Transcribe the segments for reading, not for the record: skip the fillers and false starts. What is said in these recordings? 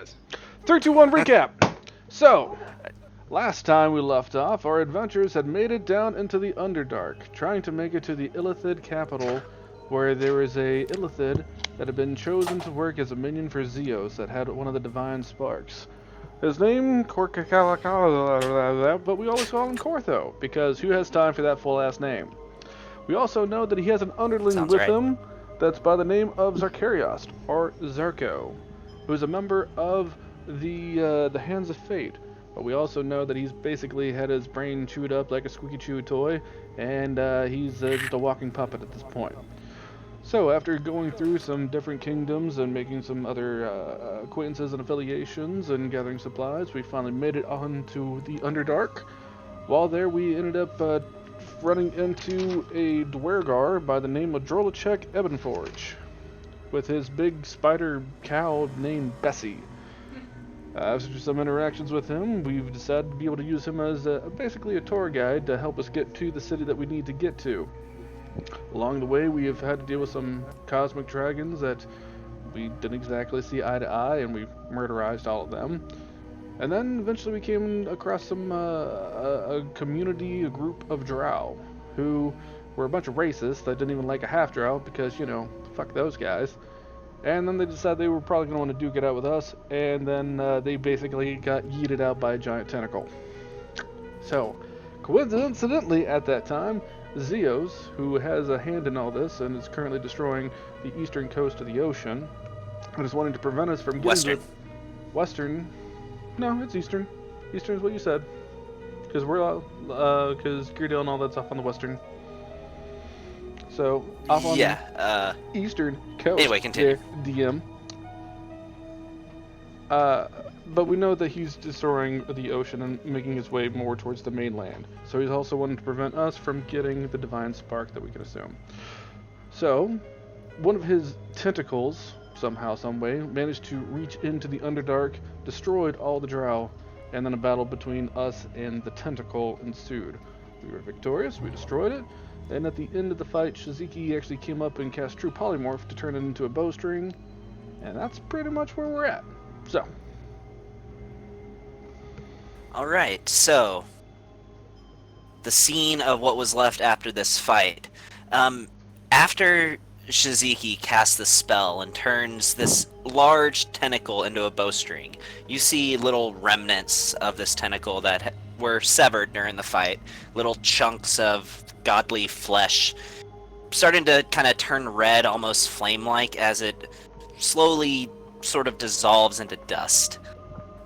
guys. 3, 2, 1, recap. So, last time we left off, our adventurers had made it down into the Underdark, trying to make it to the Illithid capital, where there was a Illithid that had been chosen to work as a minion for Zeos that had one of the divine sparks. His name, Korkakalakala, but we always call him Kortho, because who has time for that full-ass name? We also know that he has an underling Sounds with right. him that's by the name of Zarkariost, or Zarko, who is a member of the Hands of Fate. But we also know that he's basically had his brain chewed up like a squeaky chew toy, and he's just a walking puppet at this point. So, after going through some different kingdoms and making some other acquaintances and affiliations and gathering supplies, we finally made it on to the Underdark. While there, we ended up running into a Dwergar by the name of Drolachek Ebenforge, with his big spider cow named Bessie. After some interactions with him, we've decided to be able to use him as basically a tour guide to help us get to the city that we need to get to. Along the way, we have had to deal with some cosmic dragons that we didn't exactly see eye to eye, and we murderized all of them. And then eventually we came across some a community, a group of drow, who were a bunch of racists that didn't even like a half drow because, you know, fuck those guys. And then they decided they were probably going to want to duke it out with us, and then they basically got yeeted out by a giant tentacle. So, coincidentally, at that time, Zeos, who has a hand in all this and is currently destroying the eastern coast of the ocean, and is wanting to prevent us from getting Western. Western. No, it's eastern. Eastern is what you said. Because because Geardale and all that's off on the western. So, off on the eastern coast. Anyway, continue. DM. But we know that he's destroying the ocean and making his way more towards the mainland. So he's also wanting to prevent us from getting the divine spark that we can assume. So, one of his tentacles, somehow, someway, managed to reach into the Underdark, destroyed all the drow, and then a battle between us and the tentacle ensued. We were victorious, we destroyed it, and at the end of the fight, Shiziki actually came up and cast True Polymorph to turn it into a bowstring, and that's pretty much where we're at. So, Alright, so the scene of what was left after this fight. After Shiziki casts the spell and turns this large tentacle into a bowstring, you see little remnants of this tentacle that were severed during the fight. Little chunks of godly flesh starting to kind of turn red, almost flame-like, as it slowly sort of dissolves into dust.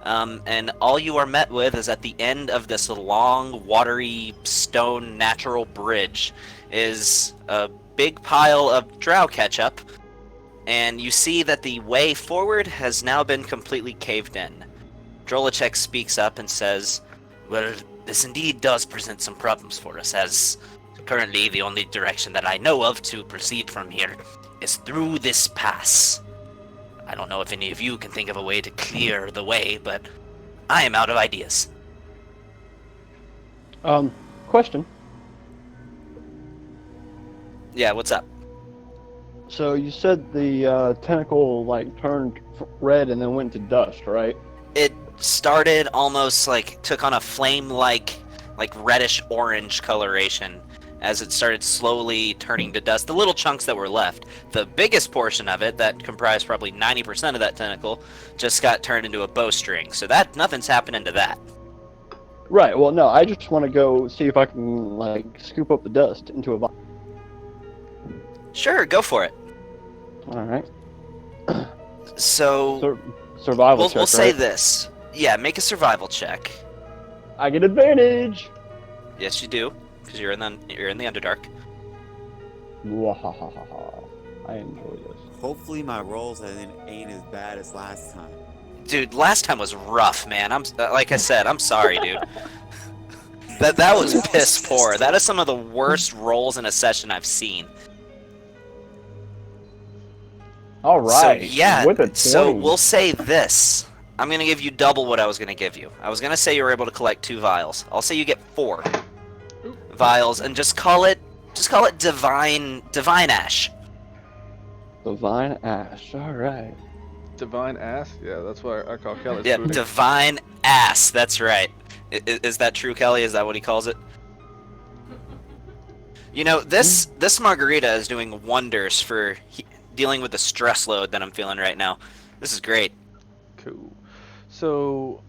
And all you are met with is at the end of this long, watery, stone natural bridge is a big pile of drow ketchup, and you see that the way forward has now been completely caved in. Drolachek speaks up and says, "Well, this indeed does present some problems for us, as currently the only direction that I know of to proceed from here is through this pass. I don't know if any of you can think of a way to clear the way, but I am out of ideas." Question. Yeah, what's up? So you said the tentacle turned red and then went to dust, right? It started almost took on a flame-like, reddish orange coloration as it started slowly turning to dust. The little chunks that were left, the biggest portion of it, that comprised probably 90% of that tentacle, just got turned into a bowstring. So nothing's happening to that. Right. Well, no, I just want to go see if I can scoop up the dust into a vial. Sure, go for it. All right. So Survival check. we'll say right? this. Yeah, make a survival check. I get advantage. Yes, you do, because you're in the Underdark. Wahahaha. I enjoy this. Hopefully my rolls ain't as bad as last time. Dude, last time was rough, man. Like I said, I'm sorry, dude. That was piss poor. That is some of the worst rolls in a session I've seen. All right. So yeah, With a 20. so we'll say this. I'm gonna give you double what I was gonna give you. I was gonna say you were able to collect 2 vials. I'll say you get 4 vials, and just call it divine ash. Divine ash. All right. Divine ass? Yeah, that's what I call Kelly's Yep, food. divine ass. That's right. Is that true, Kelly? Is that what he calls it? You know, this margarita is doing wonders for dealing with the stress load that I'm feeling right now. This is great. Cool. So,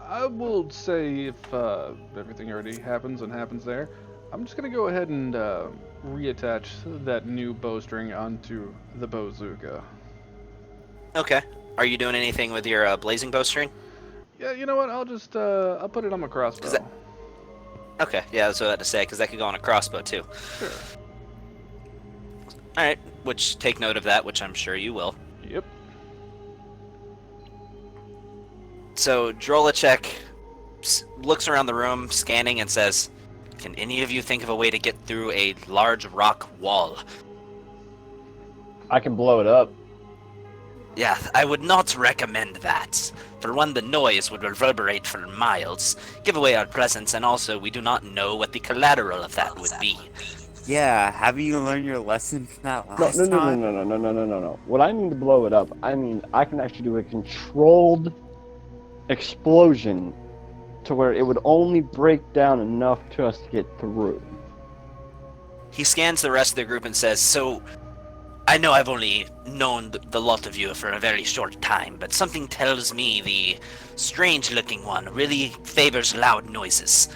I will say if everything already happens there, I'm just gonna go ahead and reattach that new bowstring onto the bazooka. Okay. Are you doing anything with your blazing bowstring? Yeah, you know what? I'll just I'll put it on my crossbow. Is that- Okay, yeah, that's what I had to say, because that could go on a crossbow too. Sure. Alright, which take note of that, which I'm sure you will. Yep. So Drolacek looks around the room, scanning, and says, "Can any of you think of a way to get through a large rock wall?" I can blow it up. Yeah, I would not recommend that. For one, the noise would reverberate for miles, give away our presence, and also we do not know what the collateral of that would be. Yeah, have you learned your lesson from that No, last no, no, time? no, no, no, no, no, no, no. What I mean to blow it up, I mean I can actually do a controlled explosion to where it would only break down enough to us to get through. He scans the rest of the group and says, "So, I know I've only known the lot of you for a very short time, but something tells me the strange-looking one really favors loud noises."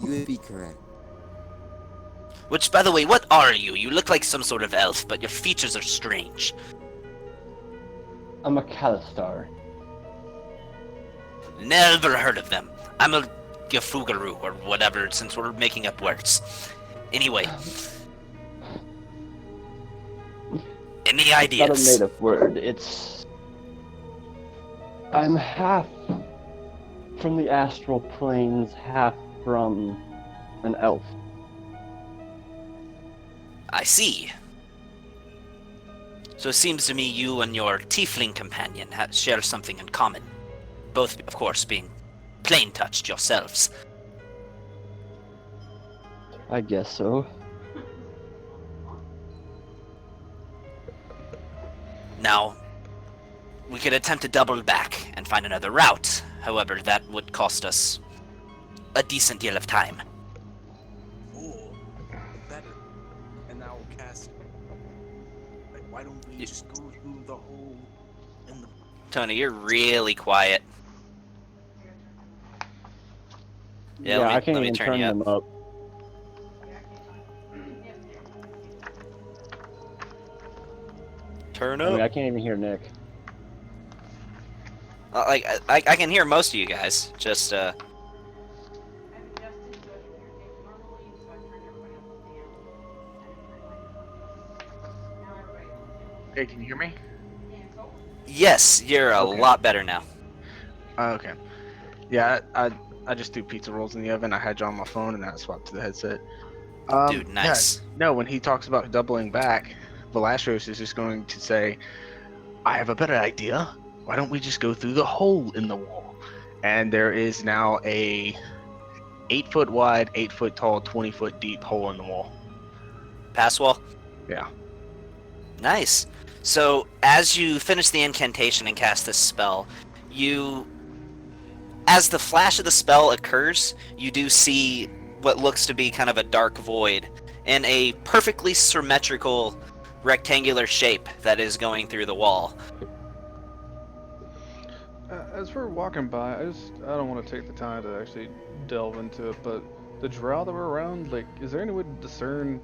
You would be correct. Which, by the way, what are you? You look like some sort of elf, but your features are strange. I'm a Calistar. Never heard of them. I'm a Gafugaru, or whatever, since we're making up words. Anyway. Any It's not a ideas? native word. It's. I'm half from the astral planes, half from an elf. I see. So it seems to me you and your tiefling companion share something in common. Both, of course, being plain-touched yourselves. I guess so. Now, we could attempt to double back and find another route. However, that would cost us a decent deal of time. Or better, and now cast. Like, why don't we just go through the hole in the? Tony, you're really quiet. Yeah, let me- I can't let me even turn turn you up. them up. Turn I up. mean, I can't even hear Nick. Like, I can hear most of you guys. Just, Hey, can you hear me? yes, you're a Okay. lot better now. Okay. Yeah, I just do pizza rolls in the oven. I had you on my phone and I swapped to the headset. Dude, nice. Yeah, no, when he talks about doubling back, Velastros is just going to say, I have a better idea. Why don't we just go through the hole in the wall? And there is now a 8-foot wide, 8-foot tall, 20-foot deep hole in the wall. Pass wall? Yeah. Nice. So, as you finish the incantation and cast this spell, as the flash of the spell occurs, you do see what looks to be kind of a dark void in a perfectly symmetrical rectangular shape that is going through the wall. As we're walking by, I don't want to take the time to actually delve into it, but the drow that were around, like, is there any way to discern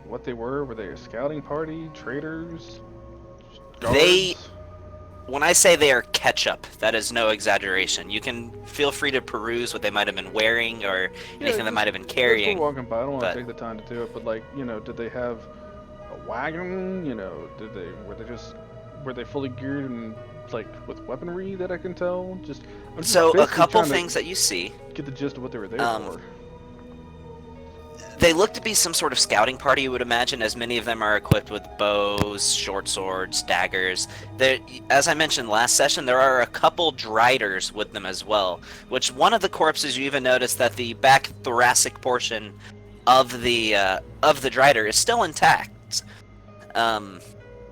what they were? Were they a scouting party, traders, They- guards? When I say they are ketchup, that is no exaggeration. You can feel free to peruse what they might have been wearing or anything they just- might have been As carrying. we're walking by, I don't want but- to take the time to do it, but like, did they have a wagon? Were they fully geared and like with weaponry that I can tell? I'm just So a basically couple trying to things that you see. get the gist of what they were there for. They look to be some sort of scouting party, you would imagine, as many of them are equipped with bows, short swords, daggers. As I mentioned last session, there are a couple driders with them as well, which one of the corpses you even notice that the back thoracic portion of the drider is still intact.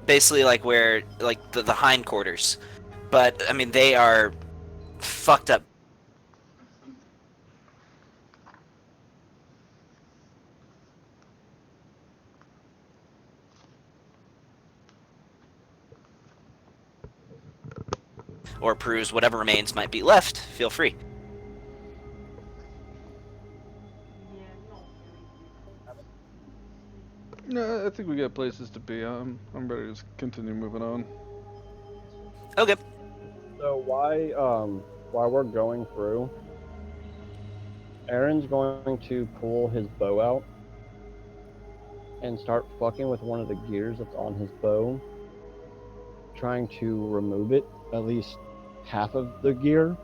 Basically like where like the hindquarters. But I mean they are fucked up. Or peruse whatever remains might be left, feel free. No, I think we got places to be. I'm ready to just continue moving on. Okay. So while we're going through, Aaron's going to pull his bow out and start fucking with one of the gears that's on his bow, trying to remove it, at least half of the gear,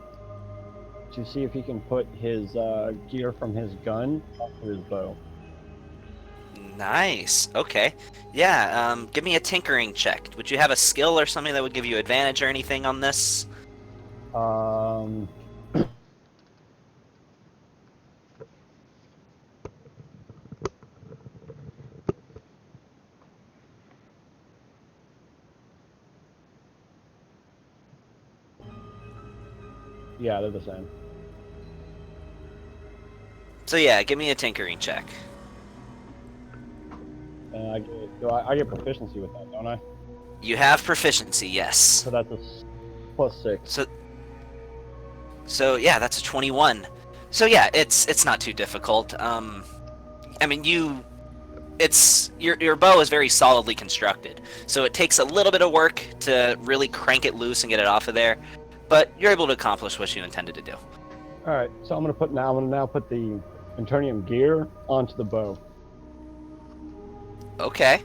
to see if he can put his gear from his gun onto his bow. Nice. Okay. Yeah, give me a tinkering check. Would you have a skill or something that would give you advantage or anything on this? Yeah, they're the same. So yeah, give me a tinkering check. And I get proficiency with that, don't I? You have proficiency, yes. So that's a +6. So yeah, that's a 21. So yeah, it's not too difficult. I mean your bow is very solidly constructed, so it takes a little bit of work to really crank it loose and get it off of there, but you're able to accomplish what you intended to do. All right, so I'm gonna now put the Internium gear onto the bow. Okay.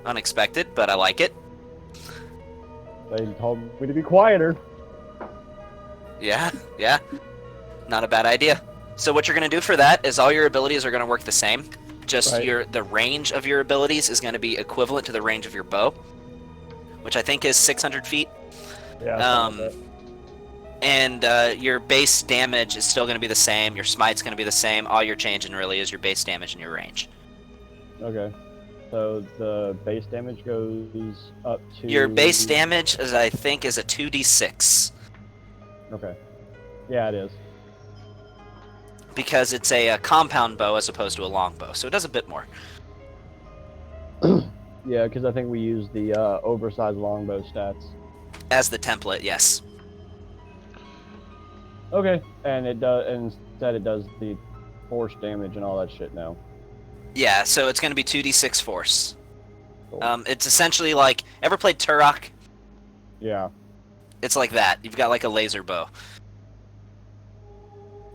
Unexpected, but I like it. They told me to be quieter. Yeah. Not a bad idea. So what you're going to do for that is all your abilities are going to work the same. Just Right. the range of your abilities is going to be equivalent to the range of your bow, which I think is 600 feet. Yeah. something like And your base damage is still going to be the same. Your smite's going to be the same. All you're changing really is your base damage and your range. that. Okay. So the base damage goes up to. Your base damage, is I think, is a 2d6. Okay. Yeah, it is. Because it's a compound bow as opposed to a long bow, so it does a bit more. Yeah, because I think we use the oversized longbow stats. As the template, yes. Okay, and instead it does the force damage and all that shit now. Yeah, so it's going to be 2d6 force. Cool. It's essentially like, ever played Turok? Yeah. It's like that. You've got like a laser bow.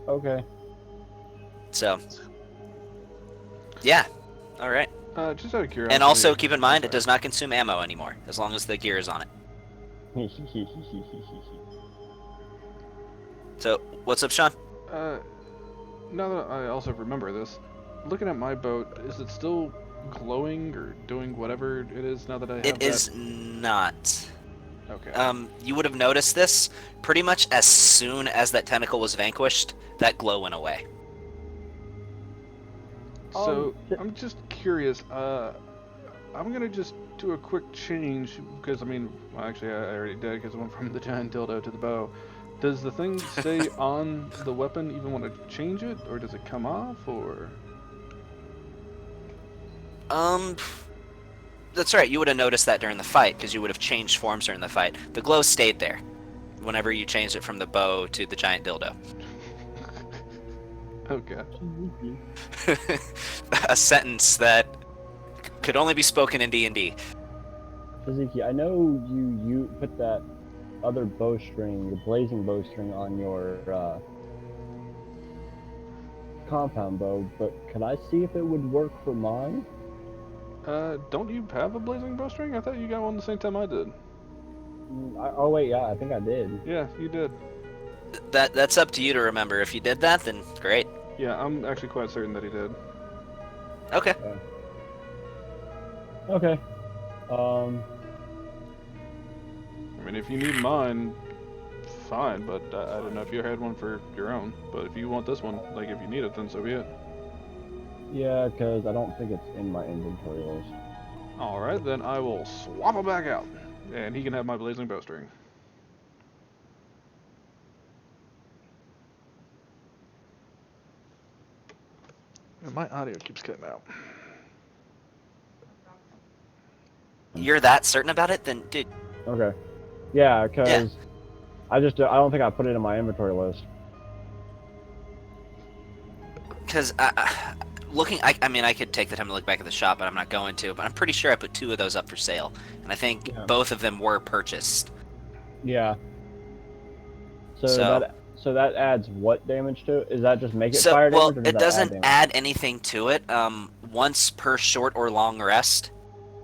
Okay. So, yeah. All right. Just out of curiosity. And also keep in mind, it does not consume ammo anymore, as long as the gear is on it. So, what's up, Sean? Now that I also remember this, looking at my boat, is it still glowing or doing whatever it is now that I have It that? is not. Okay. You would have noticed this pretty much as soon as that tentacle was vanquished, that glow went away. So, I'm just curious, I'm gonna just do a quick change, because, I mean, well, actually, I already did, because I went from the giant dildo to the bow. Does the thing stay on the weapon even when I change it, or does it come off, or...? That's right, you would have noticed that during the fight, because you would have changed forms during the fight. The glow stayed there, whenever you changed it from the bow to the giant dildo. Okay. A sentence that could only be spoken in D&D. Taziki, I know you put that other bowstring, the blazing bowstring, on your compound bow, but could I see if it would work for mine? Don't you have a blazing bowstring? I thought you got one the same time I did. Oh wait, yeah, I think I did. Yeah, you did. That's up to you to remember. If you did that, then great. Yeah, I'm actually quite certain that he did. Okay. Okay. I mean, if you need mine, fine, but I don't know if you had one for your own. But if you want this one, like, if you need it, then so be it. Yeah, because I don't think it's in my inventory list. Alright, then I will swap him back out. And he can have my blazing bowstring. And my audio keeps cutting out. You're that certain about it? Then, dude, Okay. Yeah, because I don't think I put it in my inventory list. because looking, I mean, I could take the time to look back at the shop, but I'm not going to. But I'm pretty sure I put 2 of those up for sale, and I think Yeah. both of them were purchased. Yeah. So that adds what damage to it? Is that just make it fire damage? Well, or does it that doesn't damage? add anything to it. Once per short or long rest,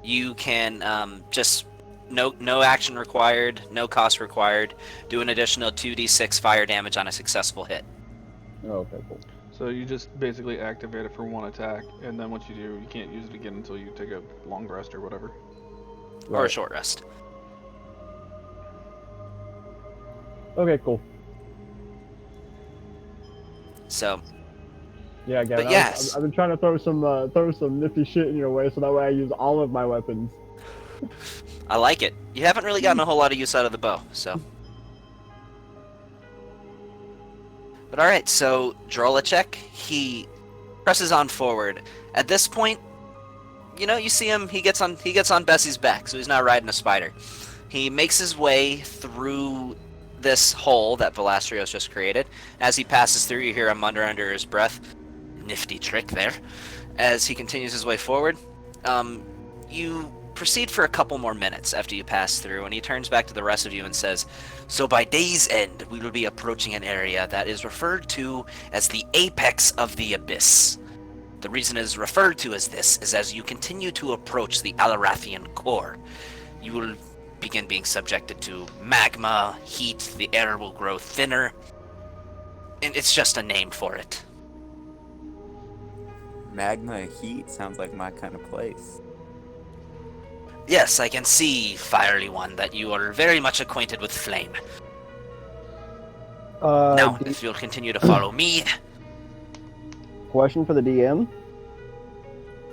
you can just no action required, no cost required. Do an additional 2d6 fire damage on a successful hit. Oh, okay, cool. So you just basically activate it for 1 attack, and then once you do, you can't use it again until you take a long rest or whatever. Or a Right. short rest. Okay, cool. So, Yeah, Gavin. But yes. I've been trying to throw some nifty shit in your way, so that way I use all of my weapons. I like it. You haven't really gotten a whole lot of use out of the bow, so. But alright, so Drolacek, he presses on forward. At this point, you know, you see him, he gets on Bessie's back, so he's not riding a spider. He makes his way through this hole that Velastrios just created. As he passes through, you hear him mutter under his breath. Nifty trick there. As he continues his way forward, you proceed for a couple more minutes after you pass through, and he turns back to the rest of you and says, "So by day's end, we will be approaching an area that is referred to as the apex of the abyss. The reason it is referred to as this is as you continue to approach the Alarathian core, you will begin being subjected to magma, heat, the air will grow thinner, and it's just a name for it." Magma heat sounds like my kind of place. Yes, I can see, Fiery One, that you are very much acquainted with flame. Now, if you'll continue to follow me... Question for the DM.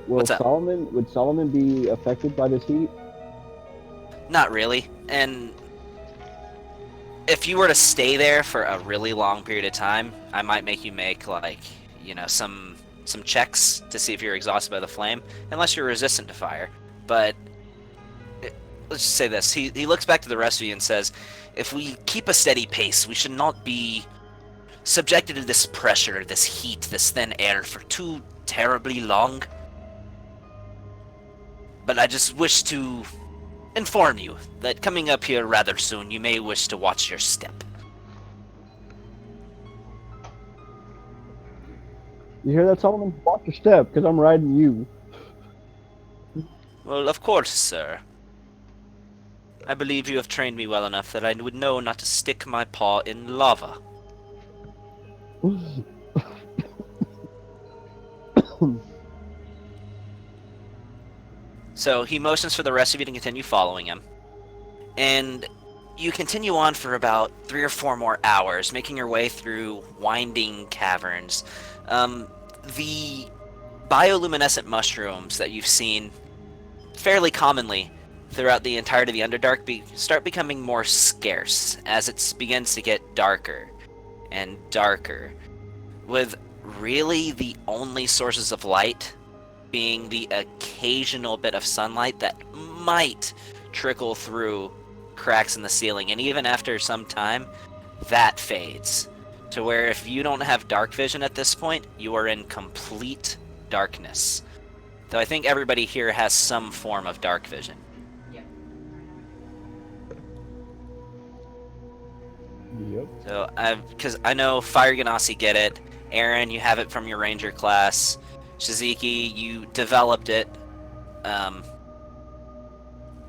What's up? Would Solomon be affected by this heat? Not really, and... if you were to stay there for a really long period of time, I might make you make, like, you know, some checks to see if you're exhausted by the flame, unless you're resistant to fire. But... let's just say this. He looks back to the rest of you and says, if we keep a steady pace, we should not be subjected to this pressure, this heat, this thin air for too terribly long. But I just wish to inform you that coming up here rather soon, you may wish to watch your step. You hear that, Solomon? Watch your step, because I'm riding you. Well, of course, sir. I believe you have trained me well enough that I would know not to stick my paw in lava. So he motions for the rest of you to continue following him. And you continue on for about 3 or 4 more hours, making your way through winding caverns. The bioluminescent mushrooms that you've seen fairly commonly throughout the entirety of the Underdark start becoming more scarce as it begins to get darker and darker, with really the only sources of light being the occasional bit of sunlight that might trickle through cracks in the ceiling. And even after some time, that fades to where if you don't have dark vision at this point, you are in complete darkness. Though I think everybody here has some form of dark vision. Yep. So, because I know Fire Ganassi get it. Aaron, you have it from your Ranger class. Shiziki, you developed it.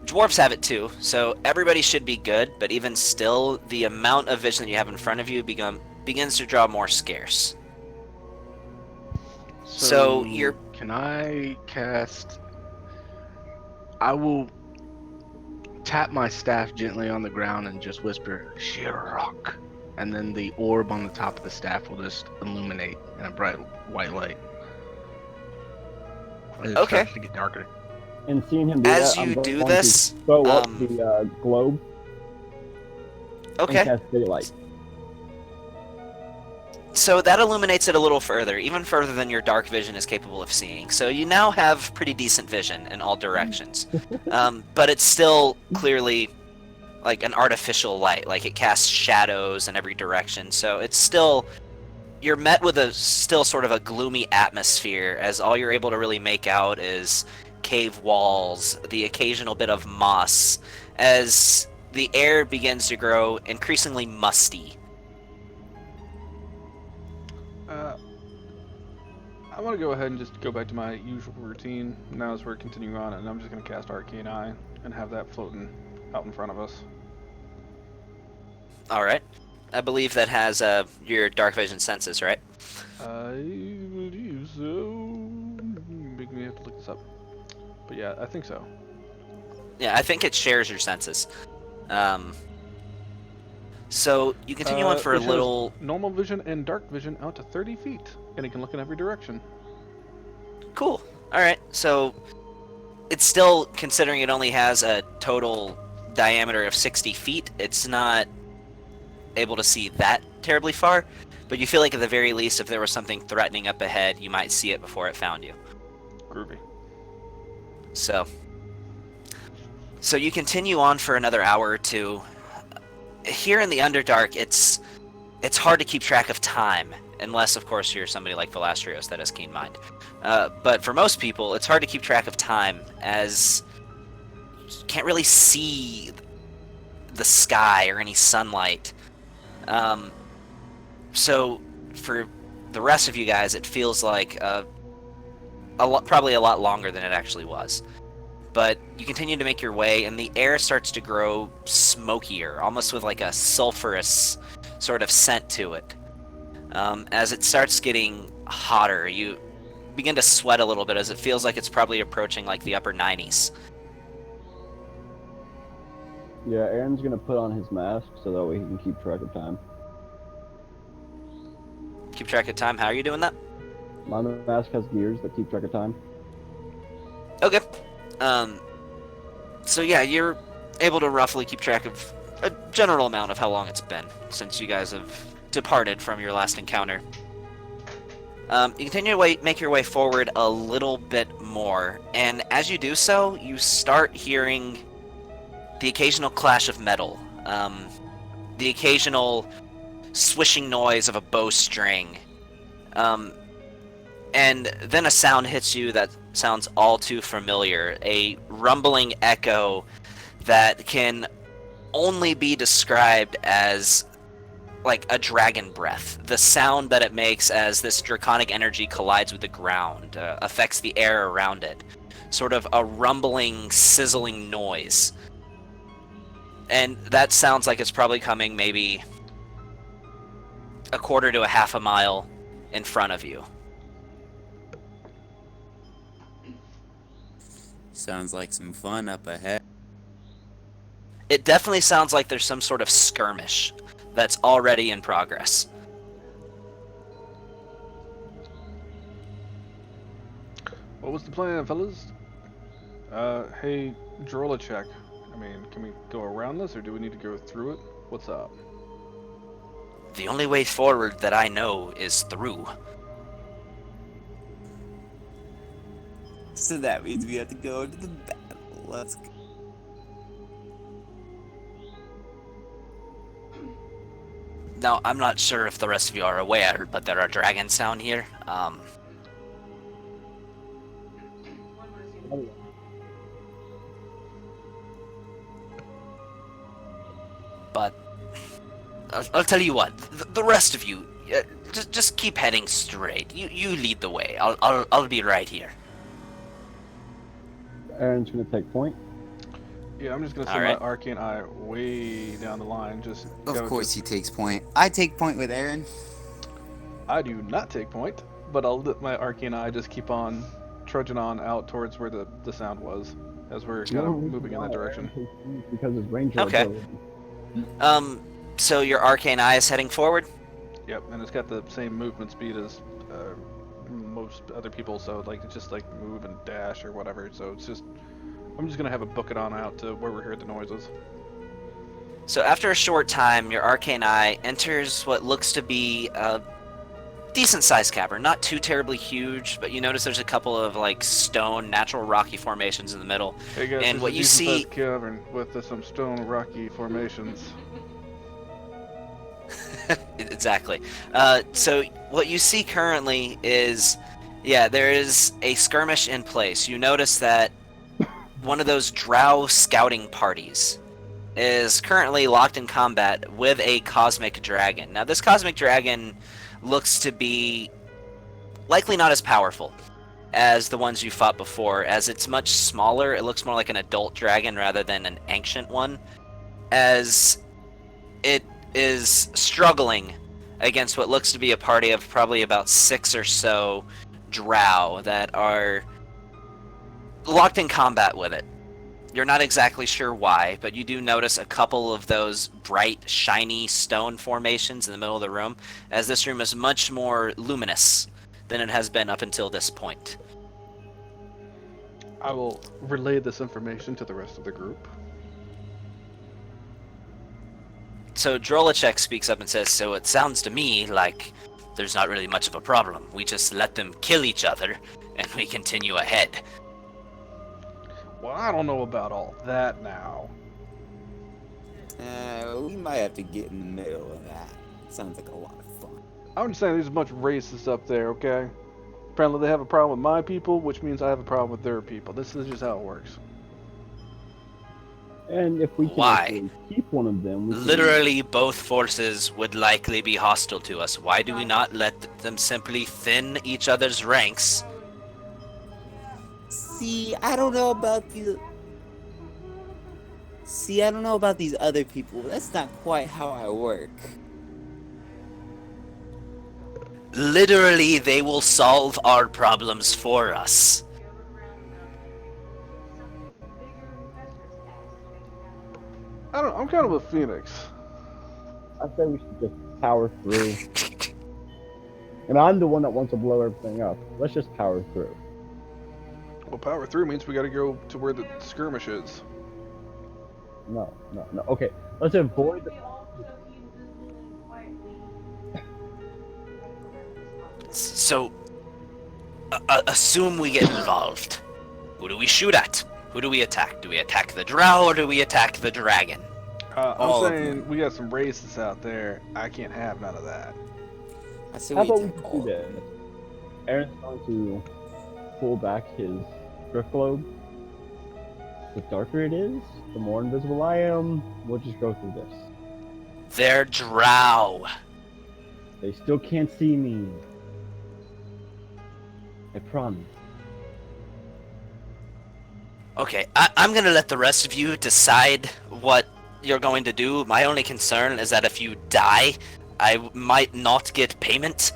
Dwarves have it too, so everybody should be good, but even still, the amount of vision that you have in front of you begins to draw more scarce. So you're... Can I cast... I will tap my staff gently on the ground and just whisper, Shirok. And then the orb on the top of the staff will just illuminate in a bright white light. As it Okay. starts to get darker. And seeing him do As that, I'm you going do to this, throw up the globe okay. and cast daylight. So that illuminates it a little further, even further than your dark vision is capable of seeing. So you now have pretty decent vision in all directions. But it's still clearly like an artificial light. Like it casts shadows in every direction. So it's still... You're met with a still sort of a gloomy atmosphere, as all you're able to really make out is cave walls, the occasional bit of moss, as the air begins to grow increasingly musty. I want to go ahead and just go back to my usual routine now as we're continuing on, and I'm just going to cast Arcane Eye and have that floating out in front of us. Alright. I believe that has your dark vision senses, right? I believe so. Make me have to look this up. But yeah, I think so. Yeah, I think it shares your senses. So you continue on for a it shows little... normal vision and dark vision out to 30 feet, and it can look in every direction. Cool. Alright, so it's still, considering it only has a total diameter of 60 feet, it's not able to see that terribly far, but you feel like at the very least, if there was something threatening up ahead, you might see it before it found you. Groovy. So you continue on for another hour or two. Here in the Underdark, it's hard to keep track of time, unless, of course, you're somebody like Velastrios that has keen mind. But for most people, it's hard to keep track of time, as you can't really see the sky or any sunlight. So for the rest of you guys, it feels like probably a lot longer than it actually was. But you continue to make your way, and the air starts to grow smokier, almost with like a sulfurous sort of scent to it. As it starts getting hotter, you begin to sweat a little bit, as it feels like it's probably approaching like the upper 90s. Yeah, Aaron's gonna put on his mask so that way he can keep track of time. Keep track of time? How are you doing that? My mask has gears that keep track of time. Okay. So yeah, you're able to roughly keep track of a general amount of how long it's been since you guys have departed from your last encounter. You continue to make your way forward a little bit more, and as you do so, you start hearing the occasional clash of metal, the occasional swishing noise of a bowstring, and then a sound hits you that sounds all too familiar, a rumbling echo that can only be described as like a dragon breath. The sound that it makes as this draconic energy collides with the ground, affects the air around it. Sort of a rumbling, sizzling noise. And that sounds like it's probably coming maybe a quarter to a half a mile in front of you. Sounds like some fun up ahead. It definitely sounds like there's some sort of skirmish that's already in progress. What was the plan, fellas? Hey, Drolachek. I mean, can we go around this, or do we need to go through it? What's up? The only way forward that I know is through. So that means we have to go to the battle. Let's go. Now, I'm not sure if the rest of you are aware, but there are dragons down here. But I'll tell you what. The rest of you, just keep heading straight. You lead the way. I'll be right here. Aaron's gonna take point. Yeah, I'm just gonna send Alright. my Arcane Eye way down the line. Just Of go course to- he takes point. I take point with Aaron. I do not take point, but I'll let my Arcane Eye just keep on trudging on out towards where the sound was, as we're kind of moving in that direction. Because his ranger Okay. ability. So your arcane eye is heading forward? Yep, and it's got the same movement speed as most other people, so like it's just like move and dash or whatever. So it's just I'm just gonna have it book it on out to where we hear the noises. So after a short time, your arcane eye enters what looks to be a decent-sized cavern. Not too terribly huge, but you notice there's a couple of like stone, natural rocky formations in the middle. Hey guys, And this what is you a see- decent-sized cavern with some stone rocky formations. Exactly. So what you see currently is, yeah, there is a skirmish in place. You notice that one of those drow scouting parties is currently locked in combat with a cosmic dragon. Now, this cosmic dragon looks to be likely not as powerful as the ones you fought before, as it's much smaller. It looks more like an adult dragon rather than an ancient one, as it is struggling against what looks to be a party of probably about 6 or so drow that are locked in combat with it. You're not exactly sure why, but you do notice a couple of those bright, shiny stone formations in the middle of the room, as this room is much more luminous than it has been up until this point. I will relay this information to the rest of the group. So Drolacek speaks up and says, so it sounds to me like there's not really much of a problem. We just let them kill each other, and we continue ahead. Well, I don't know about all that now. We might have to get in the middle of that. Sounds like a lot of fun. I'm just saying there's a bunch of racists up there, okay? Apparently they have a problem with my people, which means I have a problem with their people. This is just how it works. And if we can Why? actually keep one of them, we can- Literally, both forces would likely be hostile to us. Why do we not let them simply thin each other's ranks? See, I don't know about these. See, I don't know about these other people. That's not quite how I work. Literally, they will solve our problems for us. I don't. I'm kind of a Phoenix. I say we should just power through. And I'm the one that wants to blow everything up. Let's just power through. Well, power through means we got to go to where the skirmish is. No. Okay, let's avoid the. So, assume we get involved. Who do we shoot at? Who do we attack? Do we attack the drow or do we attack the dragon? All I'm of saying we got some racists out there. I can't have none of that. I say How we about we take just all. do this? Aaron's going to pull back his drift globe. The darker it is, the more invisible I am. We'll just go through this. They're drow. They still can't see me. I promise. Okay, I'm gonna let the rest of you decide what you're going to do. My only concern is that if you die, I might not get payment.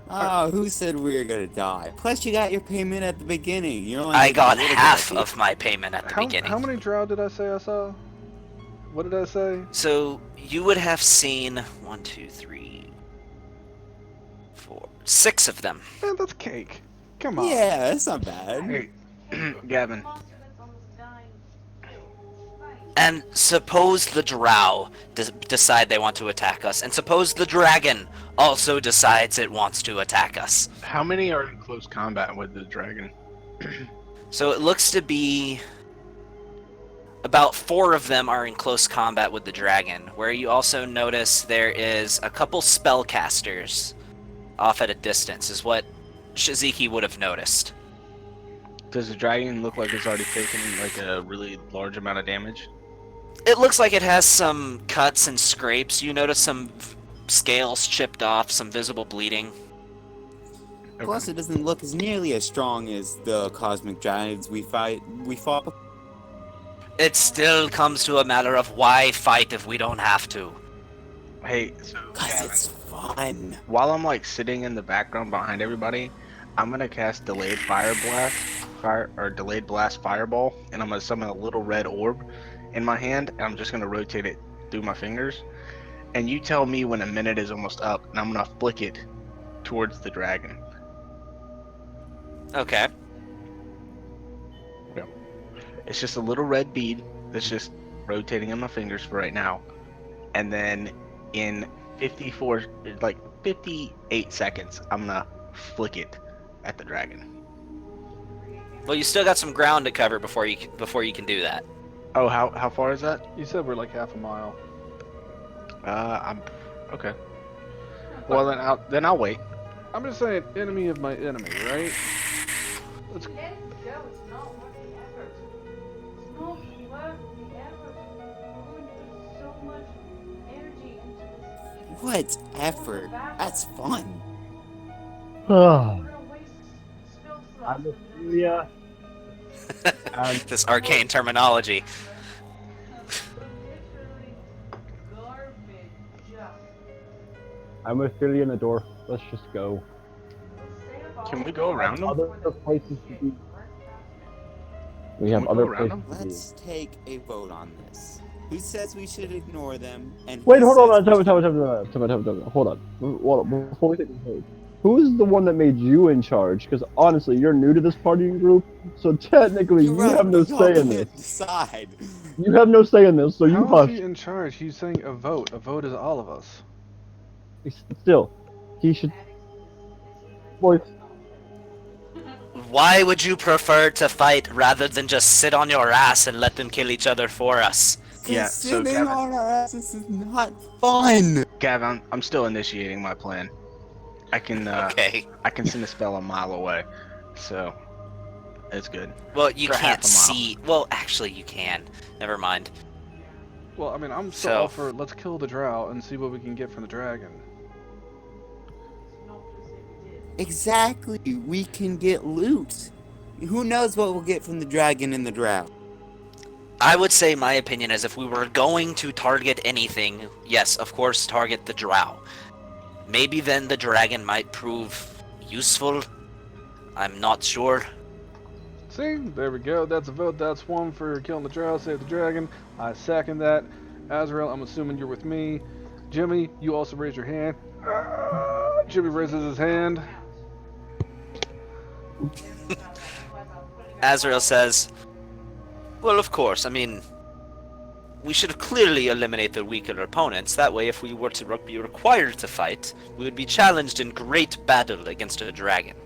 Oh, who said we were gonna die? Plus, you got your payment at the beginning. You only I need a got little bit half it. of my payment at the beginning. How many drow did I say I saw? What did I say? So you would have seen 1, 2, 3, 4, 6 of them. Man, that's cake. Come on. Yeah, that's not bad. Hey, Gavin. And suppose the drow decide they want to attack us, and suppose the dragon also decides it wants to attack us. How many are in close combat with the dragon? So it looks to be about 4 of them are in close combat with the dragon, where you also notice there is a couple spellcasters off at a distance, is what Shiziki would have noticed. Does the dragon look like it's already taken like a really large amount of damage? It looks like it has some cuts and scrapes. You notice some scales chipped off, some visible bleeding. Plus, it doesn't look as nearly as strong as the cosmic giants we fought. before. It still comes to a matter of why fight if we don't have to. Hey, so Cause Gavin, it's fun. while I'm like sitting in the background behind everybody, I'm gonna cast delayed blast fireball, and I'm gonna summon a little red orb in my hand, and I'm just gonna rotate it through my fingers. And you tell me when a minute is almost up, and I'm gonna flick it towards the dragon. Okay. It's just a little red bead that's just rotating on my fingers for right now. And then in 58 seconds, I'm gonna flick it at the dragon. Well, you still got some ground to cover before you can do that. Oh, how far is that? You said we're like half a mile. I'm okay. Well, then I'll wait. I'm just saying, enemy of my enemy, right? Let's. What effort? That's fun. I'm Ophelia. This arcane terminology. I'm Ophelia and Adore. Let's just go. Can we go around them? Other places to be. We have Can we other go around places to be. Let's take a vote on this. Who says we should ignore them? And Wait, who hold on, says we hold on. Before we take the vote, who's the one that made you in charge? Because honestly, you're new to this partying group, so technically you have no say in this. Decide. You have no say in this, so you How is hush. he in charge? He's saying a vote. A vote is all of us. Still, he should. Boys, Why would you prefer to fight rather than just sit on your ass and let them kill each other for us? Yeah, so Sitting Gavin- on our asses is not fun. Gav, I'm still initiating my plan. I can Okay. I can send a spell a mile away, so it's good. Well, you For half can't a mile. see. Well, actually, you can. Never mind. Well, I mean, I'm still So- all for let's kill the drow and see what we can get from the dragon. Exactly. We can get loot. Who knows what we'll get from the dragon and the drow? I would say my opinion is if we were going to target anything, yes, of course, target the drow. Maybe then the dragon might prove useful. I'm not sure. See, there we go. That's a vote. That's one for killing the drow, save the dragon. I second that. Azrael, I'm assuming you're with me. Jimmy, you also raise your hand. Jimmy raises his hand. Azrael says, well, of course, I mean, we should clearly eliminate the weaker opponents. That way, if we were to be required to fight, we would be challenged in great battle against a dragon.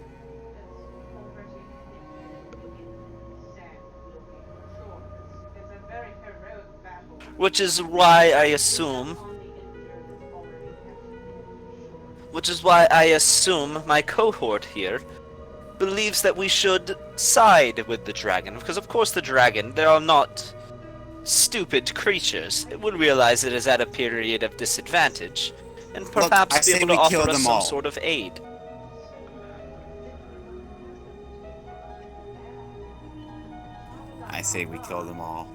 Which is why I assume my cohort here believes that we should side with the dragon, because of course the dragon, they are not stupid creatures. It would realize it is at a period of disadvantage, and Look, perhaps I be say able we to offer kill us them some all. sort of aid. I say we kill them all.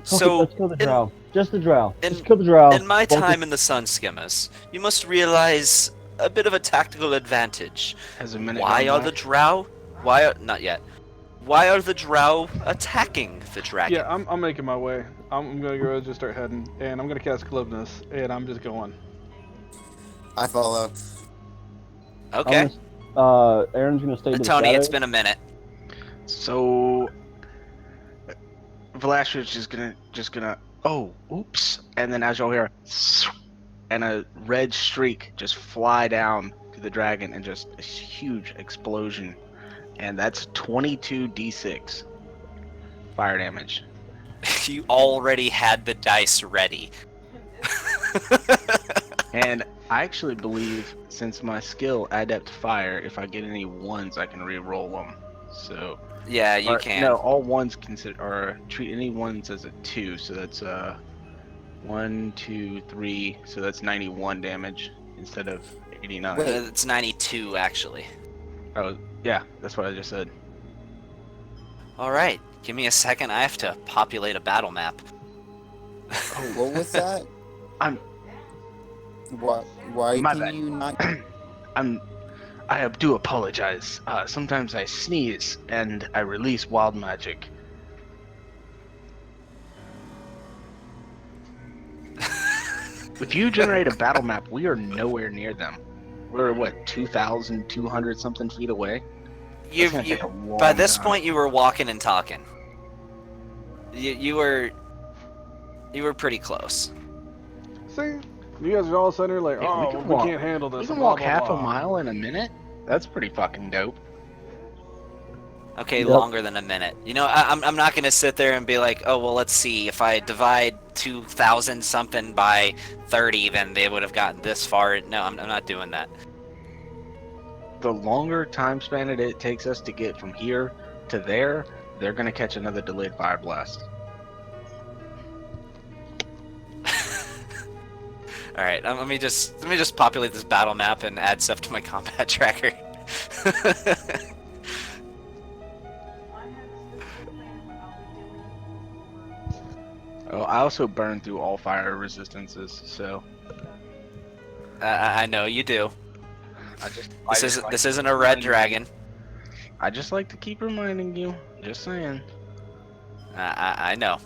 So, let's kill the in- drow. Just the drow. in- Just kill the drow. in my Focus- time in the Sun Skimmers, you must realize a bit of a tactical advantage. Has a minute. Why gone are by? the drow? Not yet. Why are the drow attacking the dragon? Yeah, I'm making my way. I'm gonna go just start heading, and I'm gonna cast Glibness, and I'm just going. I follow. Okay. Aaron's gonna stay to the Tony, it's shadows. been a minute. So Velasquez is just gonna oh oops, and then as you'll hear, and a red streak just fly down to the dragon and just a huge explosion, and that's 22d6 fire damage. You already had the dice ready. And I actually believe, since my skill Adept Fire, if I get any ones, I can re-roll them. So Yeah, you or, can. No, all ones consider or treat any ones as a 2. So that's 1, 2, 3. So that's 91 damage instead of 89. Wait. It's 92 actually. Oh yeah, that's what I just said. All right, give me a second. I have to populate a battle map. What was that? I'm- Why My can bad. you not? I do apologize. Sometimes I sneeze and I release wild magic. If you generate a battle map, we are nowhere near them. We're what, 2,200 something feet away? You, That's gonna take a long by this time. point, you were walking and talking. You were pretty close. See, you guys are all sitting there like, Yeah, we oh, can we walk- can't handle this. We can blah, walk blah, half blah. a mile in a minute? That's pretty fucking dope. Okay, Yep. longer than a minute. You know, I'm not gonna sit there and be like, oh well, let's see. If I divide 2,000 something by 30, then they would have gotten this far. No, I'm not doing that. The longer time span it takes us to get from here to there, they're gonna catch another delayed fire blast. All right, let me just populate this battle map and add stuff to my combat tracker. Oh, I also burn through all fire resistances, so I know you do. I just This isn't a red dragon. I just like to keep reminding you. Just saying. I know.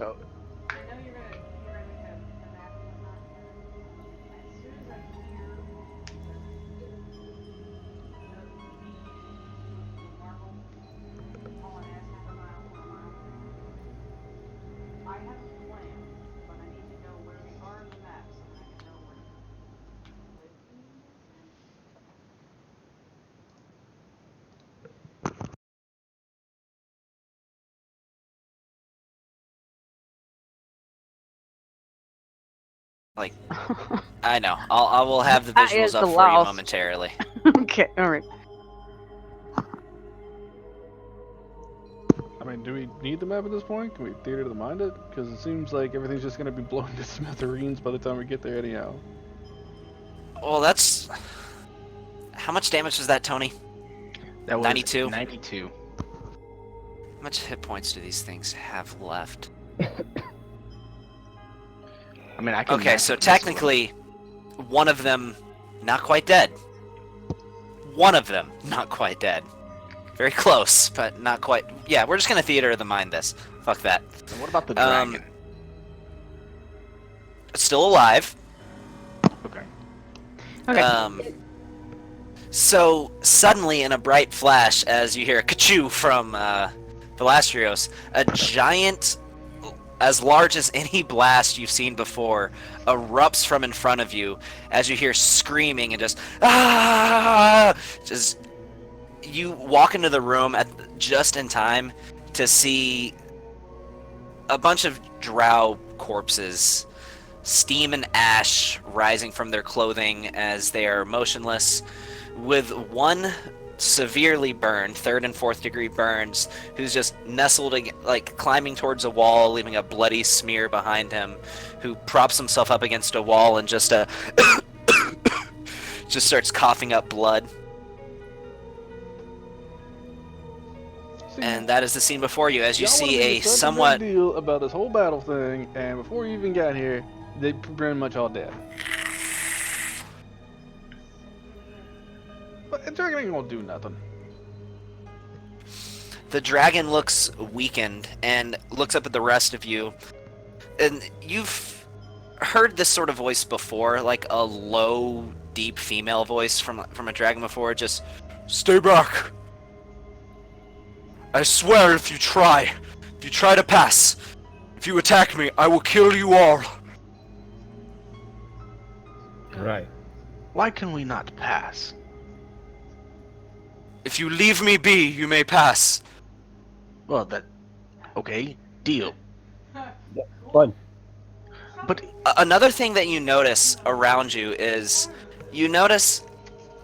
Oh, I know. I will have the That visuals is up the for you louse. momentarily. Okay, alright. I mean, do we need the map at this point? Can we theater to the mind it? Because it seems like everything's just going to be blown to smithereens by the time we get there anyhow. Well, that's. How much damage was that, Tony? that was 92? 92. How much hit points do these things have left? I mean, I can. Okay, match so it this way. technically, one of them not quite dead. One of them not quite dead. Very close, but not quite. Yeah, we're just gonna theater of the mind this. Fuck that. And what about the Um, dragon? It's still alive. Okay. Okay. So suddenly, in a bright flash, as you hear a ka-choo from Philastrios, a giant, as large as any blast you've seen before, erupts from in front of you as you hear screaming and just ah! Just you walk into the room just in time to see a bunch of drow corpses, steam and ash rising from their clothing as they are motionless, with one severely burned, 3rd and 4th degree burns, who's just nestled, like climbing towards a wall, leaving a bloody smear behind him, who props himself up against a wall and just just starts coughing up blood. See, And that is the scene before you, as you y'all wanna see make a such somewhat. big deal about this whole battle thing, and before you even got here, they pretty much all dead. But the dragon ain't gonna do nothing. The dragon looks weakened and looks up at the rest of you. And you've heard this sort of voice before, like a low, deep female voice from a dragon before, just stay back. I swear if you try to pass, if you attack me, I will kill you all. Right. Why can we not pass? If you leave me be, you may pass. Well, that. Okay, deal. Fun. But Another thing that you notice around you is you notice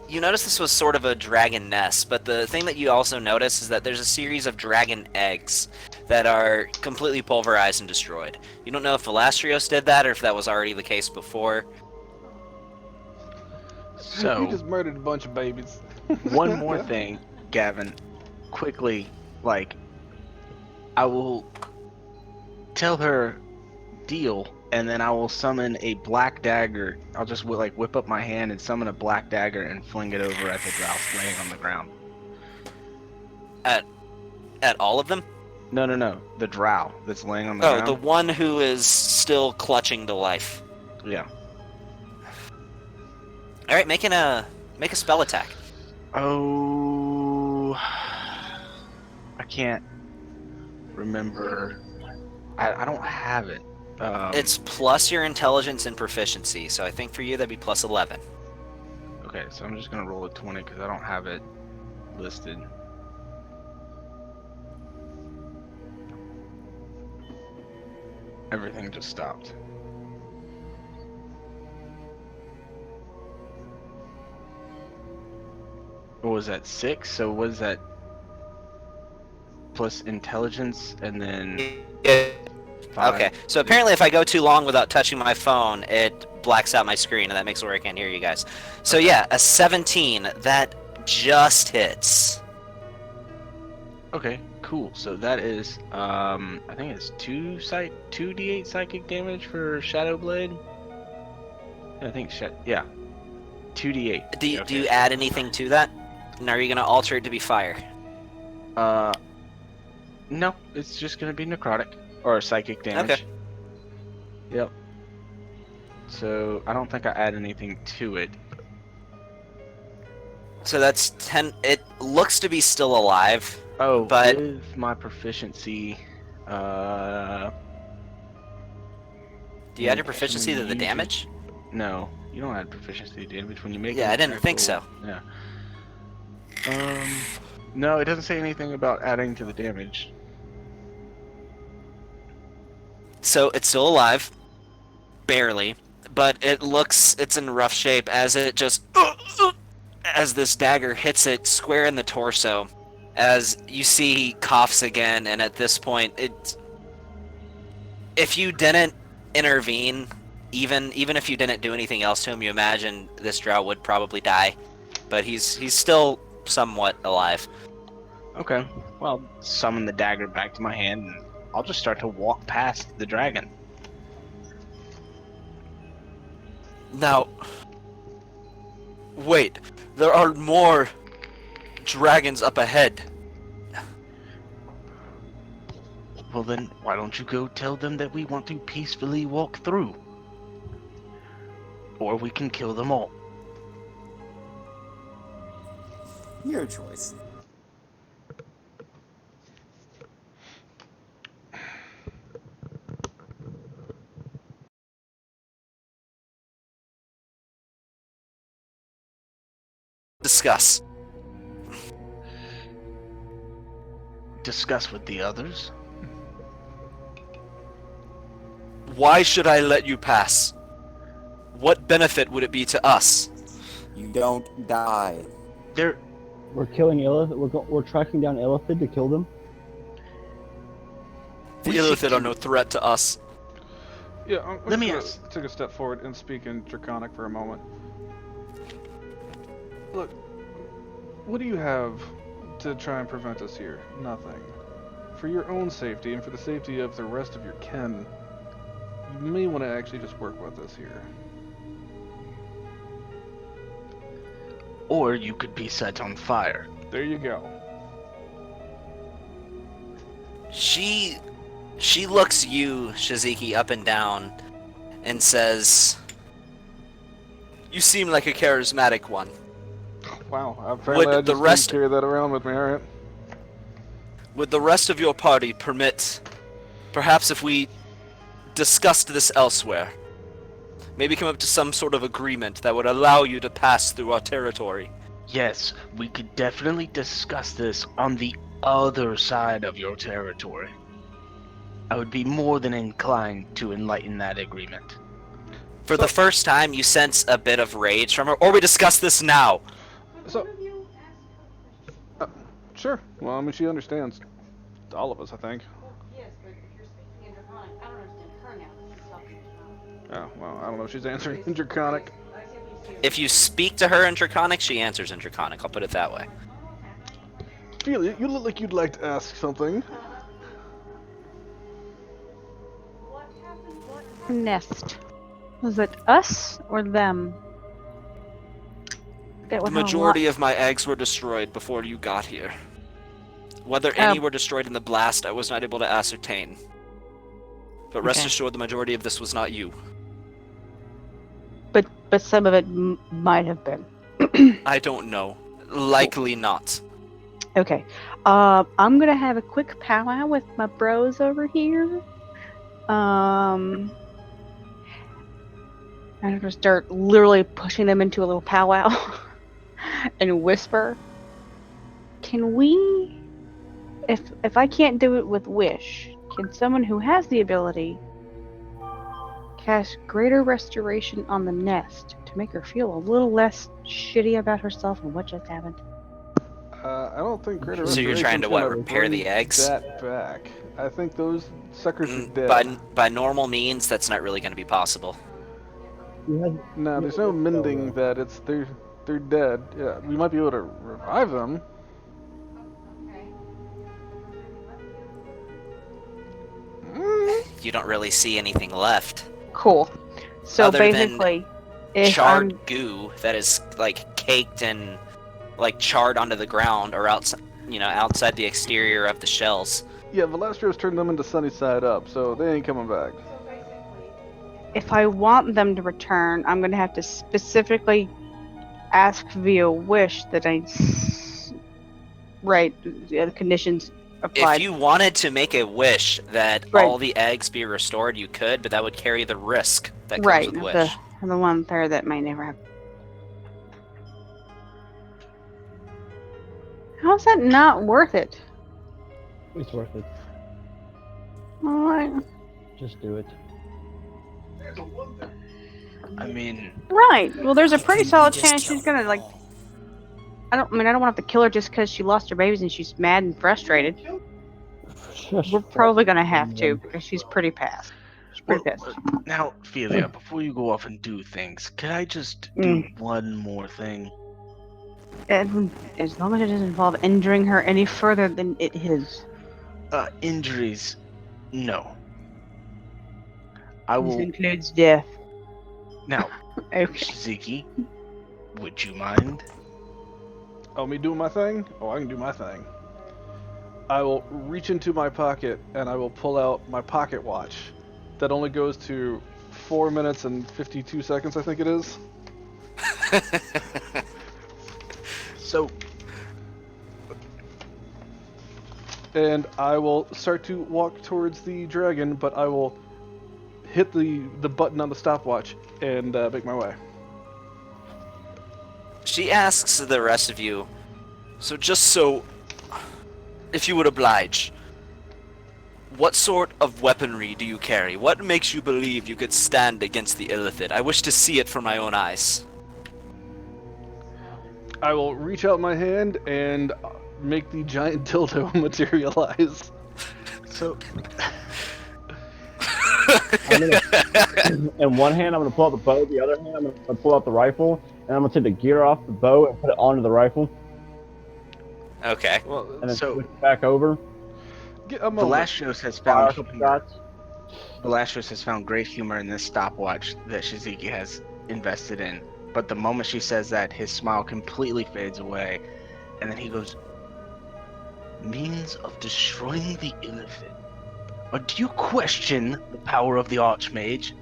this was sort of a dragon nest, but the thing that you also notice is that there's a series of dragon eggs that are completely pulverized and destroyed. You don't know if Philastrios did that or if that was already the case before. so. You just murdered a bunch of babies. One more thing, Gavin. Quickly, like, I will tell her deal, and then I will summon a black dagger. I'll just whip up my hand and summon a black dagger and fling it over at the drow laying on the ground. At all of them? No. The drow that's laying on the Oh, ground. the one who is still clutching to life. Yeah. All right, make a spell attack. Oh, I can't remember. I don't have it. It's plus your intelligence and proficiency, so I think for you that'd be plus 11. Okay, so I'm just gonna roll a 20 because I don't have it listed. Everything just stopped. What was that, 6? So was that plus intelligence and then 5? Okay, so apparently if I go too long without touching my phone, it blacks out my screen, and that makes it where I can't hear you guys. So yeah, a 17, that just hits. Okay, cool. So that is, I think it's 2d8 psychic damage for Shadow Blade. I think, yeah, 2d8. Do you add anything to that? And are you going to alter it to be fire? No, it's just gonna be necrotic or psychic damage. Okay. Yep. So I don't think I add anything to it. So that's 10. It looks to be still alive. Oh, But- with my proficiency, Do you add your proficiency to the you damage? no, you don't add proficiency to damage when you make. Yeah, an I didn't attack think roll. so. Yeah. No, it doesn't say anything about adding to the damage. So it's still alive, barely, but it's in rough shape as it just as this dagger hits it square in the torso. As you see, he coughs again, and at this point, if you didn't intervene, even if you didn't do anything else to him, you imagine this drow would probably die, but he's still somewhat alive. Okay. Well, summon the dagger back to my hand, and I'll just start to walk past the dragon. Now, wait, there are more dragons up ahead. Well then, why don't you go tell them that we want to peacefully walk through? Or we can kill them all. Your choice. Discuss. Discuss with the others. Why should I let you pass? What benefit would it be to us? You don't die. They're We're killing Illithid. We're tracking down Illithid to kill them. The We should Illithid are do- no threat to us. Yeah, I'm Let me just gonna take a step forward and speak in Draconic for a moment. Look, what do you have to try and prevent us here? Nothing. For your own safety and for the safety of the rest of your kin, you may want to actually just work with us here. or you could be set on fire. There you go. She looks you, Shiziki, up and down, and says, "You seem like a charismatic one. Wow, apparently Would I the just rest- didn't carry that around with me, alright. Would the rest of your party permit, perhaps if we discussed this elsewhere, maybe come up to some sort of agreement that would allow you to pass through our territory?" Yes, we could definitely discuss this on the other side of your territory. I would be more than inclined to enlighten that agreement. For the first time, you sense a bit of rage from her. Or we discuss this now. So, sure. Well, I mean, she understands all of us, I think. Yes, but if you're speaking in Draconic, I don't understand her now. She's talking in Draconic. Oh, well, I don't know if she's answering in Draconic. If you speak to her in Draconic, she answers in Draconic. I'll put it that way. Feely, you look like you'd like to ask something. Nest. Was it us or them? The majority of my eggs were destroyed before you got here. Whether any were destroyed in the blast, I was not able to ascertain. But rest Okay. assured, the majority of this was not you. But some of it might have been. I don't know. Likely not. Okay. I'm gonna have a quick powwow with my bros over here. I'm gonna start literally pushing them into a little powwow and whisper. Can we, if I can't do it with Wish, can someone who has the ability cast Greater Restoration on the nest to make her feel a little less shitty about herself and what just happened? I don't think Greater So you're trying to, Restoration's what, gonna repair the bring eggs? That back. I think those suckers are dead. By normal means, that's not really going to be possible. No, there's no mending that. They're dead. Yeah, we might be able to revive them. You don't really see anything left. Cool. So Other than basically, if charred I'm goo that is like caked and like charred onto the ground or outside, outside the exterior of the shells. Yeah, Velastro's turned them into sunny side up, so they ain't coming back. if I want them to return, I'm gonna have to specifically ask via Wish that the conditions applied. If you wanted to make a wish that Right. all the eggs be restored, you could, but that would carry the risk that comes right, with wish. the one there that might never happen. How's that not worth it? It's worth it. Alright. Just do it. I mean, Right. Well, there's a Why pretty couldn't solid we just chance kill she's gonna them like. all? I don't want to have to kill her just because she lost her babies and she's mad and frustrated. We're probably gonna have to because she's pretty pissed. She's pretty pissed. now, Philia, before you go off and do things, can I just do one more thing? And as long as it doesn't involve injuring her any further than it is. Injuries, no. I This will includes death. now. Okay. Shiziki, would you mind? Oh, me doing my thing? Oh, I can do my thing. I will reach into my pocket and I will pull out my pocket watch. That only goes to 4 minutes and 52 seconds, I think it is. So, And I will start to walk towards the dragon, but I will hit the button on the stopwatch and make my way. She asks the rest of you, if you would oblige, what sort of weaponry do you carry? What makes you believe you could stand against the Illithid? I wish to see it for my own eyes. I will reach out my hand and make the giant dildo materialize. so In one hand, I'm gonna pull out the bow. The other hand, I'm gonna pull out the rifle, and I'm gonna take the gear off the bow and put it onto the rifle, Okay. Well, and then So- switch it back over. get a moment. Velastros has Fire found a couple humor. shots. Velastros has found great humor in this stopwatch that Shiziki has invested in. But the moment she says that, his smile completely fades away, and then he goes, "Means of destroying the Illithid. Or do you question the power of the Archmage?"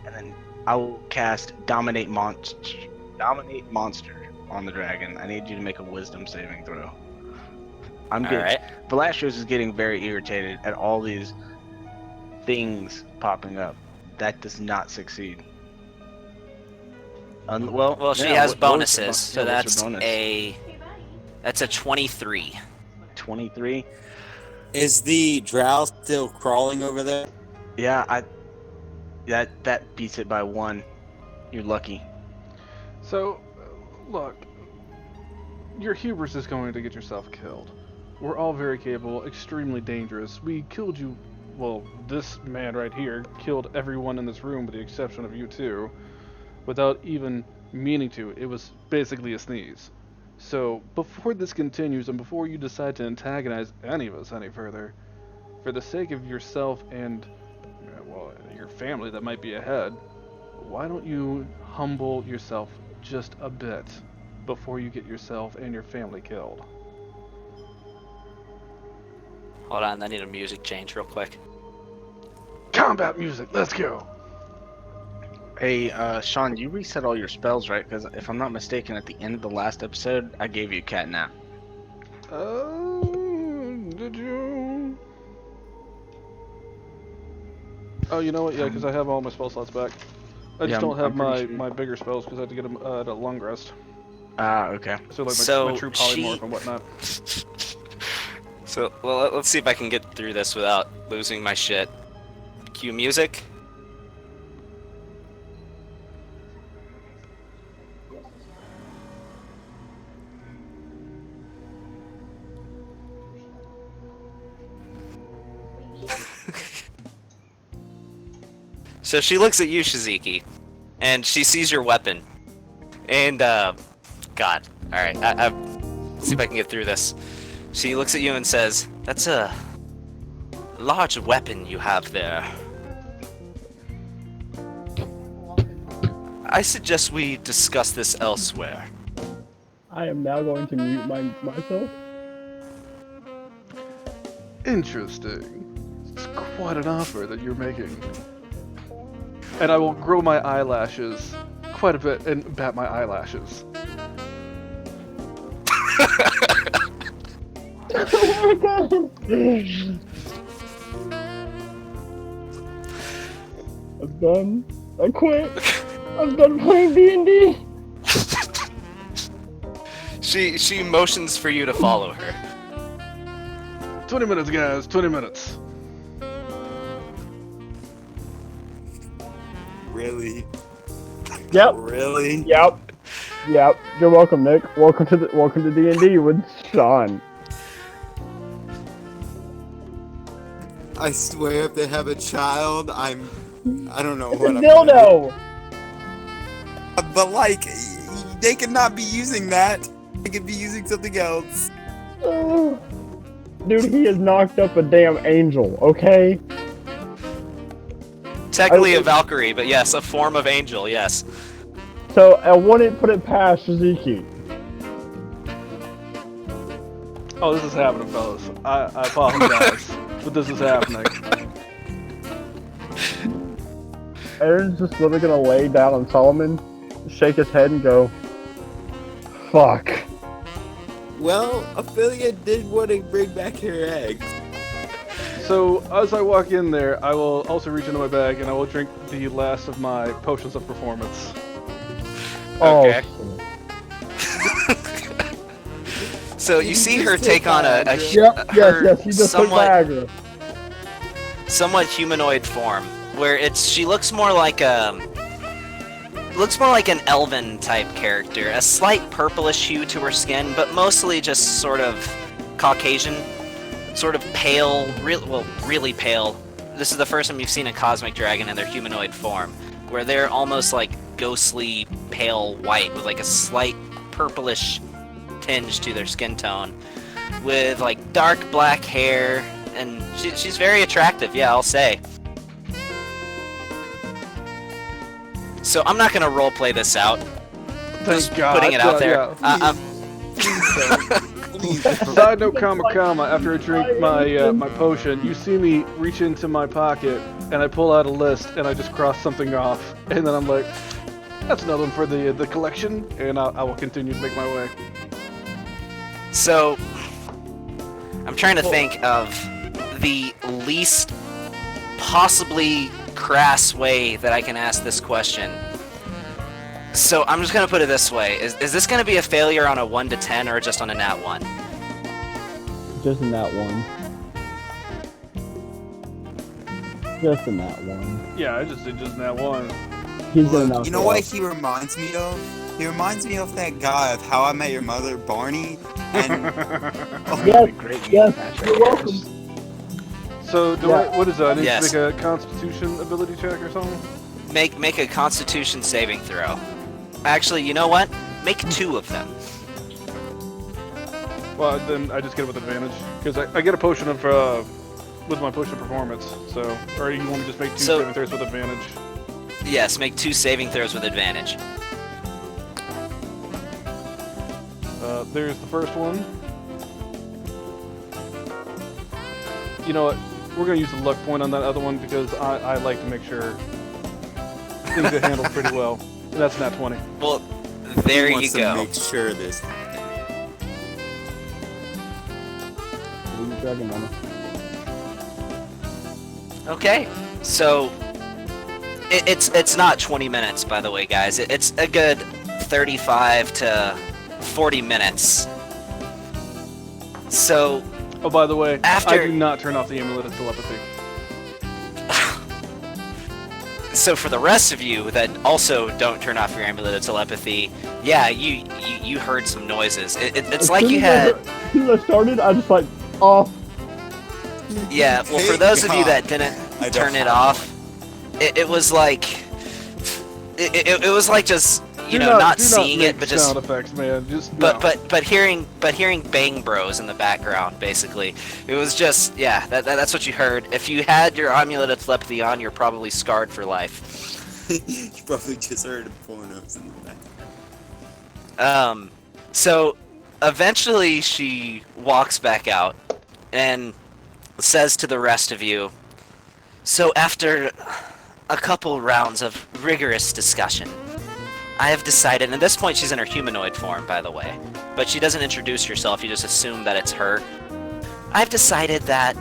And then I will cast Dominate Monster on the dragon. I need you to make a Wisdom saving throw. I'm All getting. right. Velastros is getting very irritated at all these things popping up. That does not succeed. Well, she yeah, has what's bonuses, your so bonus? that's a 23. 23. Is the drow still crawling over there? Yeah, that beats it by 1. You're lucky. So, look, your hubris is going to get yourself killed. We're all very capable, extremely dangerous. We killed you, well, this man right here killed everyone in this room with the exception of you two, without even meaning to. It was basically a sneeze. So, before this continues and before you decide to antagonize any of us any further, for the sake of yourself and, well, your family that might be ahead, why don't you humble yourself just a bit before you get yourself and your family killed? Hold on, I need a music change real quick. Combat music, let's go. Hey, Sean, you reset all your spells, right? Because if I'm not mistaken, at the end of the last episode, I gave you catnap. Did you? Oh, you know what? Yeah, because I have all my spell slots back. I just Yeah, don't have I'm pretty my sure. bigger spells because I had to get them at a long rest. Ah, okay. So like So, my true polymorph she- and whatnot. So, well, let's see if I can get through this without losing my shit. Cue music. So she looks at you, Shiziki, and she sees your weapon. And, God. Alright, let's see if I can get through this. She looks at you and says, "That's a large weapon you have there. I suggest we discuss this elsewhere." I am now going to mute myself. Interesting. It's quite an offer that you're making. And I will grow my eyelashes quite a bit and bat my eyelashes. Oh my god! I'm done. I quit. I'm done playing D&D. She motions for you to follow her. 20 minutes, guys. 20 minutes. Really? Yep. Really? Yep. You're welcome, Nick. Welcome to D&D with Sean. I swear if they have a child, I don't know what I'm Dildo. But like, they could not be using that. They could be using something else. Dude, he has knocked up a damn angel. Okay. Technically a Valkyrie, but yes, a form of angel, yes. So I wouldn't put it past Shiziki. Oh, this is happening, fellas. I apologize, but this is happening. Aaron's just literally gonna lay down on Solomon, shake his head, and go, "Fuck." Well, Ophelia did want to bring back her eggs. So, as I walk in there, I will also reach into my bag and I will drink the last of my potions of performance. Okay. Oh, So you see her take on a yep, her yes, he just took Viagra. somewhat humanoid form, where she looks more like an elven type character, a slight purplish hue to her skin, but mostly just sort of Caucasian, sort of pale, really pale. This is the first time you've seen a cosmic dragon in their humanoid form, where they're almost like ghostly pale white with like a slight purplish tinge to their skin tone, with like dark black hair, and she's very attractive, yeah, I'll say. So I'm not gonna roleplay this out. Thank God. Putting it out there. Yeah. Side note, comma, after I drink my potion, you see me reach into my pocket and I pull out a list and I just cross something off, and then I'm like, that's another one for the collection, and I will continue to make my way. So I'm trying to think of the least possibly crass way that I can ask this question. So I'm just gonna put it this way: is this gonna be a failure on a 1 to 10 or just on a nat 1? Just in that one. Just in that one. Yeah, I just did just that one. He's gonna knock You know it what out. he reminds me of? He reminds me of that guy of How I Met Your Mother, Barney. And Yes, Great yes, match you're right welcome. So, what is that? I need Yes. to make a Constitution ability check or something? Make a Constitution saving throw. Actually, you know what? Make 2 of them. Well, then I just get it with advantage because I get a potion of with my potion of performance. So, or you want me to just make 2 So- saving throws with advantage? Yes, make 2 saving throws with advantage. There's the first one. you know what? We're gonna use the luck point on that other one because I like to make sure things get handled pretty well. And that's nat 20. Well, there He you wants to go. make sure this. Blue dragon mama. Okay, so it's not 20 minutes, by the way, guys. It's a good 35 to 40 minutes. So Oh, by the way, I After- do not turn off the amulet of telepathy. So for the rest of you that also don't turn off your amulet of telepathy, yeah, you heard some noises. It's like you had, As soon as I started, I just like off. yeah. Well, for Thank those of you God. that didn't I turn don't it have off, it was like, it was like just you Do know not do seeing make it, but just sound effects, man. Just but no. but hearing Bang Bros in the background, basically, it was just yeah. That's what you heard. If you had your amulet of telepathy on, you're probably scarred for life. You probably just heard pornos in the back. So eventually she walks back out and says to the rest of you, so after a couple rounds of rigorous discussion, I have decided, and at this point she's in her humanoid form, by the way, but she doesn't introduce herself, you just assume that it's her. I've decided that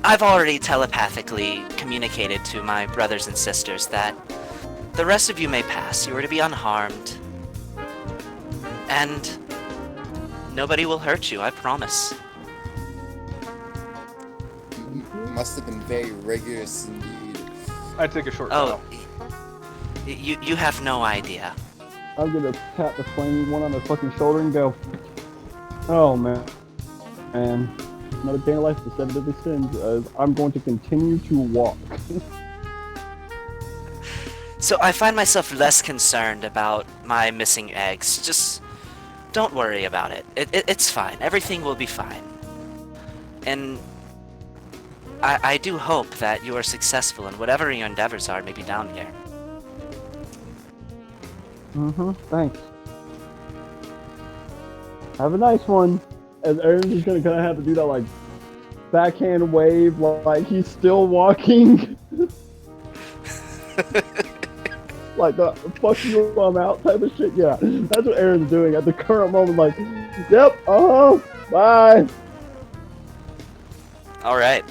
I've already telepathically communicated to my brothers and sisters that the rest of you may pass. You are to be unharmed. And nobody will hurt you, I promise. Must have been very rigorous indeed. I take a short Oh, bow. you have no idea. I'm gonna tap the flaming one on the fucking shoulder and go, oh man. And another day of life to 7 deadly sins. I'm going to continue to walk. So I find myself less concerned about my missing eggs. Just don't worry about it. It's fine. Everything will be fine. And I do hope that you are successful in whatever your endeavors are, maybe down here. Thanks. Have a nice one. As Aaron's just gonna kind of have to do that like backhand wave, like he's still walking. Like the fuck you, I'm out type of shit. Yeah, that's what Aaron's doing at the current moment. Like, yep, bye. All right.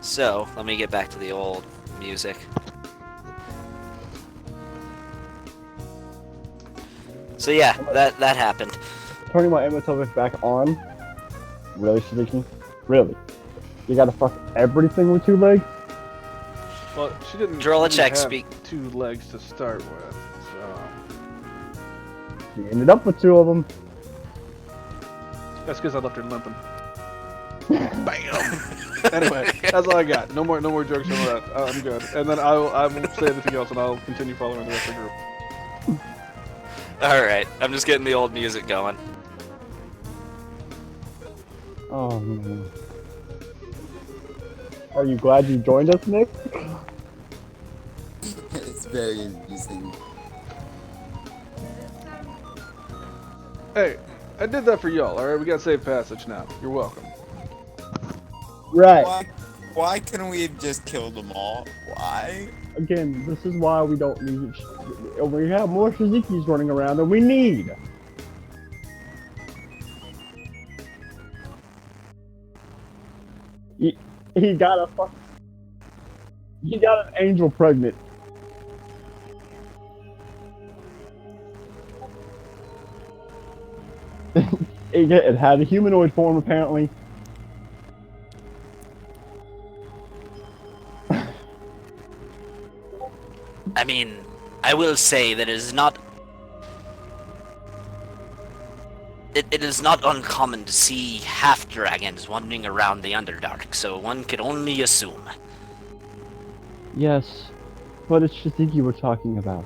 So let me get back to the old music. So yeah, that happened. Turning my Emotopus back on. Really, Shiziki? Really? You gotta fuck everything with 2 legs? Well, she didn't Drolacek have speak. 2 legs to start with, so You ended up with 2 of them. that's because I left her limping. Bam. Anyway, that's all I got. No more jokes on that. I'm good. And then I won't say anything else, and I'll continue following the rest of the group. All right, I'm just getting the old music going. Oh man. Are you glad you joined us, Nick? It's very amusing. Hey, I did that for y'all. All right, we got safe passage now. You're welcome. Right. Why couldn't we have just killed them all? Why? Again, this is why we don't need. We have more Shizikis running around than we need. He got a fuck. He got an angel pregnant. It had a humanoid form apparently. I mean, I will say that it is not. It is not uncommon to see half dragons wandering around the Underdark, so one could only assume. Yes, but it's Shiziki we're talking about.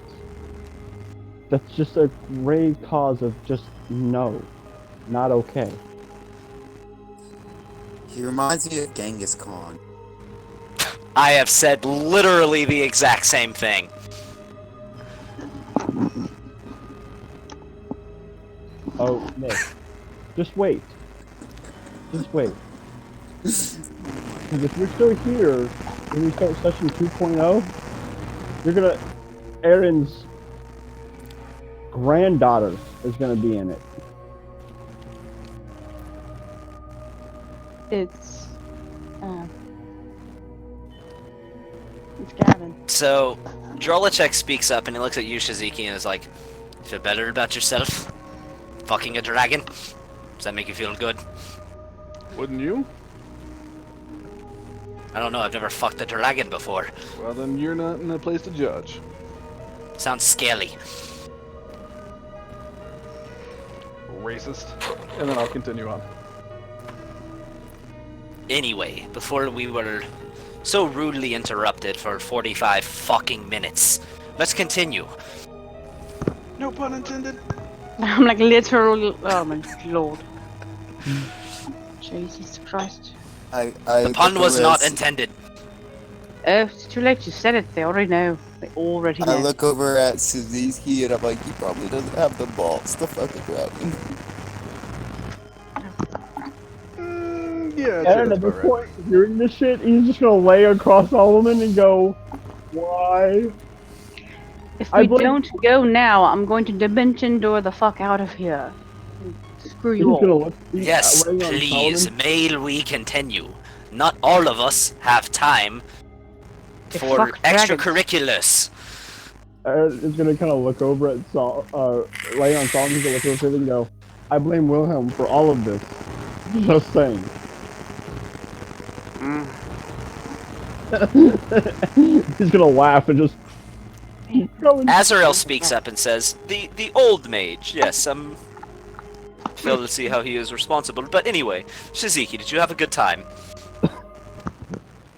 That's just a grave cause of just no, not okay. He reminds me of Genghis Khan. I have said literally the exact same thing. Oh, Nick. Just wait. Just wait. Because if you're still here when we start session 2.0, you're gonna... Aaron's granddaughter is gonna be in it. It's Gavin. So, Drolicek speaks up and he looks at you, Shiziki, and is like, "Feel better about yourself? Fucking a dragon? Does that make you feel good?" Wouldn't you? I don't know, I've never fucked a dragon before. Well, then you're not in a place to judge. Sounds scaly. Racist. And then I'll continue on. Anyway, before we were so rudely interrupted for 45 fucking minutes, let's continue. No pun intended. I'm like literally. Oh my lord. Jesus Christ. The pun was not intended. Oh, it's too late. You said it. They already know. They already know. I look over at Suzuki and I'm like, he probably doesn't have the balls to fuck a dragon. Yeah, Aaron, at this point, hearing this shit, he's just gonna lay across all of them and go, why? If we don't go now, I'm going to dimension door the fuck out of here. Screw you all. Yes, please, may we continue. Not all of us have time for fuck dragons. extracurriculars. Aaron is gonna kind of look over at lay on Saul, he's gonna look over and go, I blame Wilhelm for all of this. Just saying. He's gonna laugh and just Azrael speaks up and says, the old mage, yes, failed to see how he is responsible. But anyway, Shiziki, did you have a good time?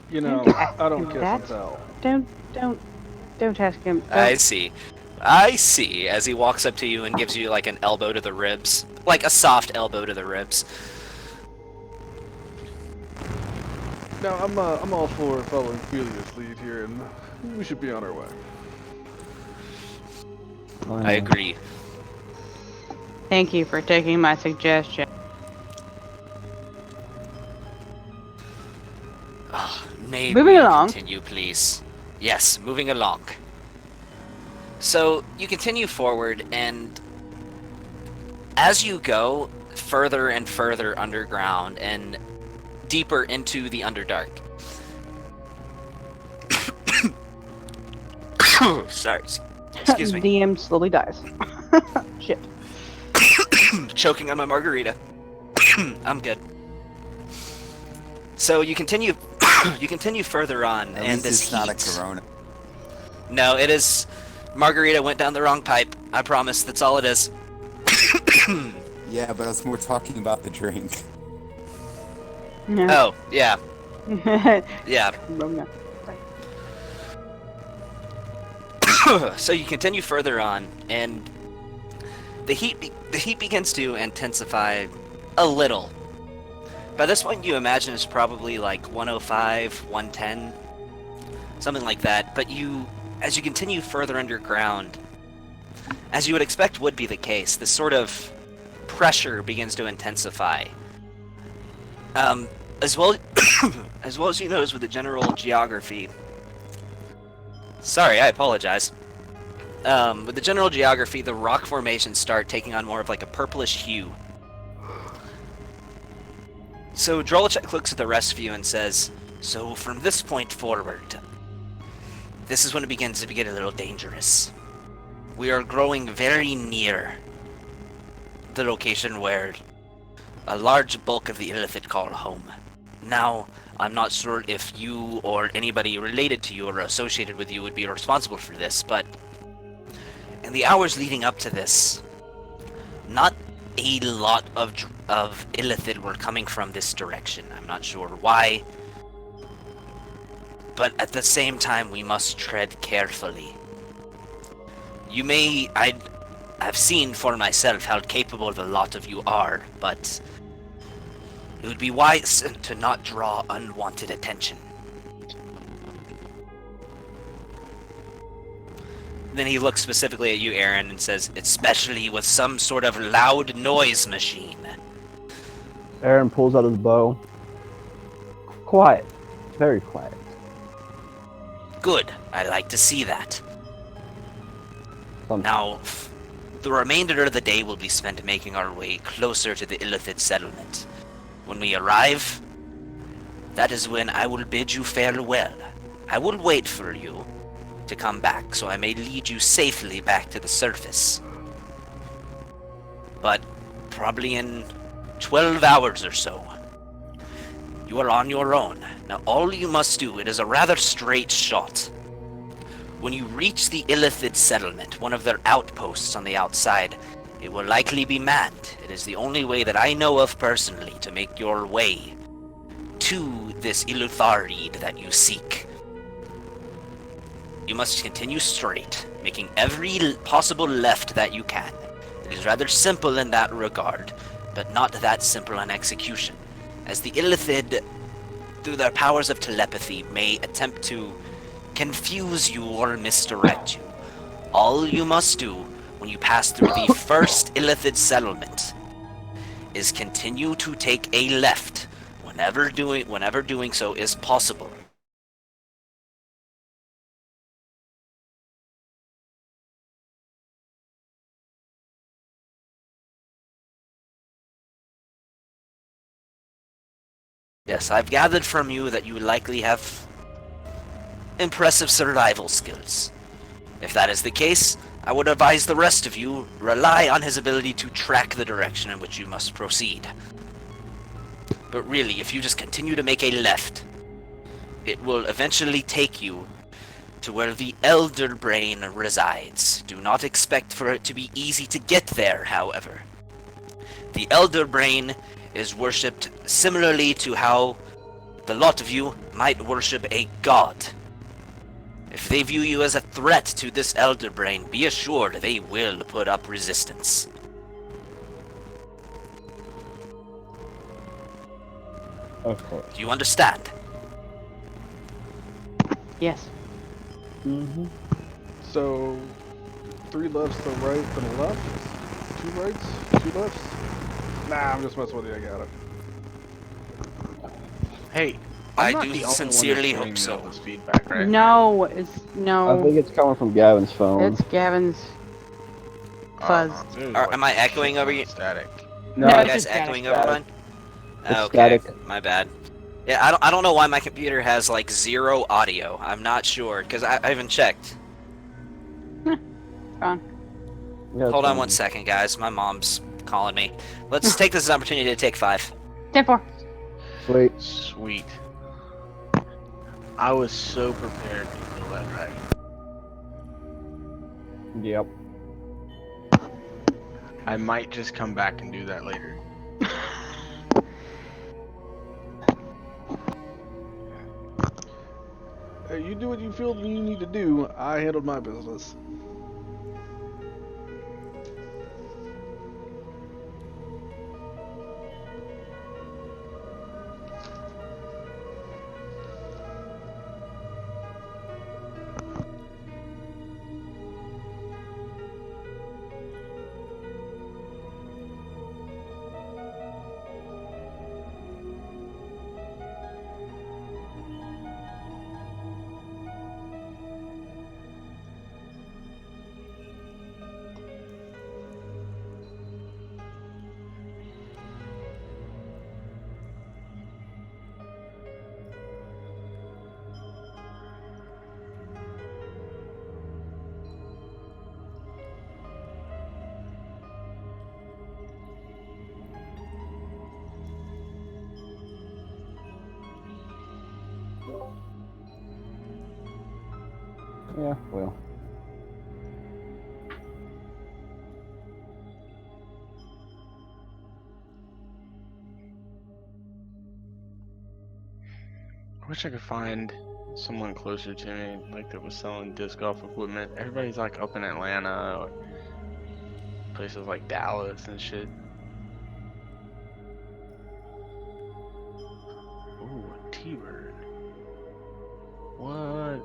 You know, I don't kiss and tell. Don't ask him. I see. I see, as he walks up to you and gives you like an elbow to the ribs. Like a soft elbow to the ribs. No, I'm all for following Felia's lead here, and we should be on our way. I agree. Thank you for taking my suggestion. May Moving we along. continue, please. Yes, moving along. So, you continue forward, and as you go further and further underground and deeper into the Underdark. Sorry. Excuse me. DM slowly dies. Shit. Choking on my margarita. I'm good. So you continue you continue further on, At and least this it's not a heat- Corona. No, it is margarita went down the wrong pipe. I promise, that's all it is. Yeah, but I was more talking about the drink. Oh, yeah. Yeah. So you continue further on, and the heat begins to intensify a little. By this point, you imagine it's probably like 105, 110, something like that. But as you continue further underground, as you would expect would be the case, this sort of pressure begins to intensify. As well as you notice with the general geography. Sorry, I apologize. With the general geography, the rock formations start taking on more of like a purplish hue. So Drolicek looks at the rest of you and says, "So from this point forward, this is when it begins to get a little dangerous. We are growing very near the location where a large bulk of the Illithid call home. Now, I'm not sure if you or anybody related to you or associated with you would be responsible for this, but in the hours leading up to this, not a lot of Illithid were coming from this direction. I'm not sure why, but at the same time, we must tread carefully. I've seen for myself how capable a lot of you are, but it would be wise to not draw unwanted attention." then he looks specifically at you, Aaron, and says, especially with some sort of loud noise machine. Aaron pulls out his bow. Quiet. Very quiet. Good. I like to see that. Some- Now, the remainder of the day will be spent making our way closer to the Illithid settlement. When we arrive, that is when I will bid you farewell. I will wait for you to come back, so I may lead you safely back to the surface. But probably in 12 hours or so, you are on your own. Now all you must do, it is a rather straight shot. When you reach the Illithid settlement, one of their outposts on the outside, it will likely be manned. It is the only way that I know of personally to make your way to this Ilutharid that you seek. You must continue straight, making every possible left that you can. It is rather simple in that regard, but not that simple in execution, as the Illithid, through their powers of telepathy, may attempt to confuse you or misdirect you. All you must do when you pass through the first Illithid settlement is continue to take a left whenever doing so is possible. Yes, I've gathered from you that you likely have impressive survival skills. If that is the case, I would advise the rest of you rely on his ability to track the direction in which you must proceed. But really, if you just continue to make a left, it will eventually take you to where the Elder Brain resides. Do not expect for it to be easy to get there, however. The Elder Brain is worshipped similarly to how the lot of you might worship a god. If they view you as a threat to this Elder Brain, be assured they will put up resistance. Of course. Do you understand? Yes. Mm-hmm. So, 3 lefts to right, then a left. 2 rights, 2 lefts. Nah, I'm just messing with you. I got it. Hey, I I'm not do the only one sincerely that's hope getting so. all this feedback, right? No, it's I no. think it's coming from Gavin's phone. It's Gavin's fuzz. There's Am I echoing shit over ton you? of Static. No, No, Are you it's guys just echoing static. over mine? It's Okay, static. my bad. Yeah, I don't know why my computer has like 0 audio. I'm not sure because I haven't checked. Fine. Yeah, Hold on it's one second, guys. My mom's calling me. Let's take this as an opportunity to take 5. 10-4. Sweet. Sweet. I was so prepared to kill that dragon. Yep. I might just come back and do that later. Hey, you do what you feel you need to do. I handled my business. Yeah, well. I wish I could find someone closer to me, like that was selling disc golf equipment. Everybody's like up in Atlanta or places like Dallas and shit. Ooh, a T-bird. What?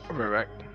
I'll be right back.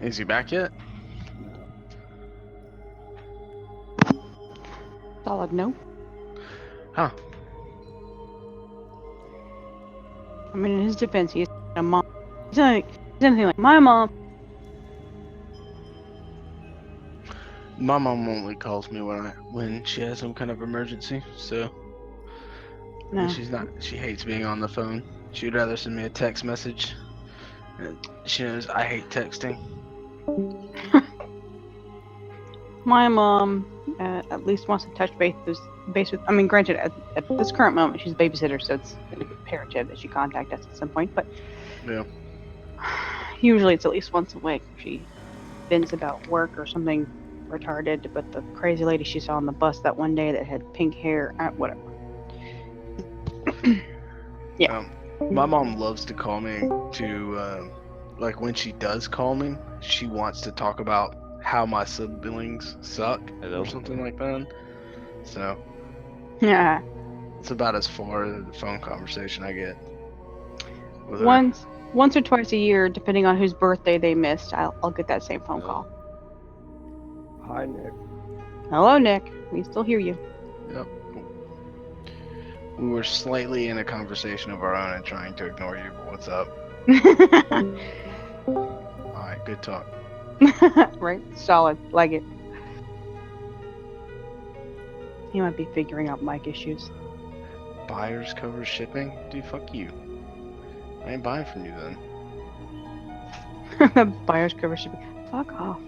Is he back yet? Solid no. Huh. I mean, in his defense, he's a mom. He's anything like my mom. My mom only calls me when she has some kind of emergency, so No. and she hates being on the phone. She'd rather send me a text message. And she knows I hate texting. My mom at least wants to touch base with. I mean, granted, at this current moment, she's a babysitter, so it's imperative that she contact us at some point. But Yeah. usually, it's at least once a week. She vents about work or something retarded. But the crazy lady she saw on the bus that one day that had pink hair, whatever. Yeah. My mom loves to call me like when she does call me, she wants to talk about how my siblings suck or something like that. So Yeah. it's about as far as the phone conversation I get with her. Once or twice a year, depending on whose birthday they missed, I'll get that same phone call. Hi, Nick. Hello, Nick. We still hear you. Yep. We were slightly in a conversation of our own and trying to ignore you, but what's up? Alright, good talk. Right? Solid. Like it. He might be figuring out mic issues. Buyers cover shipping? Dude, fuck you. I ain't buying from you then. Buyer's cover shipping. Fuck off.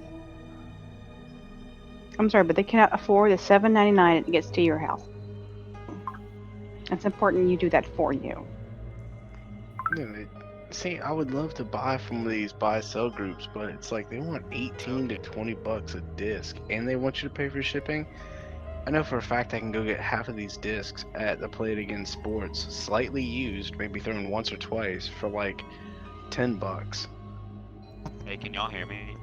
I'm sorry, but they cannot afford the $7.99 it gets to your house. It's important you do that for you. See, I would love to buy from these buy-sell groups, but it's like they want 18 to 20 bucks a disc, and they want you to pay for shipping. I know for a fact I can go get half of these discs at the Play It Again Sports, slightly used, maybe thrown once or twice, for like 10 bucks. Hey, can y'all hear me?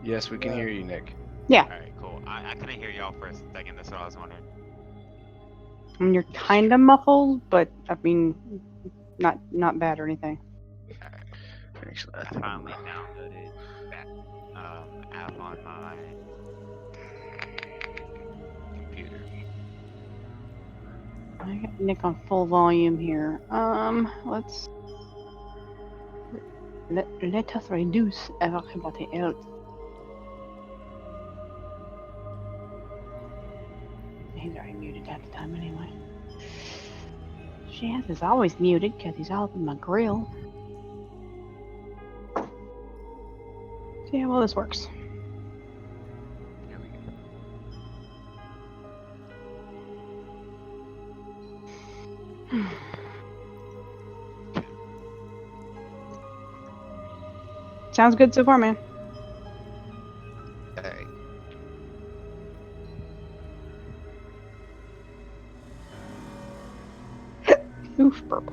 Yes, we can hear you, Nick. Yeah. Alright, cool. I couldn't hear y'all for a second, that's what I was wondering. I mean, you're kind of muffled, but I mean, not bad or anything. Actually, I finally downloaded that app on my computer. I got Nick on full volume here. Let's let us reduce everybody else. He's already muted at the time anyway. Shaz is always muted because he's all up in my grill. See how well this works. Here we go. Sounds good so far, man. Alright. Oof, burp.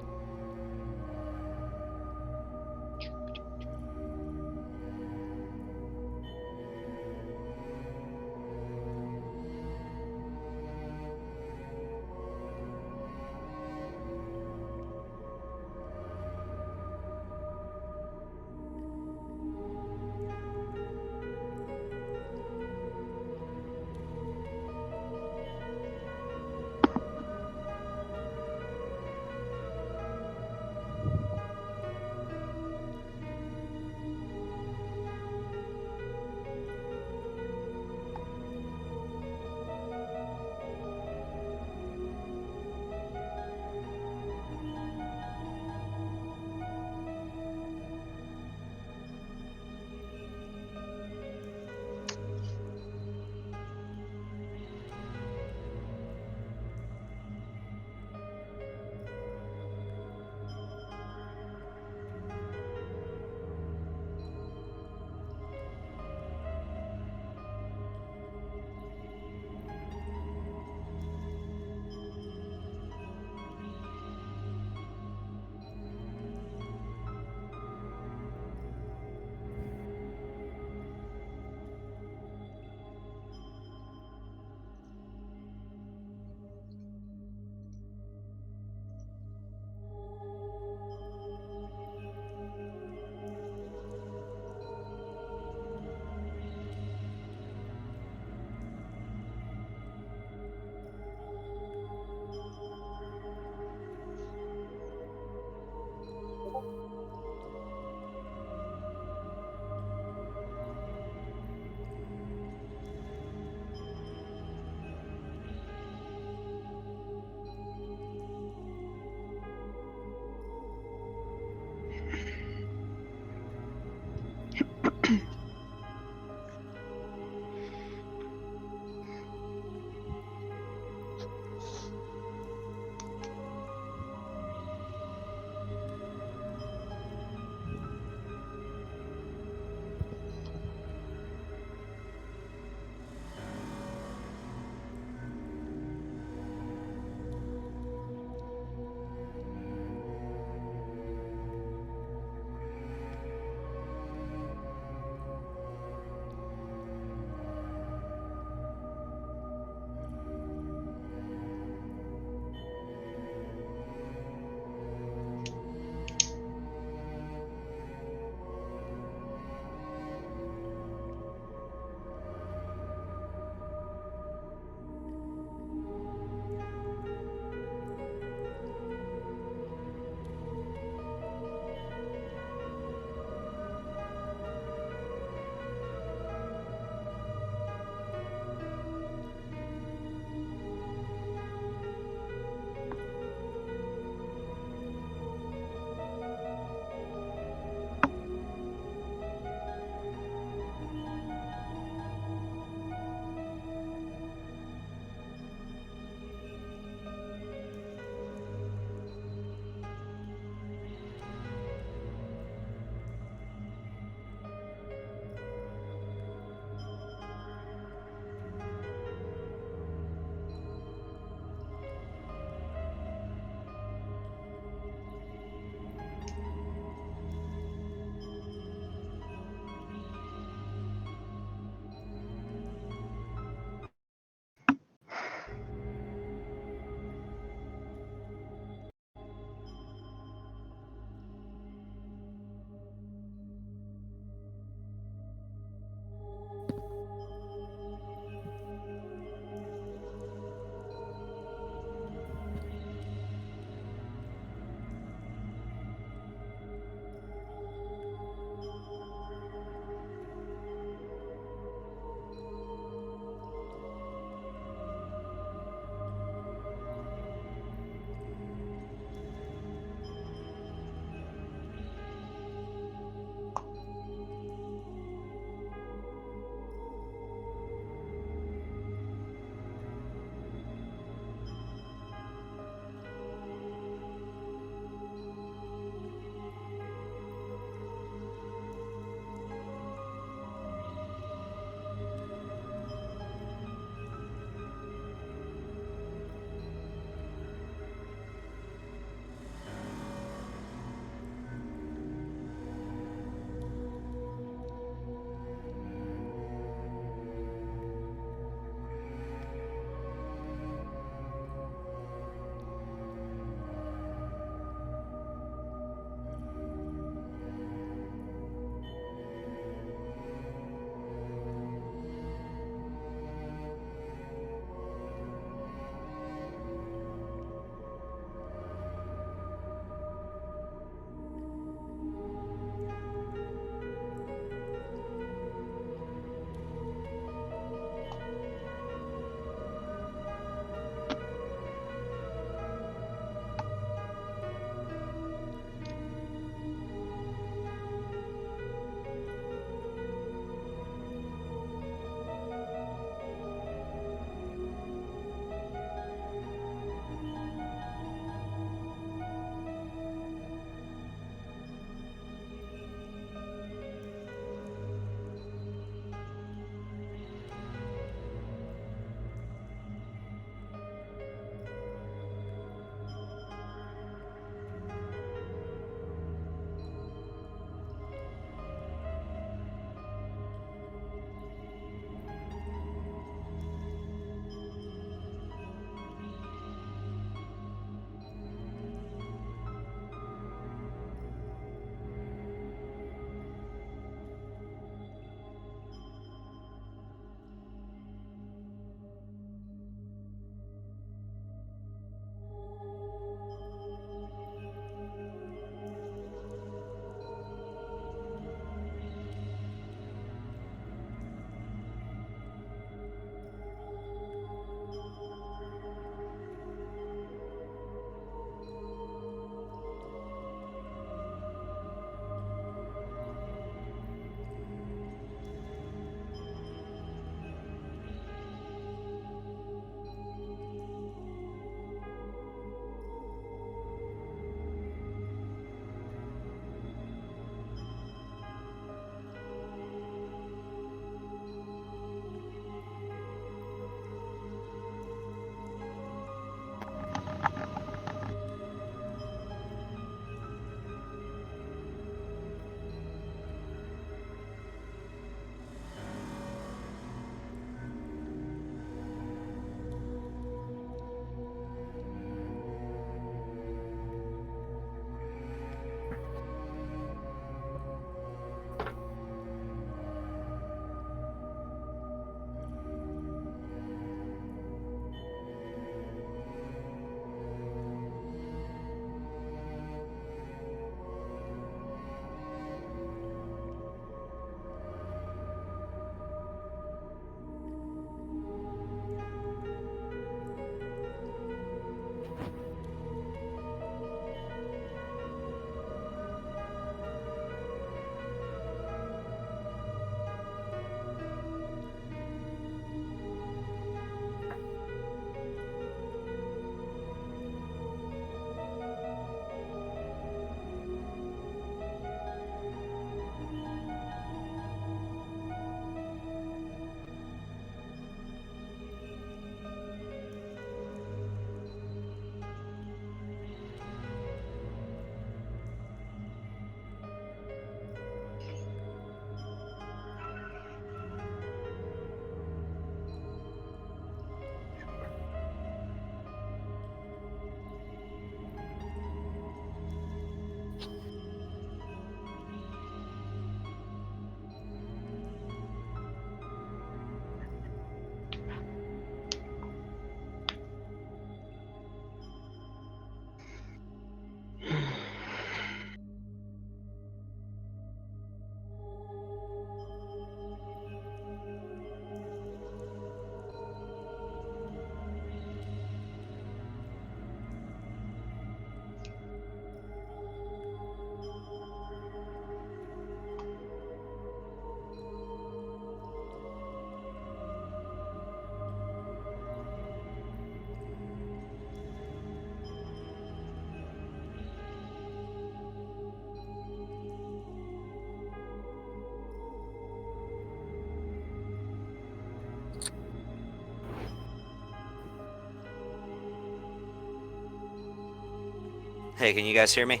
Hey, can you guys hear me?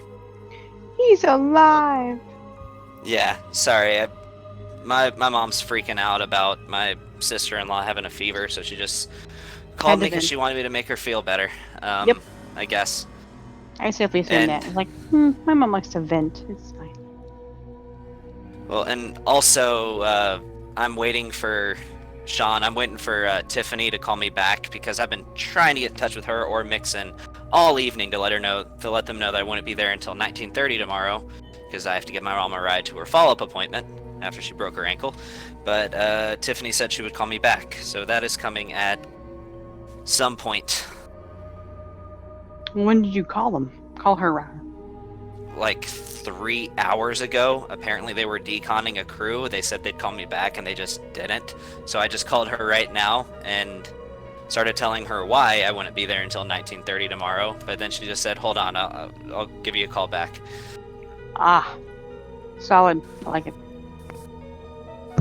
He's alive. Yeah, sorry. My mom's freaking out about my sister-in-law having a fever, so she just called me because she wanted me to make her feel better. Yep. I guess. I simply assumed that. I was like, my mom likes to vent. It's fine. Well, and also, I'm waiting for Sean. I'm waiting for Tiffany to call me back because I've been trying to get in touch with her or Mixon all evening to let them know that I wouldn't be there until 19:30 tomorrow because I have to get my mom a ride to her follow-up appointment after she broke her ankle. But Tiffany said she would call me back, so that is coming at some point. When did you call them? Call her rather. Like 3 hours ago. Apparently they were deconning a crew. They said they'd call me back and they just didn't. So I just called her right now and started telling her why I wouldn't be there until 19:30 tomorrow. But then she just said, hold on, I'll give you a call back. Ah, solid. I like it.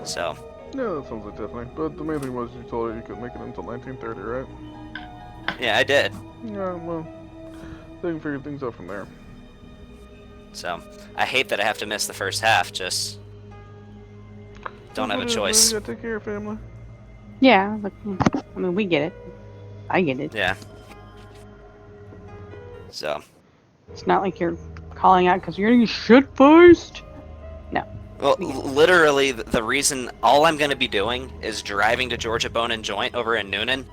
So. Yeah, that sounds like Tiffany. But the main thing was you told her you couldn't make it until 19:30, right? Yeah, I did. Yeah, well, they can figure things out from there. So, I hate that I have to miss the first half, just don't have a choice. You gotta take care of family. Yeah, like, I mean, we get it. I get it. Yeah. So. It's not like you're calling out because you're getting shit-faced. No. Well, literally, the reason all I'm going to be doing is driving to Georgia Bone and Joint over in Noonan.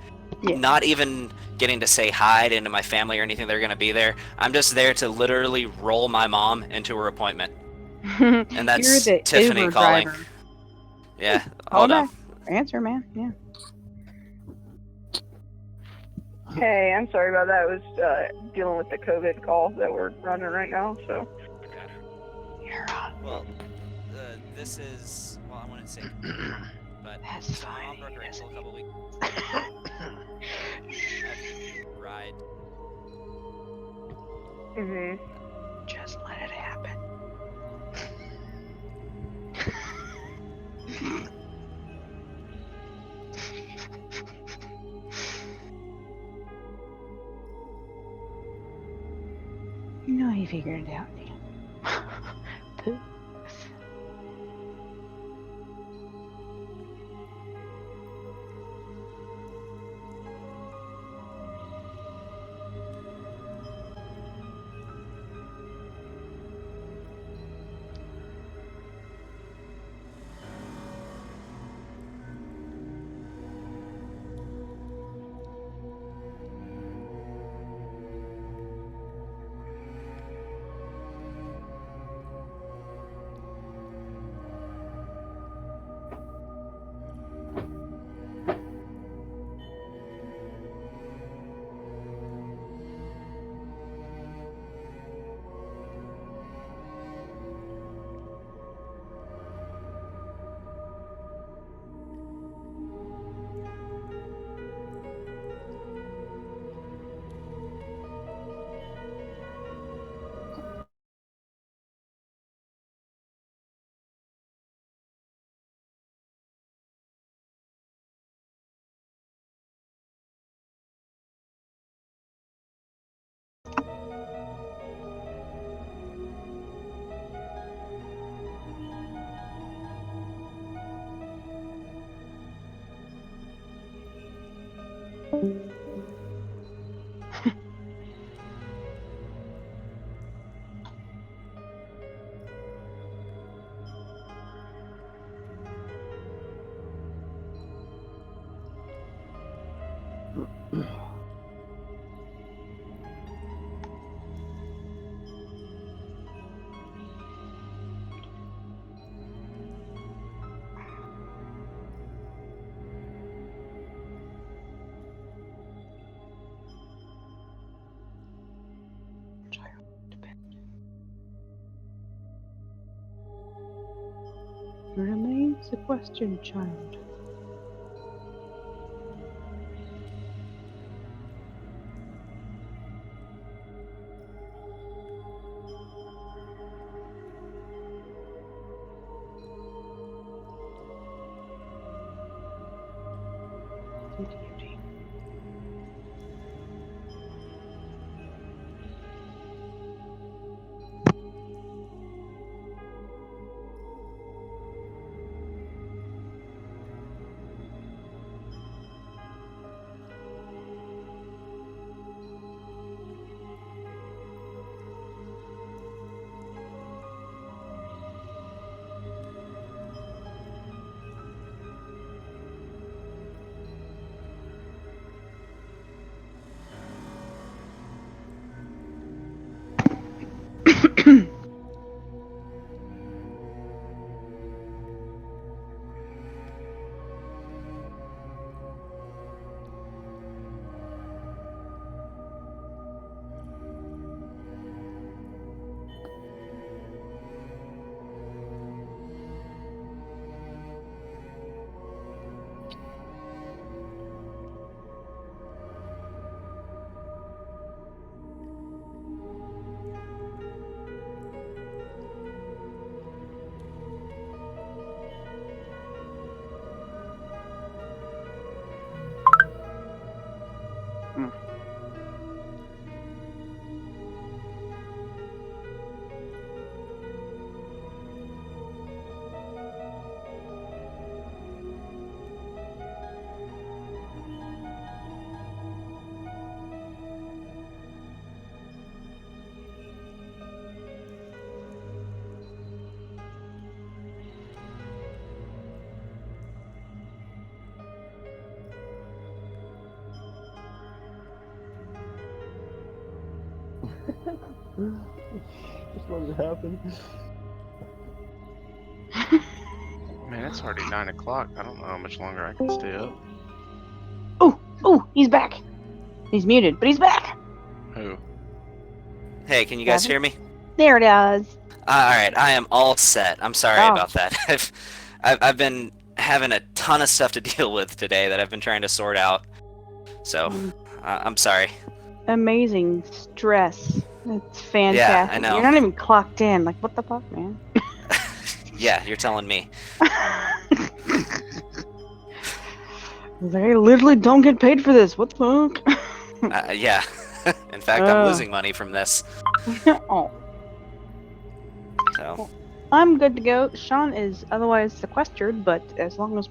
Yeah. Not even getting to say hi to my family or anything. They're going to be there. I'm just there to literally roll my mom into her appointment. And that's You're the Tiffany Uber calling. driver. Yeah, hold on. Answer, man. Yeah. Hey, I'm sorry about that. I was dealing with the COVID call that we're running right now, so. Well, this is, well, I wouldn't say, but that's my mom broke her ankle a couple weeks. Ride. Just let it happen. You know he figured it out, Dan. Poof. Remains a question, child. Just let it happen. Man, it's already 9 o'clock. I don't know how much longer I can stay up. Oh, he's back. He's muted, but he's back. Who? Hey, can you guys Gavin? hear me? There it is. Alright, I am all set. I'm sorry Oh. about that. I've been having a ton of stuff to deal with today that I've been trying to sort out. So, I'm sorry. Amazing stress. It's fantastic. I know. You're not even clocked in. Like, what the fuck, man? Yeah, you're telling me. They literally don't get paid for this. What the fuck? Yeah. In fact, I'm losing money from this. Oh, So, I'm good to go. Sean is otherwise sequestered, but as long as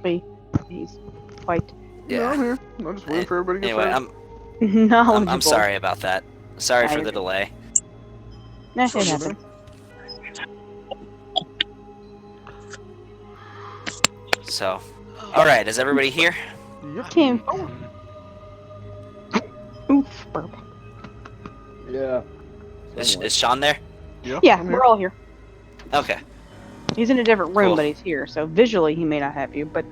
he's quite Yeah, I'm yeah. here. I'm just waiting for everybody to get Anyway, paid. knowledgeable. I'm sorry about that. Sorry Yeah, for you're the good. delay. Nah, it happens. So, alright, is everybody here? Yep. Team. Oof, burp. Yeah. Is Sean there? Yeah, I'm we're here. all here. Okay. He's in a different room, Cool. but he's here. So visually, he may not have you, but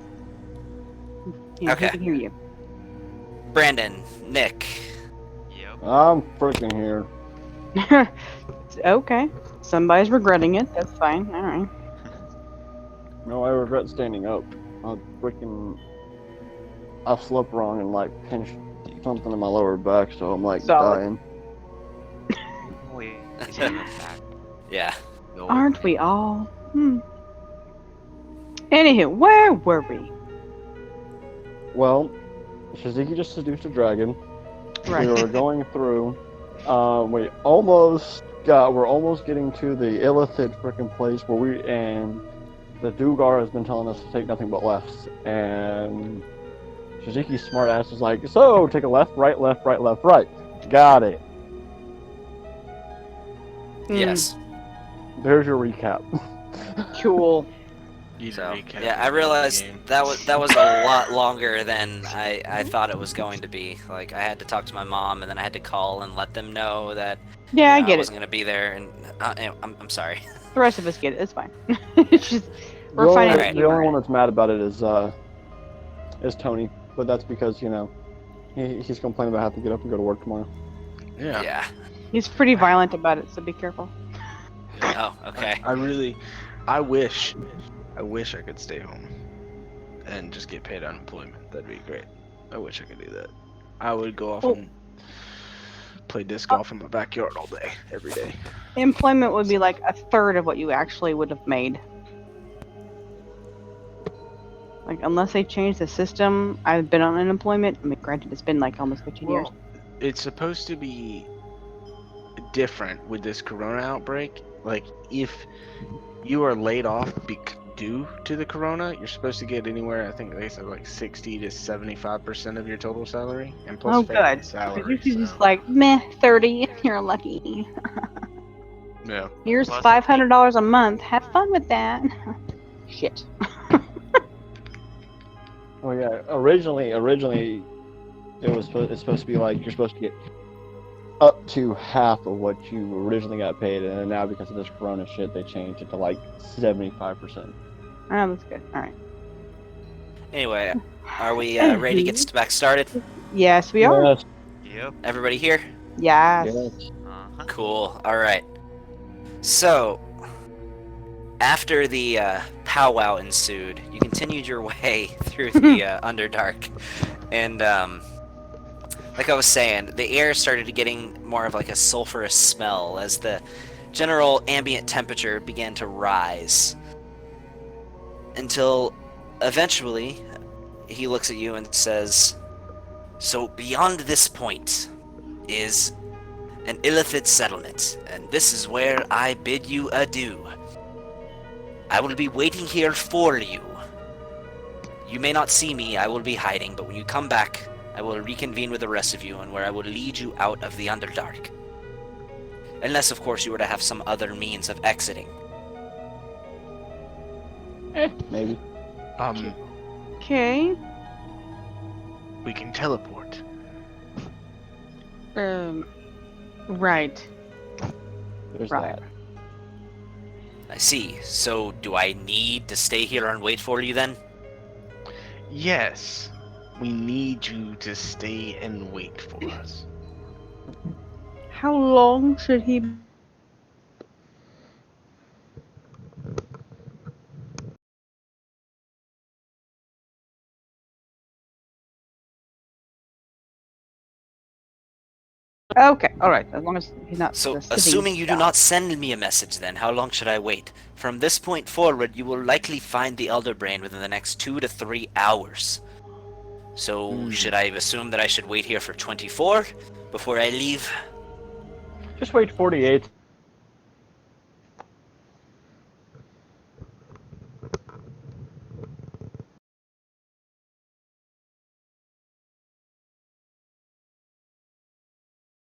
Okay. he can hear you. Brandon, Nick. Yep. I'm freaking here. Okay. Somebody's regretting it. That's fine. All right. No, I regret standing up. I slept wrong and like pinched something in my lower back, so I'm like Solid. dying. Wait, is that a fact? Yeah. Yo, Aren't we all? Anywho, where were we? Well, Shiziki just seduced a dragon. Right. We were going through. We're almost getting to the Illithid frickin' place where the Dugar has been telling us to take nothing but lefts, and Shiziki's smart ass is like, so take a left, right, left, right, left, right. Got it. Yes. There's your recap. Cool. You So, recap yeah, I the realized game. that was a lot longer than I thought it was going to be. Like, I had to talk to my mom, and then I had to call and let them know that Yeah, I I get it. wasn't going to be there, and anyway, I'm sorry. The rest of us get it. It's fine. It's just we're finding Alright. The only one that's mad about it is Tony, but that's because he's complaining about having to get up and go to work tomorrow. Yeah. Yeah. He's pretty violent about it, so be careful. Oh, okay. I wish I could stay home and just get paid unemployment. That'd be great. I wish I could do that. I would go off and play disc golf in my backyard all day, every day. Employment would be like a third of what you actually would have made. Like, unless they change the system, I've been on unemployment. I mean, granted, it's been like almost 15 years. Well, it's supposed to be different with this corona outbreak. Like, if you are laid off due to the corona, you're supposed to get anywhere, I think they said like 60 to 75% of your total salary, and plus Oh, family good. salary. Usually so- just like, meh, 30. You're lucky. yeah. Here's Plus, $500 a month. Have fun with that. Shit. Oh yeah, originally it's supposed to be like you're supposed to get up to half of what you originally got paid, and then now because of this corona shit, they changed it to like 75%. Oh, that's good. All right. Anyway, are we ready to get back started? Yes, we are. Yes, Yep. Everybody here? Yes. yes. Uh-huh. Cool. All right. So, after the powwow ensued, you continued your way through the Underdark, and like I was saying, the air started getting more of like a sulfurous smell as the general ambient temperature began to rise, until eventually he looks at you and says, "So beyond this point is an Illithid settlement, and this is where I bid you adieu. I will be waiting here for you. You may not see me, I will be hiding, but when you come back, I will reconvene with the rest of you, and where I will lead you out of the Underdark. Unless, of course, you were to have some other means of exiting." Maybe. Okay. We can teleport. Right. There's Right. that. I see. So, do I need to stay here and wait for you then? Yes, we need you to stay and wait for us. How long should he? Okay, all right. As long as he's not. So, sitting assuming you do down. not send me a message then, how long should I wait? From this point forward, you will likely find the Elder Brain within the next 2 to 3 hours. So, should I assume that I should wait here for 24 before I leave? Just wait 48.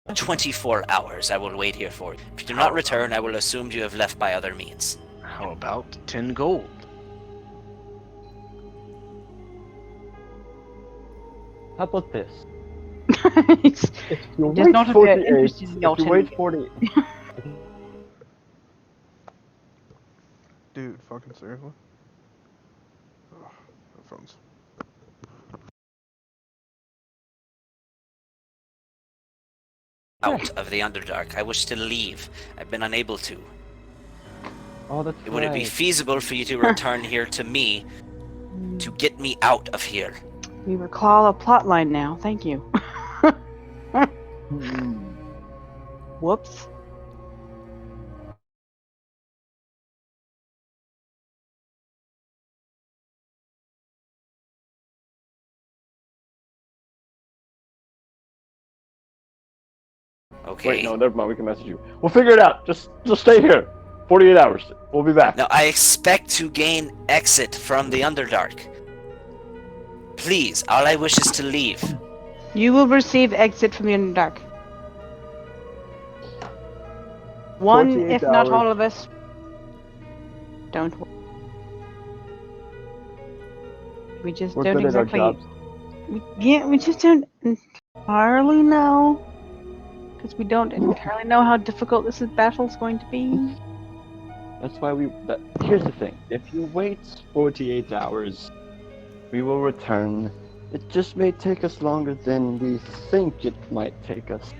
For 24 hours I will wait here for you. If you do not return, I will assume you have left by other means. How about 10 gold? How about this? He's If you does wait not appear 48, interested in if your you wait 40, Dude, fucking seriously? Ugh, headphones. Out of the Underdark. I wish to leave. I've been unable to. oh, that's Would it be right. feasible for you to return here to me to get me out of here? We recall a plot line now. Thank you. Whoops. Okay. Wait, no, never mind. We can message you. We'll figure it out. Just stay here. 48 hours. We'll be back. Now, I expect to gain exit from the Underdark. Please, all I wish is to leave. You will receive exit from the Underdark. One, 48 if not hours. all of us. Don't worry. We just We're don't good at our exactly. jobs. We just don't entirely know. Because we don't entirely know how difficult this battle's going to be. That's why here's the thing. If you wait 48 hours, we will return. It just may take us longer than we think it might take us.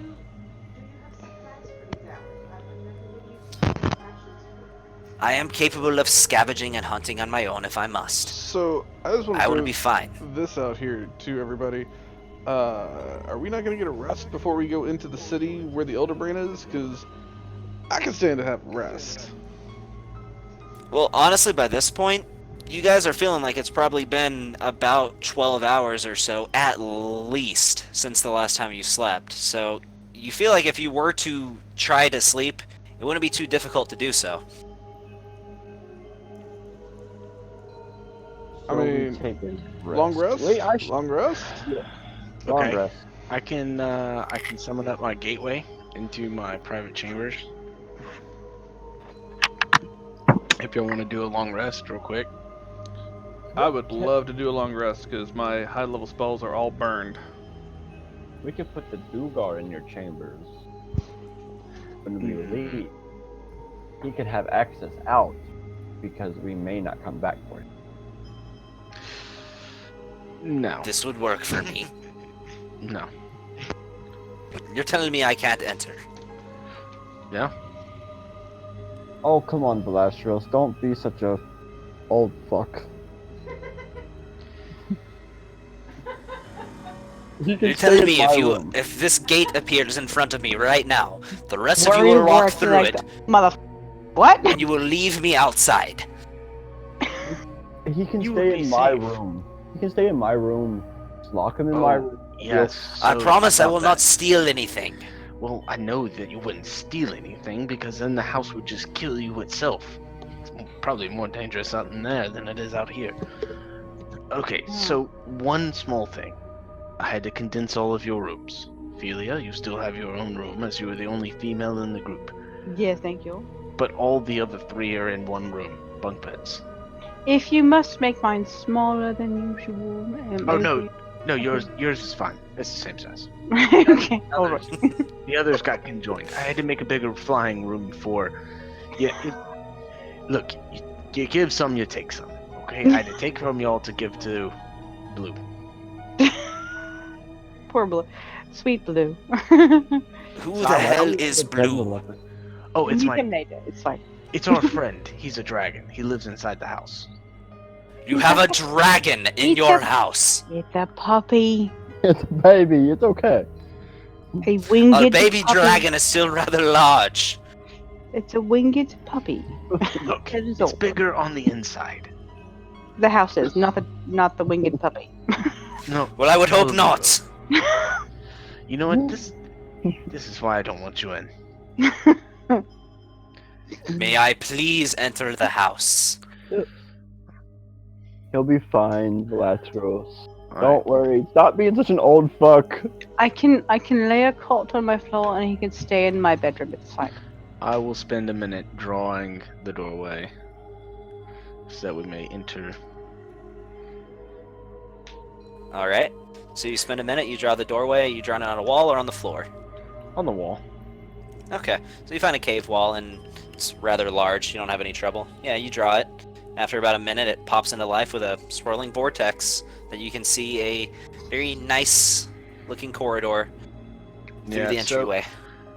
I am capable of scavenging and hunting on my own if I must. So, I just want I to will throw be fine. this out here to everybody. Are we not going to get a rest before we go into the city where the Elder Brain is? Because I can stand to have rest. Well, honestly, by this point, you guys are feeling like it's probably been about 12 hours or so, at least, since the last time you slept. So, you feel like if you were to try to sleep, it wouldn't be too difficult to do so. I So we mean, take a long rest? Wait, Long rest? long Okay. rest. I can summon up my gateway into my private chambers. If y'all want to do a long rest real quick. I would love to do a long rest because my high level spells are all burned. We could put the Dugar in your chambers. When we leave, he could have access out because we may not come back for him. No. This would work for me. No. You're telling me I can't enter. Yeah? Oh, come on, Velastros. Don't be such a old fuck. You're telling me if this gate appears in front of me right now, the rest of you Worry will walk works through like it, Mother. What? and you will leave me outside. He can You will stay be in my safe. room. He can stay in my room. Just lock him in my room. Yes. I so promise I about will that. not steal anything. Well, I know that you wouldn't steal anything because then the house would just kill you itself. It's probably more dangerous out in there than it is out here. Okay, so one small thing. I had to condense all of your rooms. Ophelia, you still have your own room as you were the only female in the group. Yes, thank you. But all the other three are in one room, bunk beds. If you must make mine smaller than usual. Oh no, No, yours is fine. It's the same size. Okay, hold Others, on. the others got conjoined. I had to make a bigger flying room for. Yeah, look, you give some, you take some. Okay, I had to take from y'all to give to Blue. Poor Blue. Sweet Blue. Who the Why hell don't we is get Ted Blue? with us? Oh, it's You my. can make it. It's fine. It's our friend. He's a dragon. He lives inside the house. You have a dragon in It's your a- house. It's a puppy. It's a baby. It's okay. A winged A baby puppy. dragon is still rather large. It's a winged puppy. Look, It is it's old. bigger on the inside. The house is not the winged puppy. No. Well, I would hope probably not. both. You know what? This is why I don't want you in. May I please enter the house? He'll be fine, Velasquez. All Don't worry. Stop being such an old fuck. I can lay a cot on my floor and he can stay in my bedroom. It's fine. I will spend a minute drawing the doorway so that we may enter. All right. So you spend a minute. You draw the doorway. You draw it on a wall or on the floor. On the wall. Okay. So you find a cave wall and it's rather large. You don't have any trouble. Yeah, you draw it. After about a minute, it pops into life with a swirling vortex that you can see a very nice looking corridor through the entryway.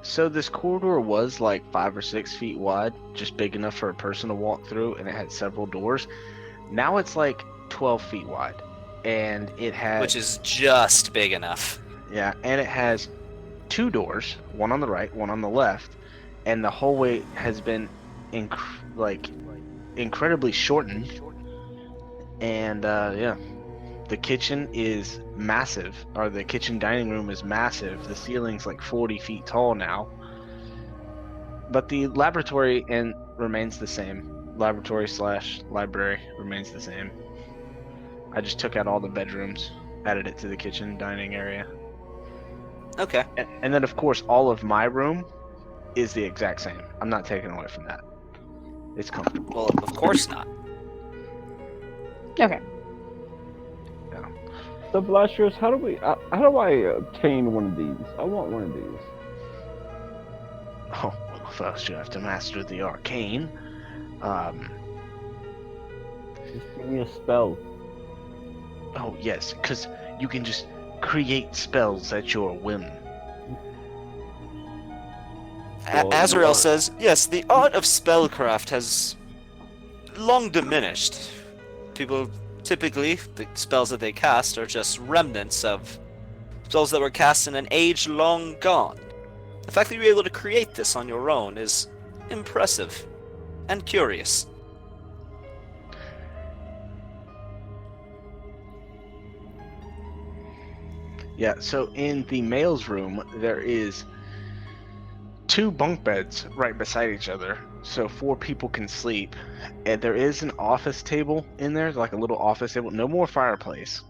So this corridor was like 5 or 6 feet wide, just big enough for a person to walk through, and it had several doors. Now it's like 12 feet wide, and it has Which is just big enough. yeah, and it has 2 doors, one on the right, one on the left, and the hallway has been incredibly shortened. And yeah, the kitchen is massive, or the kitchen dining room is massive. The ceiling's like 40 feet tall now. But the laboratory remains the same. Laboratory / library remains the same. I just took out all the bedrooms, added it to the kitchen dining area. Okay. And then of course all of my room is the exact same. I'm not taking away from that. It's comfortable. Well, of course not. Okay. So, Velasquez, how do I obtain one of these? I want one of these. Oh, well, first you have to master the arcane. Just give me a spell. Oh yes, because you can just create spells at your whim. Azrael says, yes, the art of spellcraft has long diminished. People, typically, the spells that they cast are just remnants of spells that were cast in an age long gone. The fact that you were able to create this on your own is impressive and curious. Yeah, so in the male's room, there is 2 bunk beds right beside each other, so 4 people can sleep. And there is an office table in there, like a little office table. No more fireplace.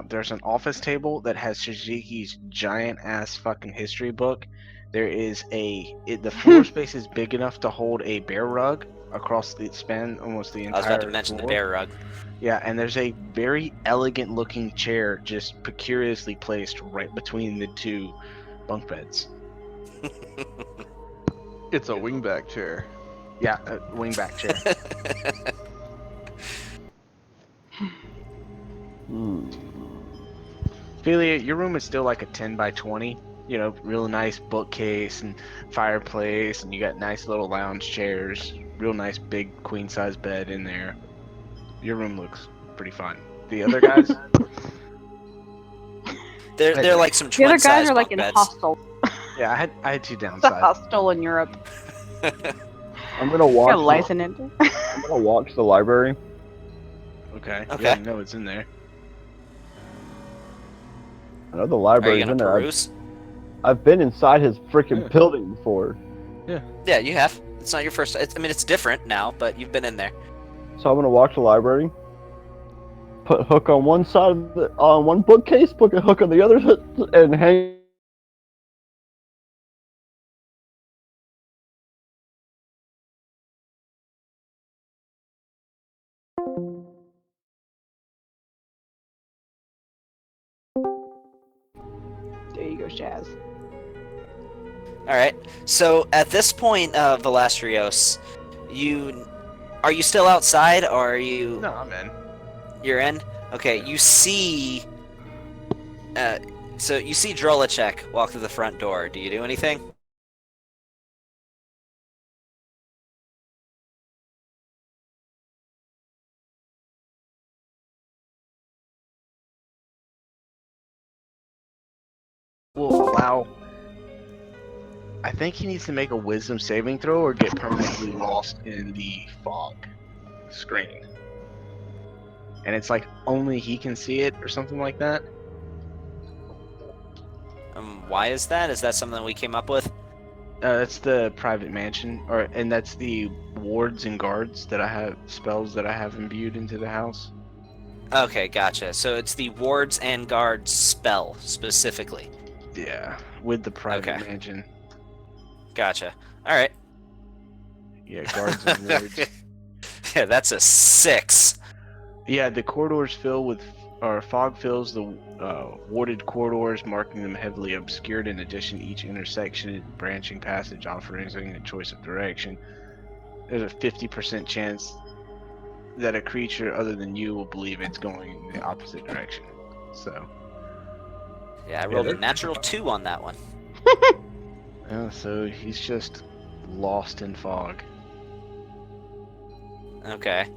There's an office table that has Shijiki's giant ass fucking history book. There is the floor space is big enough to hold a bear rug across the span, almost the entire I was about to mention floor. the bear rug. Yeah, and there's a very elegant looking chair just precariously placed right between the 2 bunk beds. It's a wingback chair. Yeah, a wingback chair. Ophelia, your room is still like a 10 by 20. You know, real nice bookcase and fireplace, and you got nice little lounge chairs. Real nice big queen size bed in there. Your room looks pretty fun. The other guys? They're like some The other twin guys size are like bunk in beds. hostel. Yeah, I had 2 It's a downsides. hostel in Europe. I'm gonna walk. Got a license in it. I'm gonna walk to the library. Okay. Okay. Yeah, no, it's in there. I know the Are you library's gonna in there. peruse? I've been inside his freaking Yeah. building before, Yeah, you have. It's not your first. I mean, it's different now, but you've been in there. so I'm gonna walk to the library. Put hook on one side of on one bookcase, put a hook on the other, and hang There you go, Shaz. All right. So at this point, Velastrios, are you still outside, or are you? No, I'm in. You're in. Okay. You see. So you see Drolacek walk through the front door. Do you do anything? Will allow. I think he needs to make a wisdom saving throw or get permanently lost in the fog screen. And it's like only he can see it or something like that. Why is that? Is that something we came up with? That's the private mansion, and that's the wards and guards that I have spells that I have imbued into the house. Okay, gotcha. So it's the wards and guards spell specifically. Yeah, with the private Okay. mansion. Gotcha. All right. Yeah, guards and wards. Yeah, that's a 6. Yeah, the corridors fill with, or fog fills the warded corridors, marking them heavily obscured. In addition, each intersection and branching passage offering a choice of direction. There's a 50% chance that a creature other than you will believe it's going in the opposite direction. So. Yeah, I rolled a natural 2 on that one. Yeah, so he's just lost in fog. Okay.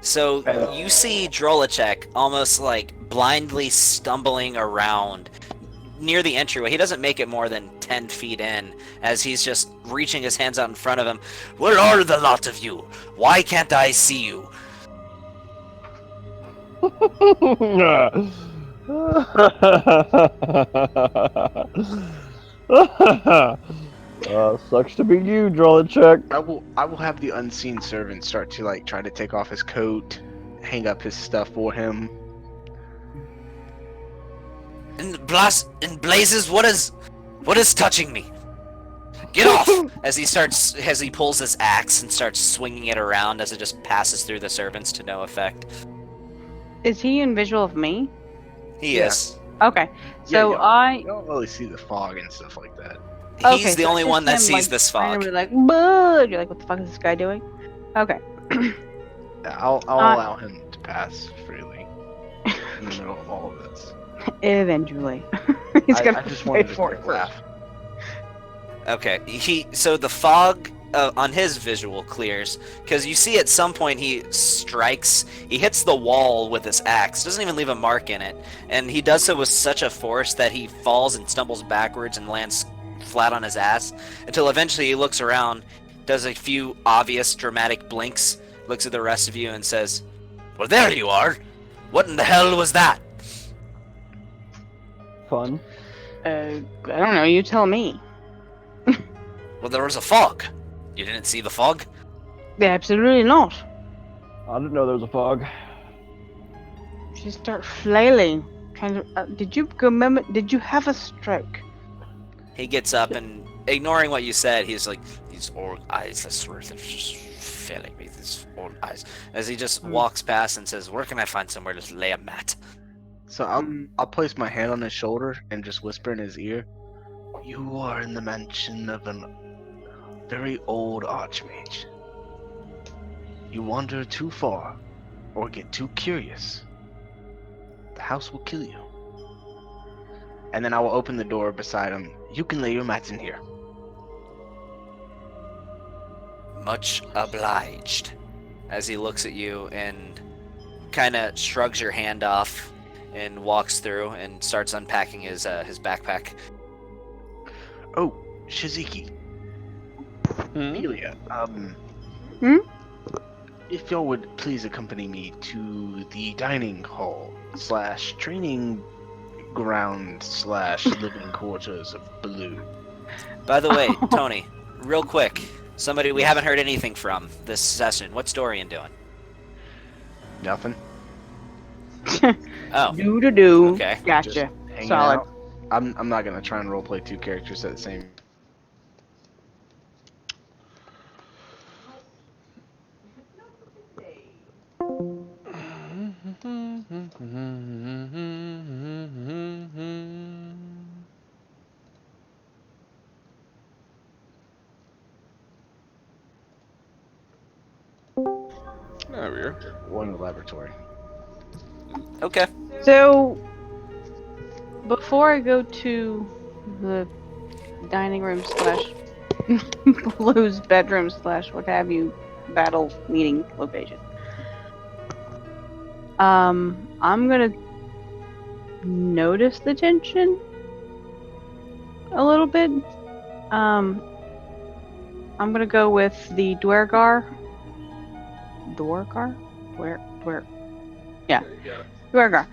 So you see Drolacek almost like blindly stumbling around near the entryway. He doesn't make it more than 10 feet in as he's just reaching his hands out in front of him. Where are the lot of you? Why can't I see you? Sucks to be you, Drolacek. I will have the unseen servant start to like try to take off his coat, hang up his stuff for him. In blazes, what is touching me? Get off! As he pulls his axe and starts swinging it around as it just passes through the servants to no effect. Is he in visual of me? He is. Okay. So You don't really see the fog and stuff like that. He's the only one that sees this fog. Randomly like, "Bud!" You're like, what the fuck is this guy doing? Okay. I'll allow him to pass freely in the middle of all of this. Eventually. He's gonna I just pay wanted to for it first. laugh. Okay, so the fog on his visual clears because you see at some point he hits the wall with his axe, doesn't even leave a mark in it, and he does so with such a force that he falls and stumbles backwards and lands flat on his ass until eventually he looks around, does a few obvious dramatic blinks, looks at the rest of you and says, "Well, there you are. What in the hell was that?" Fun. I don't know. You tell me. Well, there was a fog. You didn't see the fog? Absolutely not. I didn't know there was a fog. She start flailing. Trying to. Did you have a stroke? He gets up and, ignoring what you said, he's like, "These old eyes, I swear, they're just failing me. These old eyes." As he just walks past and says, "Where can I find somewhere to lay a mat?" So I'll place my hand on his shoulder and just whisper in his ear, "You are in the mansion of a very old archmage. You wander too far or get too curious, the house will kill you." And then I will open the door beside him. "You can lay your mats in here." Much obliged. As he looks at you and kind of shrugs your hand off and walks through and starts unpacking his backpack. "Oh, Shiziki. Amelia, if y'all would please accompany me to the dining hall / training ground / living quarters of Blue." By the way, Tony, real quick, somebody we haven't heard anything from this session. What's Dorian doing? Nothing. Oh. Do. Okay. Gotcha. Just hanging Solid. out. I'm not gonna try and roleplay 2 characters at the same. There we go. One in the laboratory. Okay. So, before I go to the dining room slash Blue's bedroom slash what have you battle meeting location, I'm gonna notice the tension a little bit. I'm gonna go with the Dwergar. Yeah, Dwergar.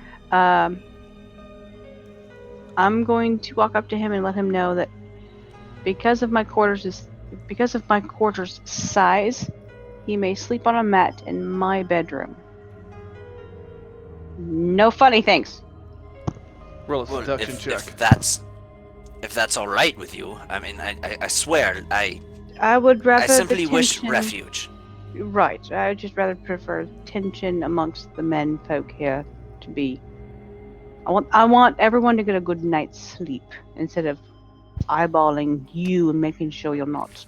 I'm going to walk up to him and let him know that because of my quarters' size, he may sleep on a mat in my bedroom. No funny things. Roll a Well, seduction check. if that's all right with you, I mean, I swear, I would rather I simply the wish tension- refuge. Right. I would just rather prefer tension amongst the men folk here to be. I want everyone to get a good night's sleep instead of eyeballing you and making sure you're not.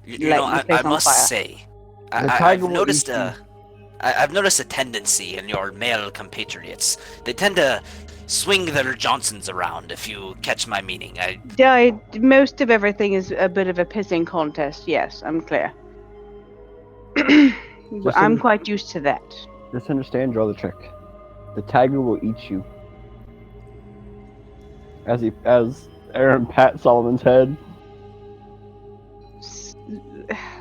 You know, Lighting the place I on must fire. say, The I've tiger will noticed eat you. I've noticed a tendency in your male compatriots. They tend to swing their Johnsons around, if you catch my meaning. Most of everything is a bit of a pissing contest. Yes, I'm clear. I'm quite used to that. Just understand, draw the trick. The tiger will eat you. As Aaron pats Solomon's head.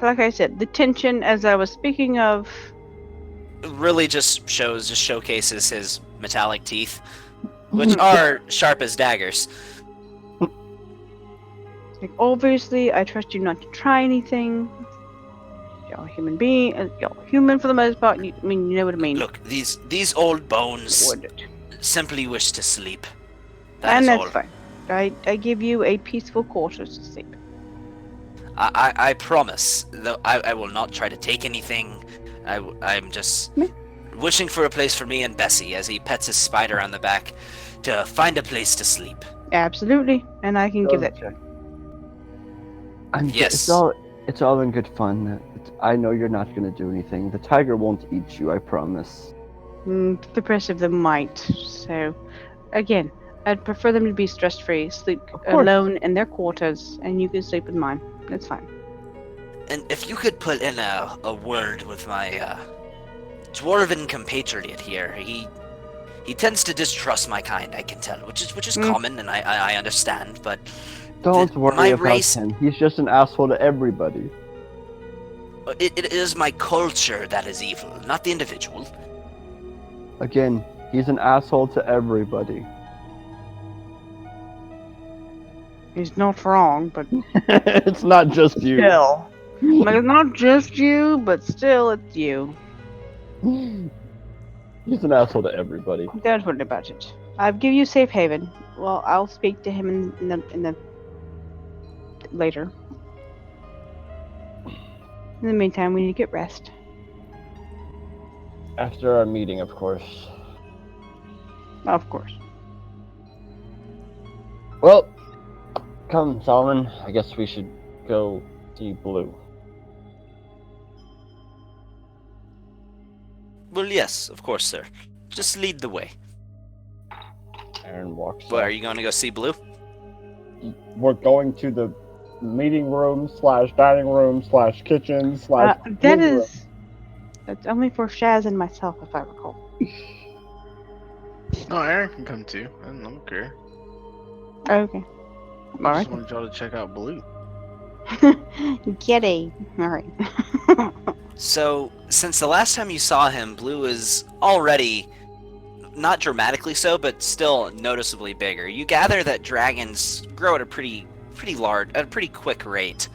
Like I said, the tension, as I was speaking of, Really just showcases his metallic teeth, which are sharp as daggers. like, obviously, I trust you not to try anything. You're a human being. You're human for the most part. You know what I mean. Look, these old bones Would. simply wish to sleep. And is that's all. fine. I give you a peaceful quarters to sleep. I promise, though I will not try to take anything. I'm just wishing for a place for me and Bessie, as he pets his spider on the back, to find a place to sleep. Absolutely, and I can give that. Yes. It's all in good fun. I know you're not going to do anything. The tiger won't eat you, I promise. The rest of them might. So, again, I'd prefer them to be stress-free, sleep alone in their quarters, and you can sleep in mine. That's fine. And if you could put in a word with my dwarven compatriot here, he tends to distrust my kind, I can tell, which is common, and I understand, but Don't my worry about race- him. He's just an asshole to everybody. it is my culture that is evil, not the individual. Again, he's an asshole to everybody. He's not wrong, but It's not just you. still. Like, it's not just you, but still, it's you. He's an asshole to everybody. Don't worry about it. I've given you safe haven. Well, I'll speak to him in the later. In the meantime, we need to get rest. After our meeting, of course. Of course. Well, come, Solomon. I guess we should go see Blue. Well, yes, of course, sir. Just lead the way. Aaron walks Well, up. are you going to go see Blue? We're going to the meeting room / dining room / kitchen / That's only for Shaz and myself, if I recall. No, Aaron can come too. I don't care. Okay. I Alright. just wanted y'all to check out Blue. Get a. Alright. So, since the last time you saw him, Blue is already, not dramatically so, but still noticeably bigger. You gather that dragons grow at a pretty quick rate.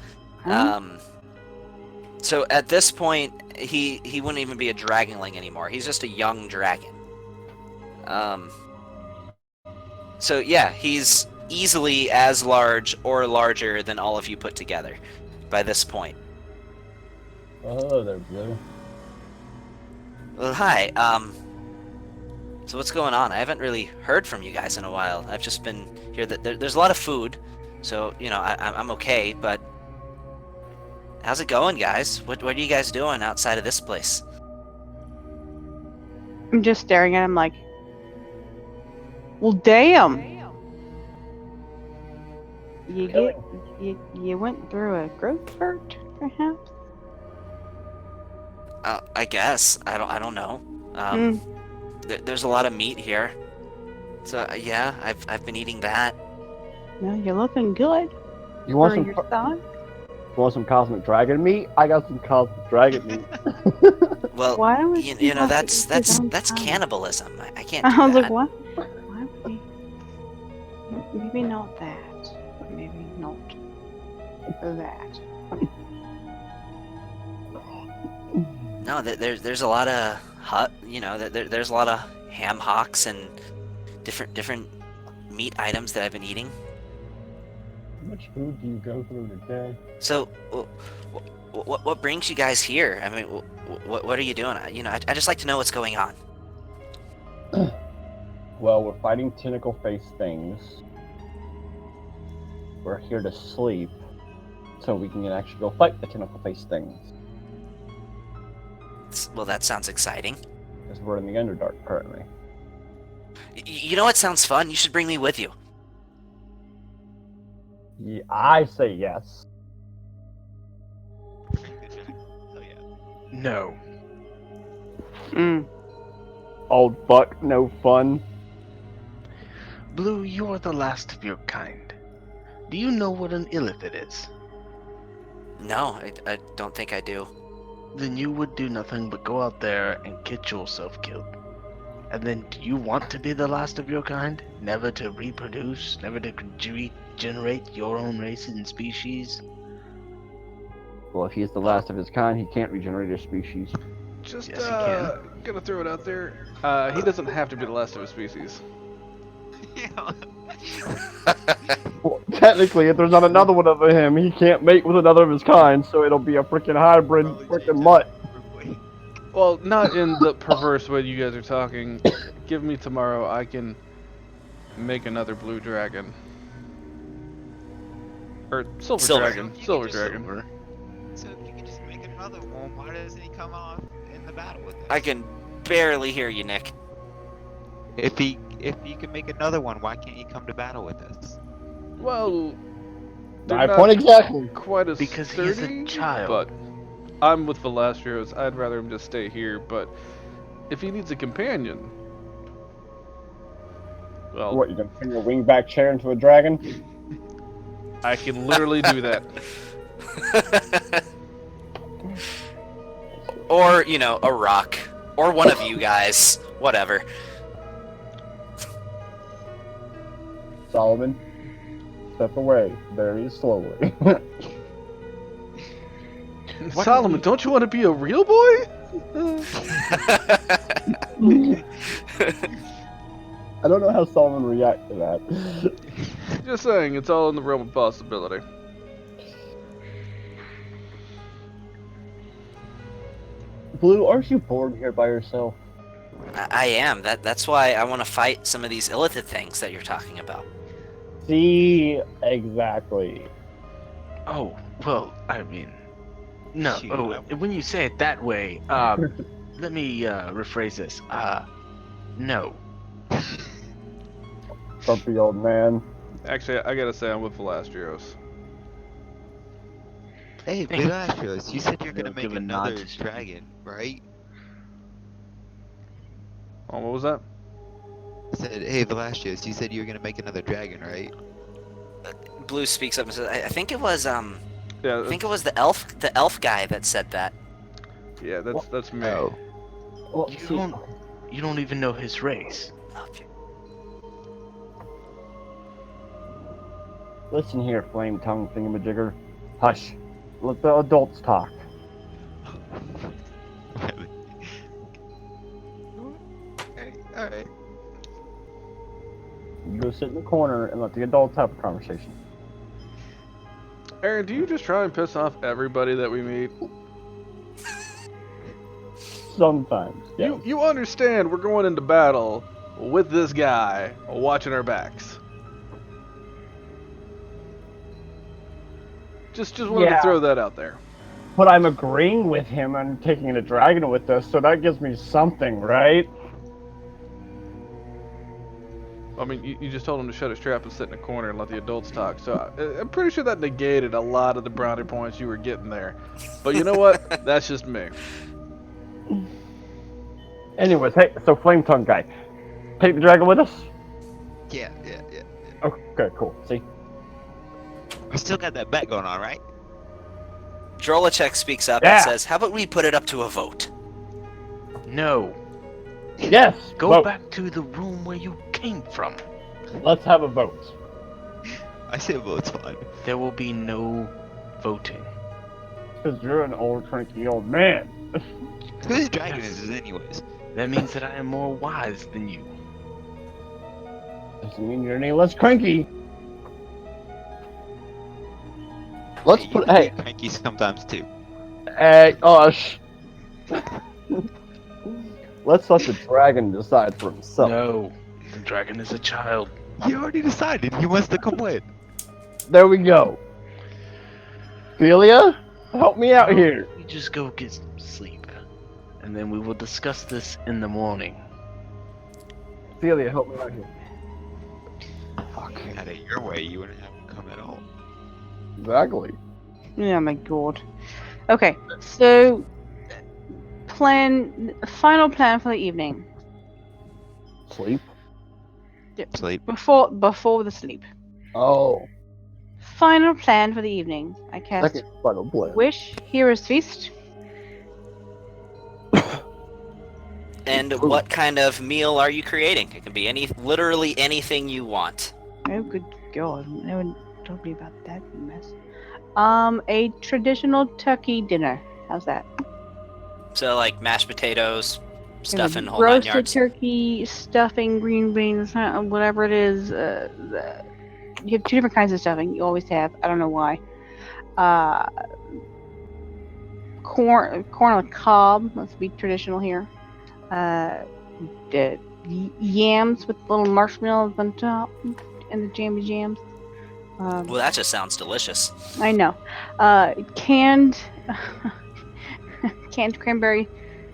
So at this point, he wouldn't even be a dragonling anymore. He's just a young dragon. So yeah, he's easily as large or larger than all of you put together by this point. Well, hello there, Blue. Well, hi. So what's going on? I haven't really heard from you guys in a while. I've just been here. There's a lot of food, so you know I'm okay. But How's it going, guys? What are you guys doing outside of this place? I'm just staring at him like, well, damn. You went through a growth spurt, perhaps? I guess. I don't know. There's a lot of meat here. So yeah, I've been eating that. No, you're looking good. You want for some? your size. You want some cosmic dragon meat? I got some cosmic dragon meat. Well, Why don't we you know, have that's to eat his own kind? cannibalism. I can't do I was that. like, what? Why would we? Maybe not that. Maybe not that. No, there's a lot of there's a lot of ham hocks and different meat items that I've been eating. How much food do you go through a day? So, what brings you guys here? I mean, what are you doing? You know, I just like to know what's going on. Well, we're fighting tentacle face things. We're here to sleep, so we can actually go fight the tentacle face things. Well, that sounds exciting. Because we're in the Underdark currently. You know what sounds fun? You should bring me with you. Yeah, I say yes. No. Old fuck, no fun. Blue, you are the last of your kind. Do you know what an illithid is? No, I don't think I do. Then you would do nothing but go out there and get yourself killed. And then do you want to be the last of your kind? Never to reproduce? Never to regenerate your own race and species? Well, if he's the last of his kind, he can't regenerate his species. Just Yes, he can. gonna throw it out there. He doesn't have to be the last of his species. Well, technically, if there's not another one of him, he can't mate with another of his kind, so it'll be a freaking hybrid freaking mutt. Well, not in the perverse way you guys are talking. Give me tomorrow, I can make another blue dragon. Or silver dragon. Silver dragon. So if you can just make another one, why doesn't he come off in the battle with us? I can barely hear you, Nick. If you can make another one, why can't he come to battle with us? Well, My they're point not exactly. quite as Because he's sturdy, a child. but I'm with Velastro's. I'd rather him just stay here, but if he needs a companion, well, What, you gonna turn your wingback chair into a dragon? I can literally do that. Or, you know, a rock. Or one of you guys. Whatever. Solomon, step away very slowly. Solomon, don't you want to be a real boy? I don't know how Solomon react to that. Just saying, it's all in the realm of possibility. Blue, aren't you bored here by yourself? I am. That's why I want to fight some of these illithid things that you're talking about. See, exactly. Oh, well, I mean... No, Shoot, when you say it that way, let me rephrase this. No. Grumpy old man. Actually, I gotta say, I'm with Velastro's. Hey, Velasquez, you said you're gonna They'll make give a nod another to dragon, right? Oh, what was that? I said, hey, Velasquez, you said you were gonna make another dragon, right? Blue speaks up and says, I think it was Yeah, I think it was the elf guy that said that. yeah, that's me. Oh. Well, You don't even know his race. listen here, flame tongue thingamajigger. Hush. Let the adults talk. Alright. You go sit in the corner and let the adults have a conversation. Aaron, do you just try and piss off everybody that we meet? Sometimes, yes. You understand we're going into battle with this guy watching our backs. Just wanted to Yeah. throw that out there. But I'm agreeing with him on taking the dragon with us, so that gives me something, right? I mean, you just told him to shut his trap and sit in a corner and let the adults talk. So I'm pretty sure that negated a lot of the brownie points you were getting there. But you know what? That's just me. Anyways, hey, so Flame Tongue guy, take the dragon with us? Yeah. Okay, cool. See? I still got that bet going on, right? Drolachek speaks up Yeah. and says, "How about we put it up to a vote?" No. Yes! Go vote. back to the room where you came from. Let's have a vote. I say vote's fine. There will be no voting. Because you're an old, cranky old man. Whose dragon is this anyways? That means that I am more wise than you. Doesn't mean you're any less cranky. Let's You put. can be Hey, cranky sometimes too. shh. Let's let the dragon decide for himself. No. The dragon is a child. You already decided he wants to come with. There we go. Celia, help me out here. We just go get some sleep. And then we will discuss this in the morning. Celia, help me out here. Fuck. Had it your way, you wouldn't have to come at all. Exactly. Oh my god. Okay, so final plan for the evening. Sleep. Sleep. Before the sleep. Oh, Final plan for the evening. I cast second final plan. Wish, Hero's Feast. And what kind of meal are you creating? It can be literally anything you want. Oh good god, no one told me about that mess. A traditional turkey dinner. How's that? So like mashed potatoes, stuffing, whole nine roasted yards. turkey, stuffing, green beans, whatever it is. You have two different kinds of stuffing. You always have. I don't know why. Corn on the cob. Let's be traditional here. The yams with little marshmallows on top, and the jammy jams. Well, that just sounds delicious. I know. Canned cranberry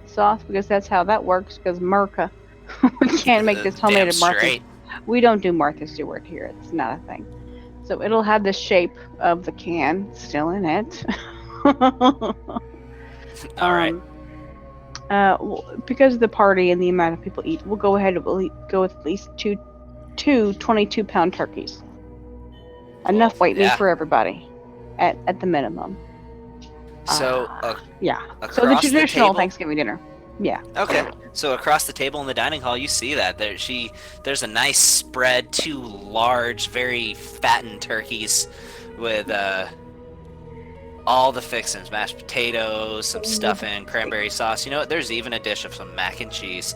sauce, because that's how that works. Because America, we can't make this homemade Damn at Martha. straight. We don't do Martha Stewart here. It's not a thing. So it'll have the shape of the can still in it. All right. Because of the party and the amount of people eat, we'll go ahead and go with at least two 22-pound turkeys. Enough white meat yeah. for everybody, at the minimum. So, Yeah. across So the traditional table? Thanksgiving dinner. Yeah. Okay, so across the table in the dining hall, you see that there's a nice spread, 2 large, very fattened turkeys with all the fixings: mashed potatoes, some stuffing, cranberry sauce. You know what? There's even a dish of some mac and cheese.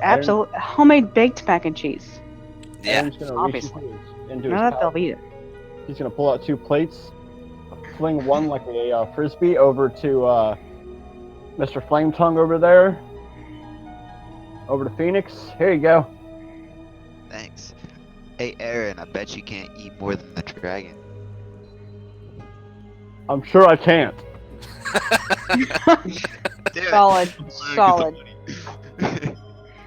Absolutely. Homemade baked mac and cheese. Yeah. Aaron's gonna reach Obviously. into None his of that they'll pouch. eat it. He's gonna pull out 2 plates, fling one like a frisbee over to Mr. Flame Tongue over there. Over to Phoenix. Here you go. Thanks. Hey, Aaron, I bet you can't eat more than the dragon. I'm sure I can't. Solid. Solid.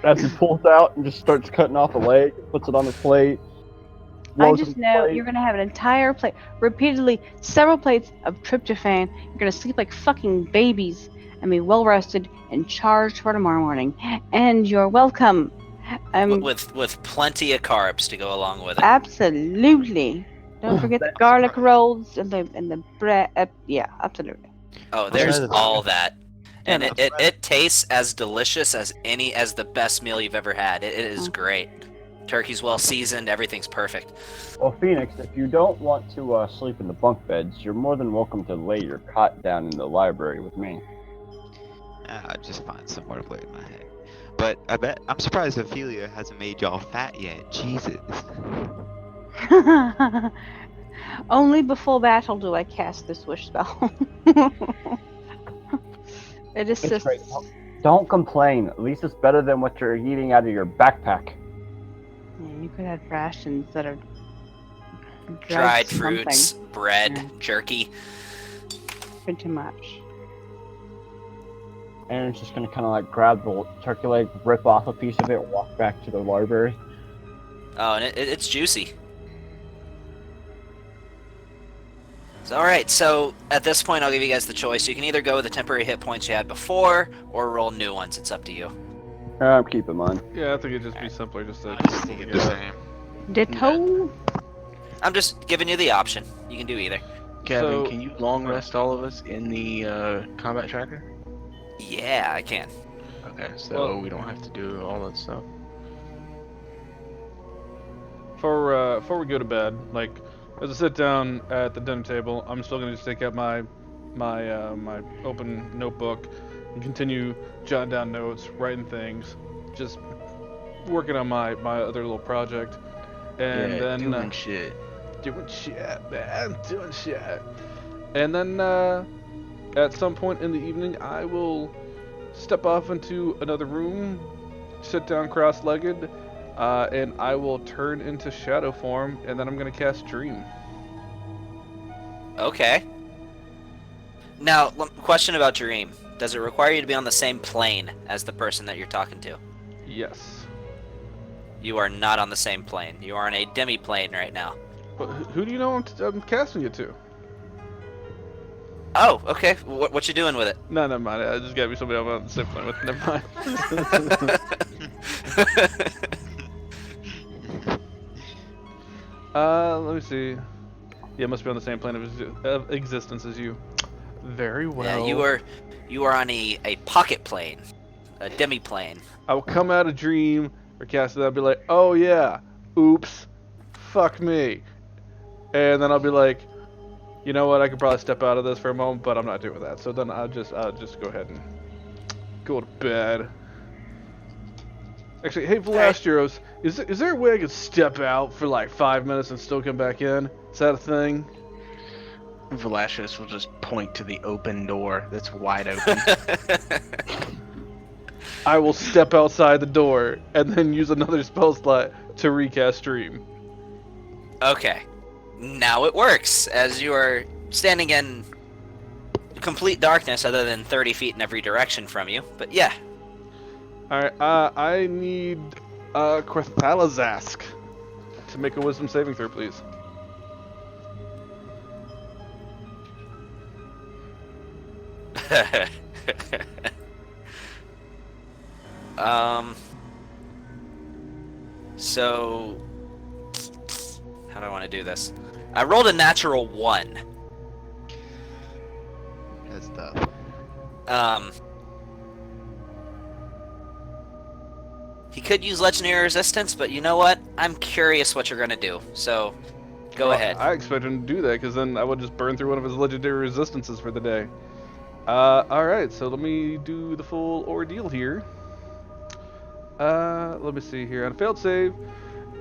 As he pulls out and just starts cutting off a leg, puts it on his plate. I loads just his know plate. you're gonna have an entire plate, repeatedly, several plates of tryptophan. You're gonna sleep like fucking babies and be well rested and charged for tomorrow morning. And you're welcome. With plenty of carbs to go along with it. Absolutely. Don't forget the garlic rolls and the bread. Yeah, absolutely. Oh, there's all that. And Yeah, it tastes as delicious as the best meal you've ever had. It is great. Turkey's well seasoned, everything's perfect. Well, Phoenix, if you don't want to sleep in the bunk beds, you're more than welcome to lay your cot down in the library with me. I'll just find somewhere to lay my head. But I'm surprised Ophelia hasn't made y'all fat yet. Jesus. Only before battle do I cast this wish spell. It It's assists. great. Don't complain. At least it's better than what you're eating out of your backpack. Yeah, you could have rations that are Dried something. fruits, bread, jerky. Pretty much. Aaron's just gonna kind of like grab the turkey leg, rip off a piece of it, and walk back to the library. Oh, and it's juicy. So, alright, so at this point I'll give you guys the choice. You can either go with the temporary hit points you had before, or roll new ones. It's up to you. I'm keeping mine. Yeah, I think it'd just be simpler just to Keep it the same. Ditto. I'm just giving you the option. You can do either. Kevin, So- can you long rest all of us in the combat tracker? Yeah, I can. Okay, so Well- we don't have to do all that stuff. Before we go to bed, like as I sit down at the dinner table, I'm still gonna just take out my open notebook and continue jotting down notes, writing things, just working on my other little project, and yeah, then doing shit. doing shit, man, doing shit, and then at some point in the evening, I will step off into another room, sit down cross-legged. And I will turn into shadow form, and then I'm gonna cast Dream. Okay. Now, question about Dream. Does it require you to be on the same plane as the person that you're talking to? Yes. You are not on the same plane. You are on a demi-plane right now. But who do you know I'm casting it to? Oh, okay. What you doing with it? No, never mind. I just gotta be somebody I'm on the same plane with. Never mind. Let me see. Yeah, it must be on the same plane of existence as you. Very well. Yeah, you are on a pocket plane, a demi-plane. I will come out of Dream or cast it. I'll be like, oh yeah, oops, fuck me, and then I'll be like, you know what? I could probably step out of this for a moment, but I'm not doing that. So then I'll just go ahead and go to bed. Actually, hey Velastros, is there a way I could step out for like 5 minutes and still come back in? Is that a thing? Velashus will just point to the open door that's wide open. I will step outside the door and then use another spell slot to recast Dream. Okay. Now it works, as you are standing in complete darkness other than 30 feet in every direction from you. But yeah. Alright, I need Quethalazask to make a wisdom saving throw, please. So how do I want to do this? I rolled a natural 1. That's tough. He could use legendary resistance, but you know what? I'm curious what you're gonna do. So go ahead. I expect him to do that, because then I would just burn through one of his legendary resistances for the day. Alright, so let me do the full ordeal here. Let me see here. On a failed save,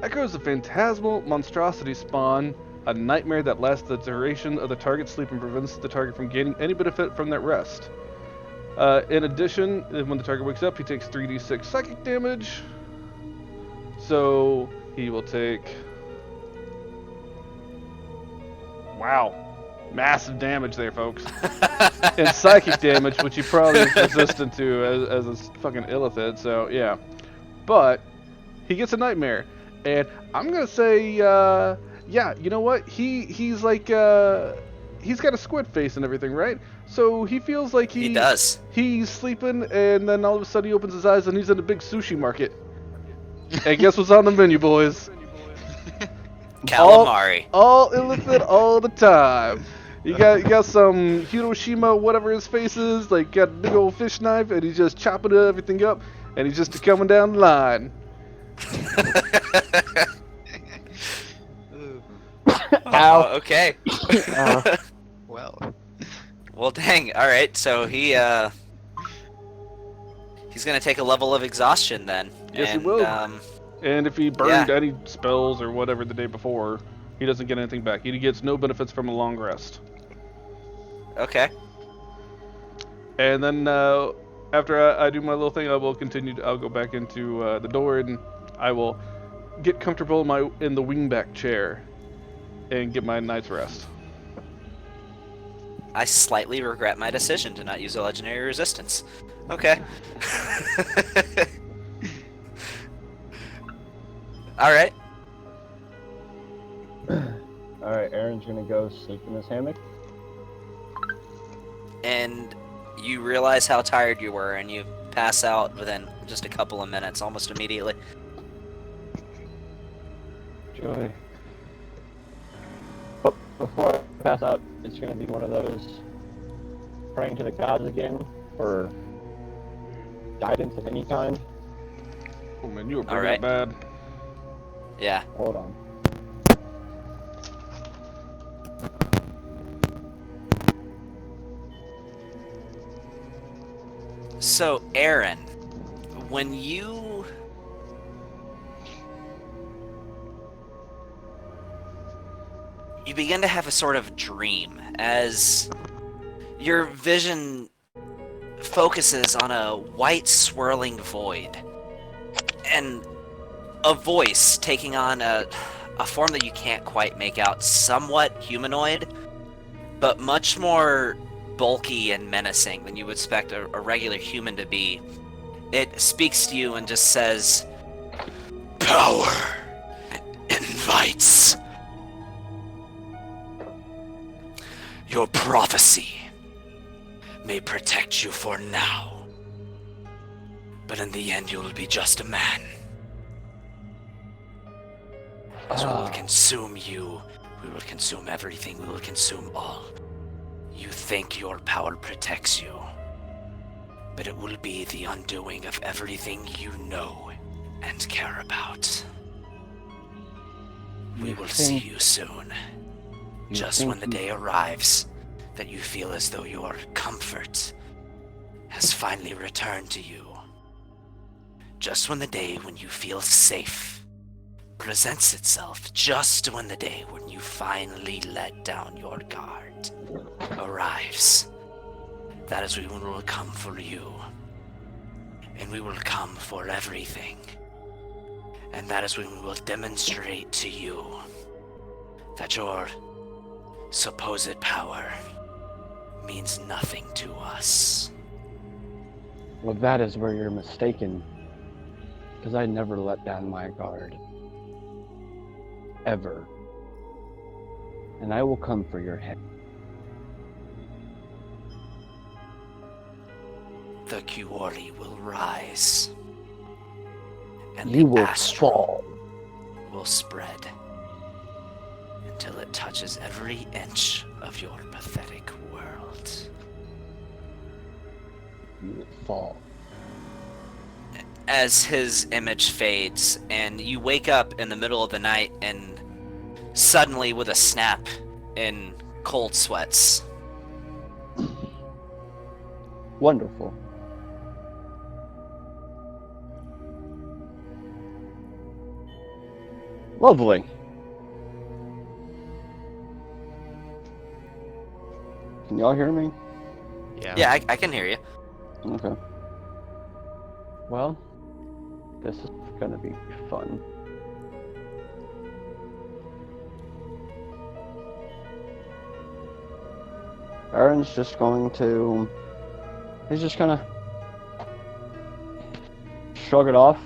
echoes of phantasmal monstrosity spawn, a nightmare that lasts the duration of the target's sleep and prevents the target from gaining any benefit from that rest. In addition, when the target wakes up, he takes 3d6 psychic damage. So he will take... Wow. Massive damage there, folks. And psychic damage, which he probably is resistant to as a fucking illithid, so yeah. But he gets a nightmare. And I'm gonna say, yeah, you know what? He's like, he's got a squid face and everything, right? So he feels like He does. He's sleeping, and then all of a sudden he opens his eyes and he's in a big sushi market. And guess what's on the menu, boys? Calamari. All illicit all the time. You got some Hiroshima, whatever his face is, like got a big old fish knife, and he's just chopping everything up, and he's just coming down the line. Ow. Okay. Well. Well, dang. All right. So he's gonna take a level of exhaustion then. Yes, and, he will. And if he burned yeah. any spells or whatever the day before, he doesn't get anything back. He gets no benefits from a long rest. Okay. And then after I do my little thing, I will continue. I'll go back into the door, and I will get comfortable in the wingback chair and get my night's rest. I slightly regret my decision to not use a legendary resistance. Okay. Alright. Alright, Aaron's gonna go sleep in his hammock. And you realize how tired you were, and you pass out within just a couple of minutes, almost immediately. Joy. But before I pass out, it's gonna be one of those praying to the gods again for guidance of any kind. Oh man, you were All bringing right. it bad. Yeah. Hold on. So, Aaron, when you begin to have a sort of dream as your vision focuses on a white swirling void and a voice taking on a form that you can't quite make out, somewhat humanoid, but much more bulky and menacing than you would expect a regular human to be. It speaks to you and just says, "Power invites. Your prophecy may protect you for now, but in the end you will be just a man. As we will consume you, we will consume everything, we will consume all. You think your power protects you, but it will be the undoing of everything you know and care about. We will see you soon, just when the day arrives that you feel as though your comfort has finally returned to you. Just when the day when you feel safe presents itself, just when the day when you finally let down your guard arrives, that is when we will come for you. And we will come for everything. And that is when we will demonstrate to you that your supposed power means nothing to us." Well, that is where you're mistaken. Because I never let down my guard. Ever. And I will come for your head. The Kiwari will rise. And You the will astral fall. will spread until it touches every inch of your pathetic world. You will fall. As his image fades, and you wake up in the middle of the night and suddenly with a snap in cold sweats. Wonderful. Lovely. Can y'all hear me? Yeah, I can hear you. Okay. Well, this is gonna be fun. Aaron's just going to... He's just gonna shrug it off.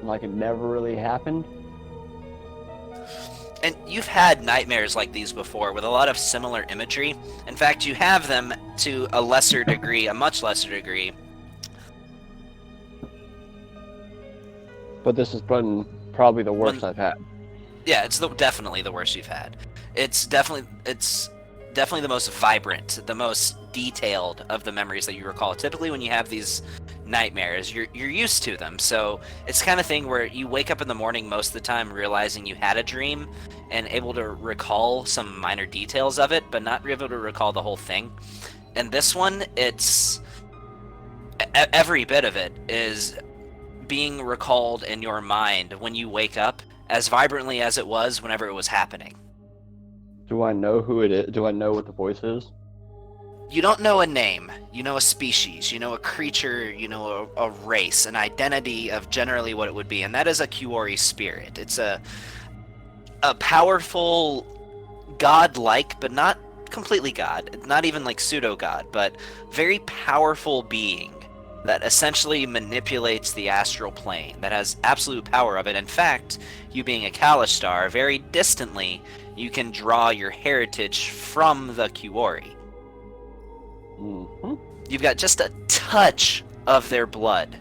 Like it never really happened. And you've had nightmares like these before with a lot of similar imagery. In fact, you have them to a lesser degree, a much lesser degree. But this has been probably the worst I've had. Yeah, it's definitely the worst you've had. It's definitely the most vibrant, the most detailed of the memories that you recall. Typically when you have these nightmares, you're used to them. So it's the kind of thing where you wake up in the morning most of the time realizing you had a dream and able to recall some minor details of it, but not able to recall the whole thing. And this one, it's every bit of it is being recalled in your mind when you wake up as vibrantly as it was whenever it was happening. Do I know who it is? Do I know what the voice is? You don't know a name, you know a species, you know a creature, you know a race, an identity of generally what it would be, and that is a Kiwari spirit. It's a powerful god-like, but not completely god, not even like pseudo-god, but very powerful being that essentially manipulates the astral plane, that has absolute power of it. In fact, you being a Kalistar, very distantly, you can draw your heritage from the Kiwori. Mm-hmm. You've got just a touch of their blood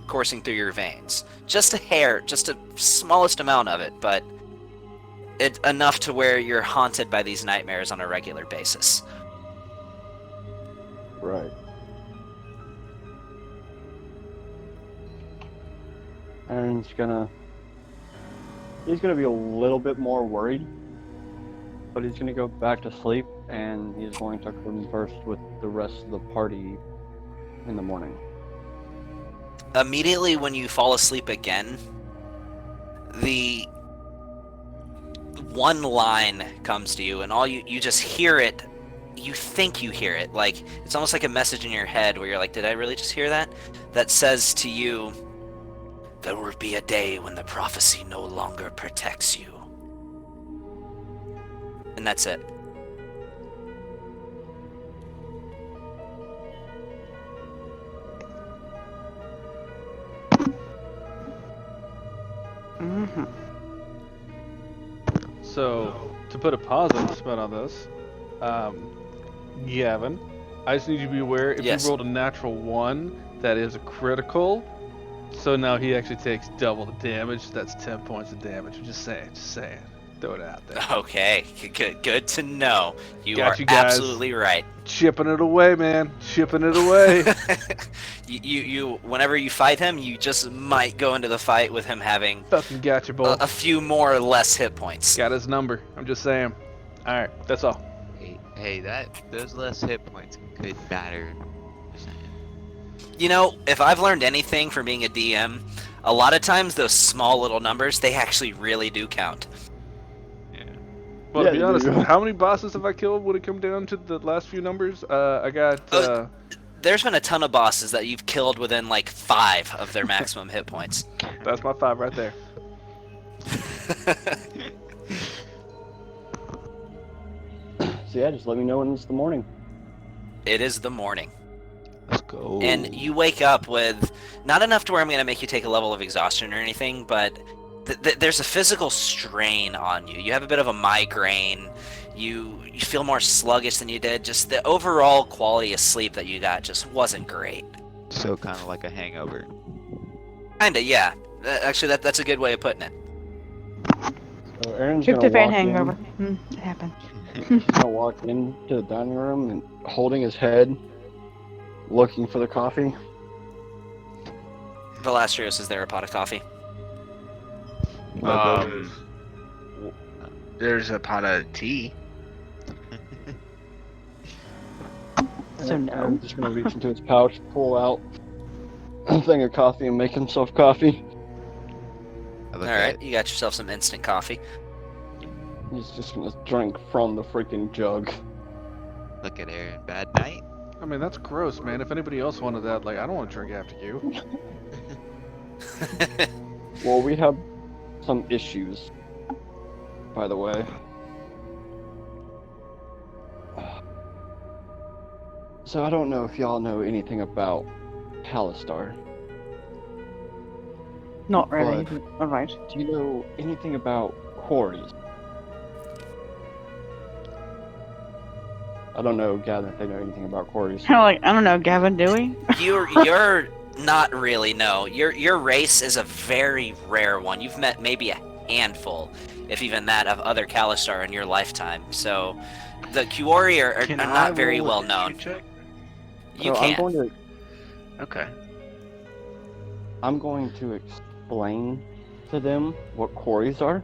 coursing through your veins. Just a hair, just a smallest amount of it, but it's enough to where you're haunted by these nightmares on a regular basis. Right. Aaron's he's gonna be a little bit more worried, but he's gonna go back to sleep, and he's going to converse with the rest of the party in the morning. Immediately when you fall asleep again, the one line comes to you, and all you just hear it. You think you hear it, like it's almost like a message in your head where you're like, did I really just hear that? That says to you, there will be a day when the prophecy no longer protects you. And that's it. Mm-hmm. So, to put a positive spin on this, Gavin, I just need you to be aware, if Yes. you rolled a natural 1, that is a critical, so now he actually takes double the damage. That's 10 points of damage. I'm just saying. Throw it out there. Okay, good to know. You Got are you guys. absolutely right. Chipping it away, man. Chipping it away. you whenever you fight him, you just might go into the fight with him having Fucking gotcha, boy. a few more or less hit points. Got his number. I'm just saying. Alright, that's all. Hey, those less hit points could matter. Just saying. You know, if I've learned anything from being a DM, a lot of times those small little numbers, they actually really do count. Well, Yeah, to be honest, you- how many bosses have I killed when it come down to the last few numbers? I got, There's been a ton of bosses that you've killed within like 5 of their maximum hit points. that's my 5 right there. So yeah, just let me know when it's the morning. It is the morning. Let's go. And you wake up with not enough to where I'm going to make you take a level of exhaustion or anything, but there's a physical strain on you. You have a bit of a migraine. You feel more sluggish than you did. Just the overall quality of sleep that you got just wasn't great. So kind of like a hangover. Kinda, yeah. Actually, that's a good way of putting it. So Aaron's gonna Tryptophan walk hangover. It happened. He's gonna walk into the dining room and holding his head, looking for the coffee. Velastrios, is there a pot of coffee? There's a pot of tea. So no. I'm just gonna reach into his pouch, pull out a thing of coffee, and make himself coffee. Alright, you got yourself some instant coffee. He's just gonna drink from the freaking jug. Look at Aaron. Bad night. I mean, that's gross, man. If anybody else wanted that, like, I don't want to drink after you. Well, we have some issues, by the way. So I don't know if y'all know anything about Kalistar. Not really. But- Alright. Do you know anything about quarries? I don't know, Gavin, if they know anything about quarries. Kind of like, I don't know, Gavin, do we? You're not really, no. Your race is a very rare one. You've met maybe a handful, if even that, of other Kalistar in your lifetime. So the Kiwori are Can I not very roll a well history known. check? You So can. Okay. I'm going to explain to them what quarries are.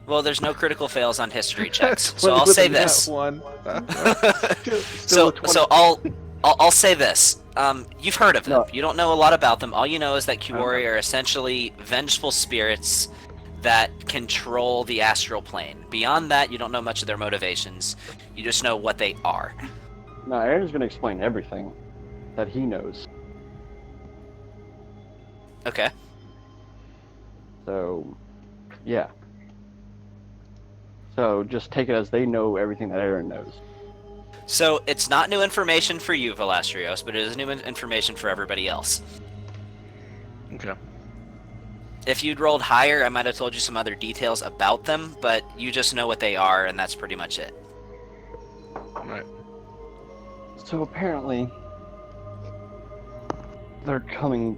Well, there's no critical fails on history checks, That's so I'll with say a nat this. one. So I'll say this. You've heard of them. No. You don't know a lot about them. All you know is that Kiwori are essentially vengeful spirits that control the astral plane. Beyond that, you don't know much of their motivations. You just know what they are. Now, Aaron's going to explain everything that he knows. Okay. So, yeah. So just take it as they know everything that Aaron knows. So it's not new information for you, Velastrios, but it is new information for everybody else. Okay. If you'd rolled higher, I might have told you some other details about them, but you just know what they are, and that's pretty much it. Right. So apparently, they're coming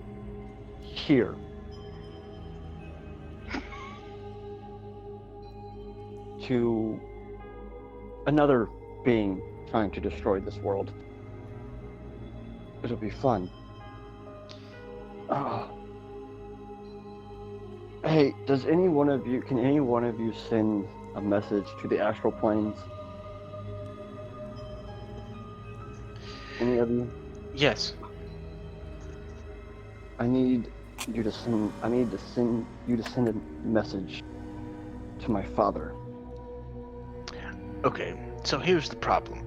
here. To another being trying to destroy this world. It'll be fun. Hey, can any one of you send a message to the astral planes? Any of you? Yes. I need to send you to send a message to my father. Okay, so here's the problem.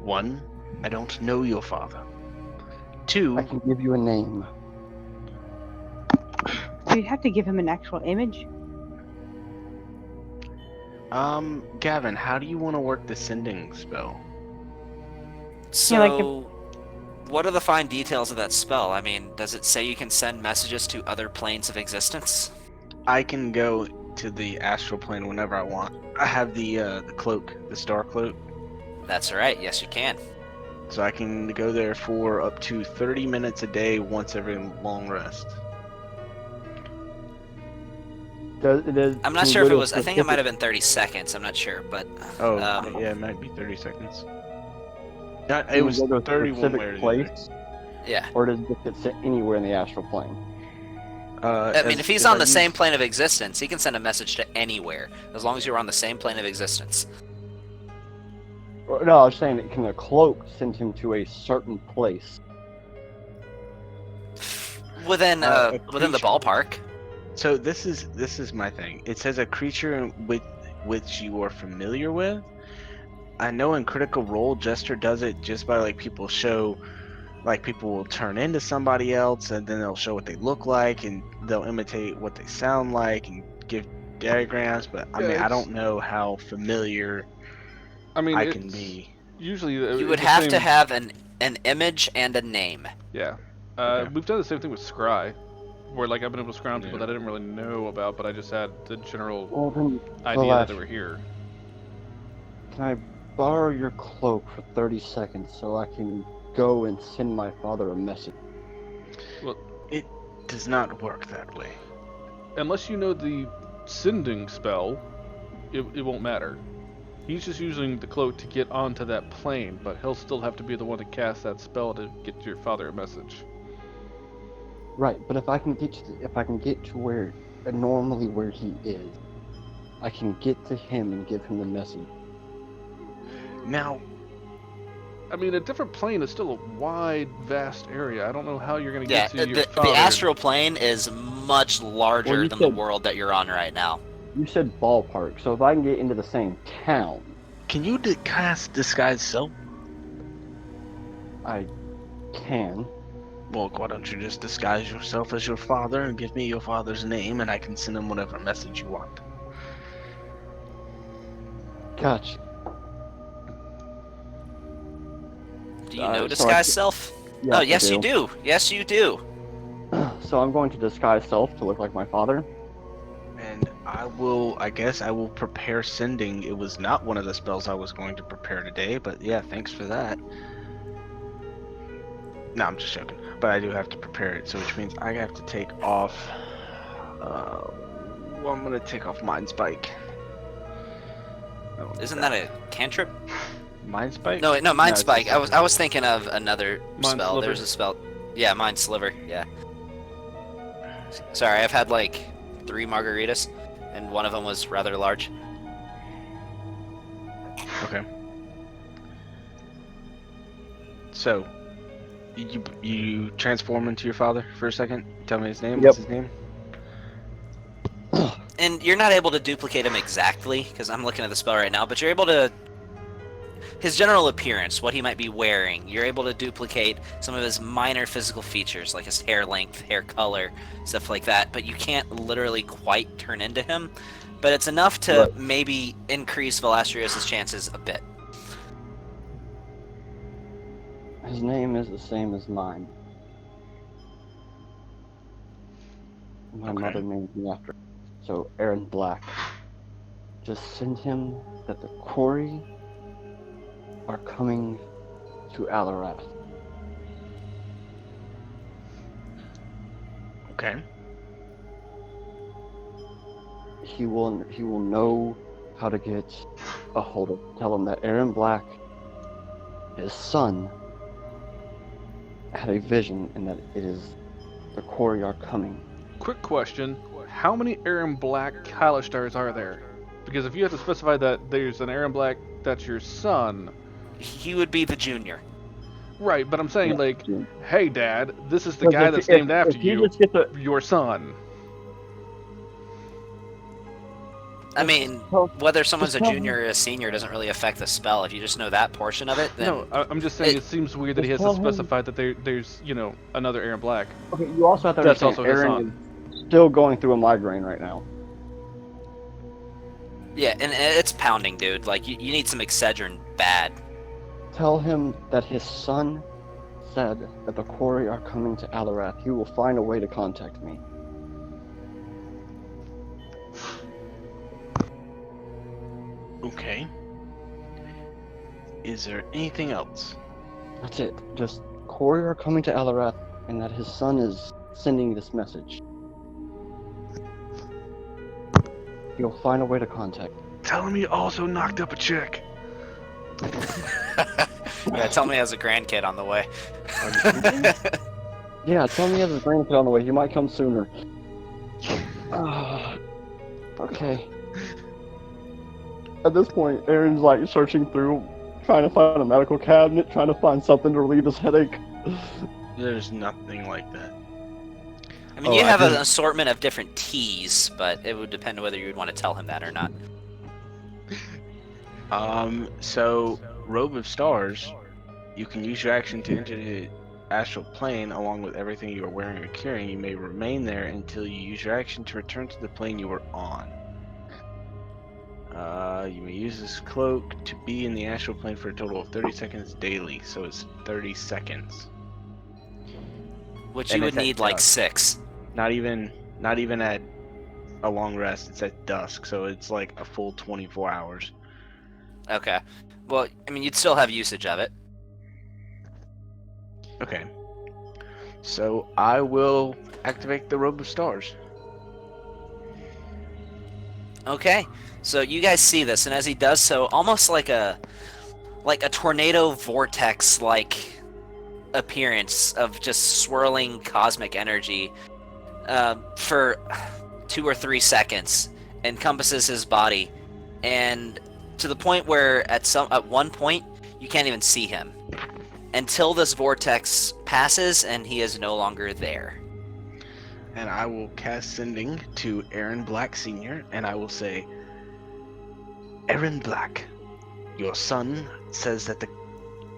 1, I don't know your father. 2, I can give you a name. So you'd have to give him an actual image? Gavin, how do you want to work the sending spell? So, Yeah, like what are the fine details of that spell? I mean, does it say you can send messages to other planes of existence? I can go to the astral plane whenever I want. I have the cloak, the star cloak, That's right, yes you can. so I can go there for up to 30 minutes a day, once every long rest. I'm not sure if it was, I think it might have been 30 seconds, I'm not sure, but... Oh, yeah, it might be 30 seconds. It was 31 way or the other. Yeah. Or does it sit anywhere in the astral plane? I mean, if he's on the same plane of existence, he can send a message to anywhere, as long as you're on the same plane of existence. No, I was saying, can the cloak send him to a certain place? Within the ballpark. So this is my thing. It says a creature with which you are familiar with. I know in Critical Role, Jester does it just by like people will turn into somebody else, and then they'll show what they look like, and they'll imitate what they sound like, and give diagrams. But I mean, I don't know how familiar I can be. Usually, You would have to have an image and a name. Yeah. We've done the same thing with Scry, where like I've been able to scry on people that I didn't really know about, but I just had the general idea that they were here. Can I borrow your cloak for 30 seconds so I can go and send my father a message? Well, it does not work that way. Unless you know the sending spell, it won't matter. He's just using the cloak to get onto that plane, but he'll still have to be the one to cast that spell to get your father a message. Right, but if I can get to where normally where he is, I can get to him and give him the message. Now, I mean, a different plane is still a wide, vast area. I don't know how you're going to get to your father. The astral plane is much larger than the world that you're on right now. You said ballpark, so if I can get into the same town... Can you cast Disguise Self? I can. Well, why don't you just disguise yourself as your father and give me your father's name, and I can send him whatever message you want. Gotcha. Do you know Disguise Self? Yes, oh, yes I do. you do. Yes, you do. So I'm going to disguise self to look like my father. And I guess I will prepare sending. It was not one of the spells I was going to prepare today, but yeah, thanks for that. No, I'm just joking. But I do have to prepare it, so which means I have to take off. Well, I'm gonna take off Mind Spike. Isn't that a cantrip? Mind Spike? No, Mind Spike. I was thinking of another Mind spell. Sliver. There's a spell. Yeah, Mind Sliver. Yeah. Sorry, I've had like 3 margaritas, and one of them was rather large. Okay. So, you transform into your father for a second? Tell me his name. Yep. What's his name? And you're not able to duplicate him exactly, because I'm looking at the spell right now, but you're able to... His general appearance, what he might be wearing, you're able to duplicate some of his minor physical features, like his hair length, hair color, stuff like that, but you can't literally quite turn into him. but it's enough to Right. maybe increase Velasterios' chances a bit. His name is the same as mine. My Okay. mother named me after. So Aaron Black. Just send him that the Quarry are coming to Alarath. Okay. He will know how to get a hold of. Tell him that Aaron Black, his son, had a vision and that it is the Quarry are coming. Quick question: how many Aaron Black Kalistars are there? Because if you have to specify that there's an Aaron Black that's your son, He would be the junior. right? But I'm saying, like, hey, Dad, this is the Because guy if- that's if- named after if you you, just get the- your son. I mean, Tell- whether someone's a just tell junior or a senior doesn't really affect the spell. If you just know that portion of it, then No, I'm just saying it seems weird that he has just to tell him- specify that there's another Aaron Black. Okay, you also have to That's understand also his Aaron is still going through a migraine right now. yeah, and it's pounding, dude. Like you need some Excedrin bad. Tell him that his son said that the Quarry are coming to Alarath. He will find a way to contact me. Okay. Is there anything else? That's it. Just Quarry are coming to Alarath, and that his son is sending this message. He'll find a way to contact. Tell him he also knocked up a chick. Yeah, tell me he has a grandkid on the way. Yeah, tell me he has a grandkid on the way. He might come sooner. Okay. At this point, Aaron's like searching through, trying to find a medical cabinet, trying to find something to relieve his headache. There's nothing like that. I mean, Oh, you I have an didn't- assortment of different teas, but it would depend on whether you would want to tell him that or not. So Robe of Stars, you can use your action to enter the astral plane along with everything you are wearing or carrying. You may remain there until you use your action to return to the plane you were on. You may use this cloak to be in the astral plane for a total of 30 seconds daily, so it's 30 seconds. Which And you would it's at need like dusk. 6. Not even at a long rest. It's at dusk, so it's like a full 24 hours. Okay. Well, I mean, you'd still have usage of it. Okay. So I will activate the Robe of Stars. Okay. So you guys see this, and as he does so, almost like a tornado vortex like appearance of just swirling cosmic energy for 2 or 3 seconds encompasses his body, and to the point where at one point you can't even see him until this vortex passes and he is no longer there. And I will cast Sending to Aaron Black Sr., and I will say, Aaron Black, your son says that the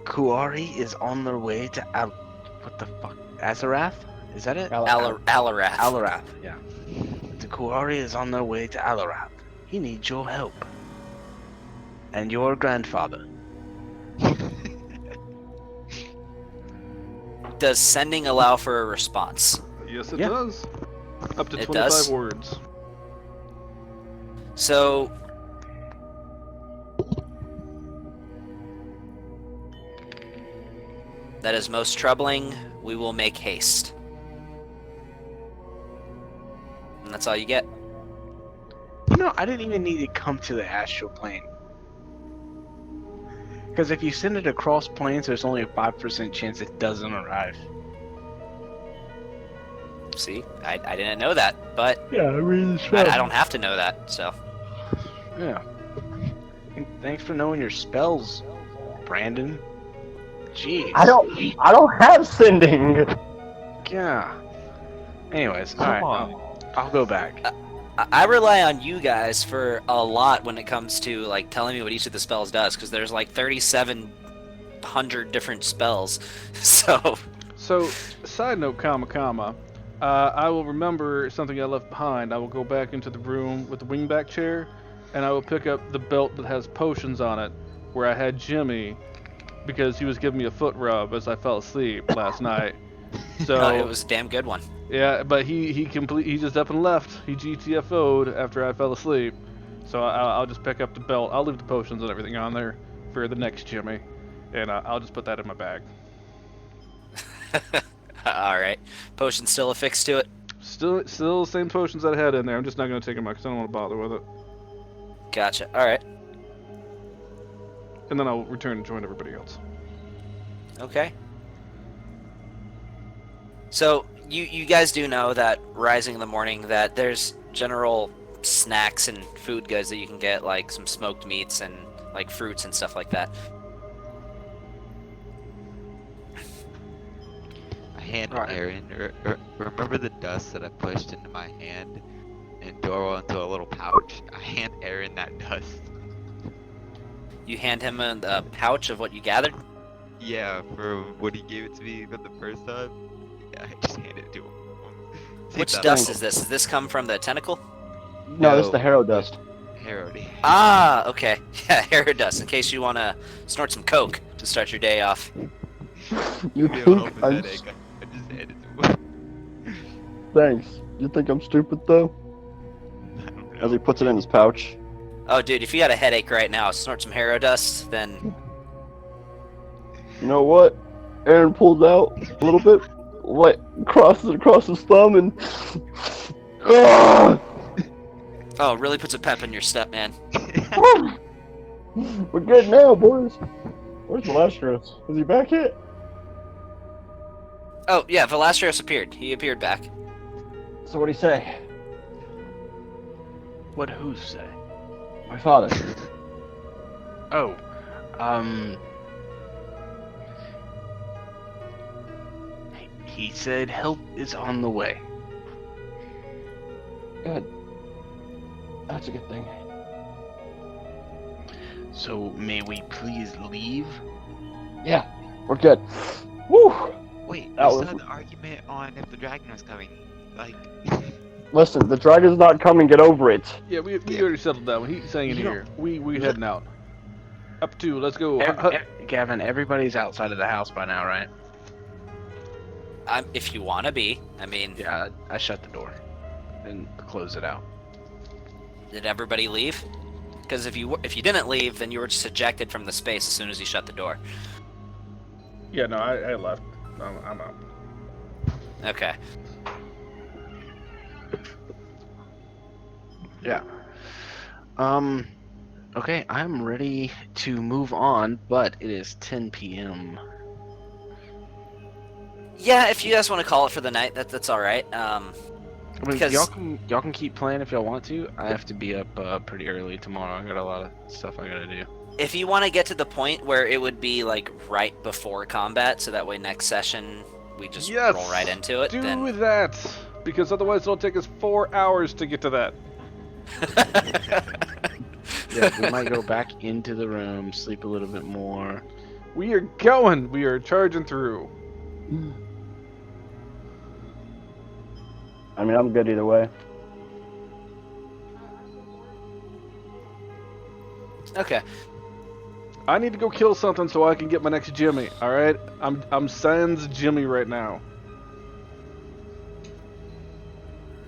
Kuari is on their way to what the fuck? Azarath? Is that it? Alarath. Alarath, yeah. The Kuari is on their way to Alarath. He needs your help. And your grandfather. Does sending allow for a response? Yes, it Yeah. does. Up to It 25 does? words. So that is most troubling. We will make haste. And that's all you get. You know, I didn't even need to come to the astral plane. Because if you send it across planes, there's only a 5% chance it doesn't arrive. See, I didn't know that, but Yeah, I mean, I don't have to know that, so. Yeah. And thanks for knowing your spells, Brandon. Jeez. I don't have sending. Yeah. Anyways, alright. I'll go back. I rely on you guys for a lot when it comes to like telling me what each of the spells does, because there's like 3,700 different spells. So So, side note, comma. I will remember something I left behind. I will go back into the room with the wingback chair, and I will pick up the belt that has potions on it, where I had Jimmy, because he was giving me a foot rub as I fell asleep last night. So No, it was a damn good one. yeah, but he just up and left. He GTFO'd after I fell asleep. So I'll just pick up the belt. I'll leave the potions and everything on there for the next Jimmy, and I'll just put that in my bag. All right. Potion still affixed to it? Still the same potions that I had in there. I'm just not gonna take them out because I don't want to bother with it. Gotcha. All right. And then I'll return and join everybody else. Okay. So you guys do know that rising in the morning that there's general snacks and food goods that you can get, like some smoked meats and like fruits and stuff like that. I hand Right. Aaron. Remember the dust that I pushed into my hand and Doro into a little pouch? I hand Aaron that dust. You hand him a pouch of what you gathered? Yeah, for when he gave it to me for the first time. Yeah, I just handed it to him. See Which if that- dust is this? Does this come from the tentacle? No, this is the Harrow dust. Harrowdy. Ah, okay. Yeah, hair dust, in case you want to snort some coke to start your day off. You Give me a think little I'm... headache. I just handed it to him. Thanks. You think I'm stupid, though? I don't know. As he puts it in his pouch. Oh, dude, if you got a headache right now, snort some Harrow dust, then You know what? Aaron pulls out a little bit, like, crosses it across his thumb, and... Ah! oh, really puts a pep in your step, man. We're good now, boys. Where's Velastros? Is he back yet? Oh, yeah, Velastros appeared. He appeared back. So what'd he say? What who say? My father. Oh, he said help is on the way. Good. That's a good thing. So may we please leave? Yeah, we're good. Woo! Wait, That we was- still had the argument on if the dragon was coming. Like, Listen, the dragon's not coming, get over it. Yeah, we already settled that one. He's saying in You here. We heading out. Up to, let's go. Gavin, everybody's outside of the house by now, right? If you want to be. I mean, Yeah, I shut the door and close it out. did everybody leave? Because if you didn't leave, then you were just ejected from the space as soon as you shut the door. Yeah, no, I left. I'm out. Okay. Yeah. Okay, I'm ready to move on, but it is 10 p.m. Yeah, if you guys want to call it for the night, that's all right. I mean, Because- y'all can keep playing if y'all want to. I have to be up pretty early tomorrow. I got a lot of stuff I gotta do. If you want to get to the point where it would be like right before combat, so that way next session we just Yes, roll right into it, Do then that, because otherwise it'll take us 4 hours to get to that. Yeah, we might go back into the room, sleep a little bit more. We are going. We are charging through. I mean, I'm good either way. Okay. I need to go kill something so I can get my next Jimmy. All right, I'm sans Jimmy right now.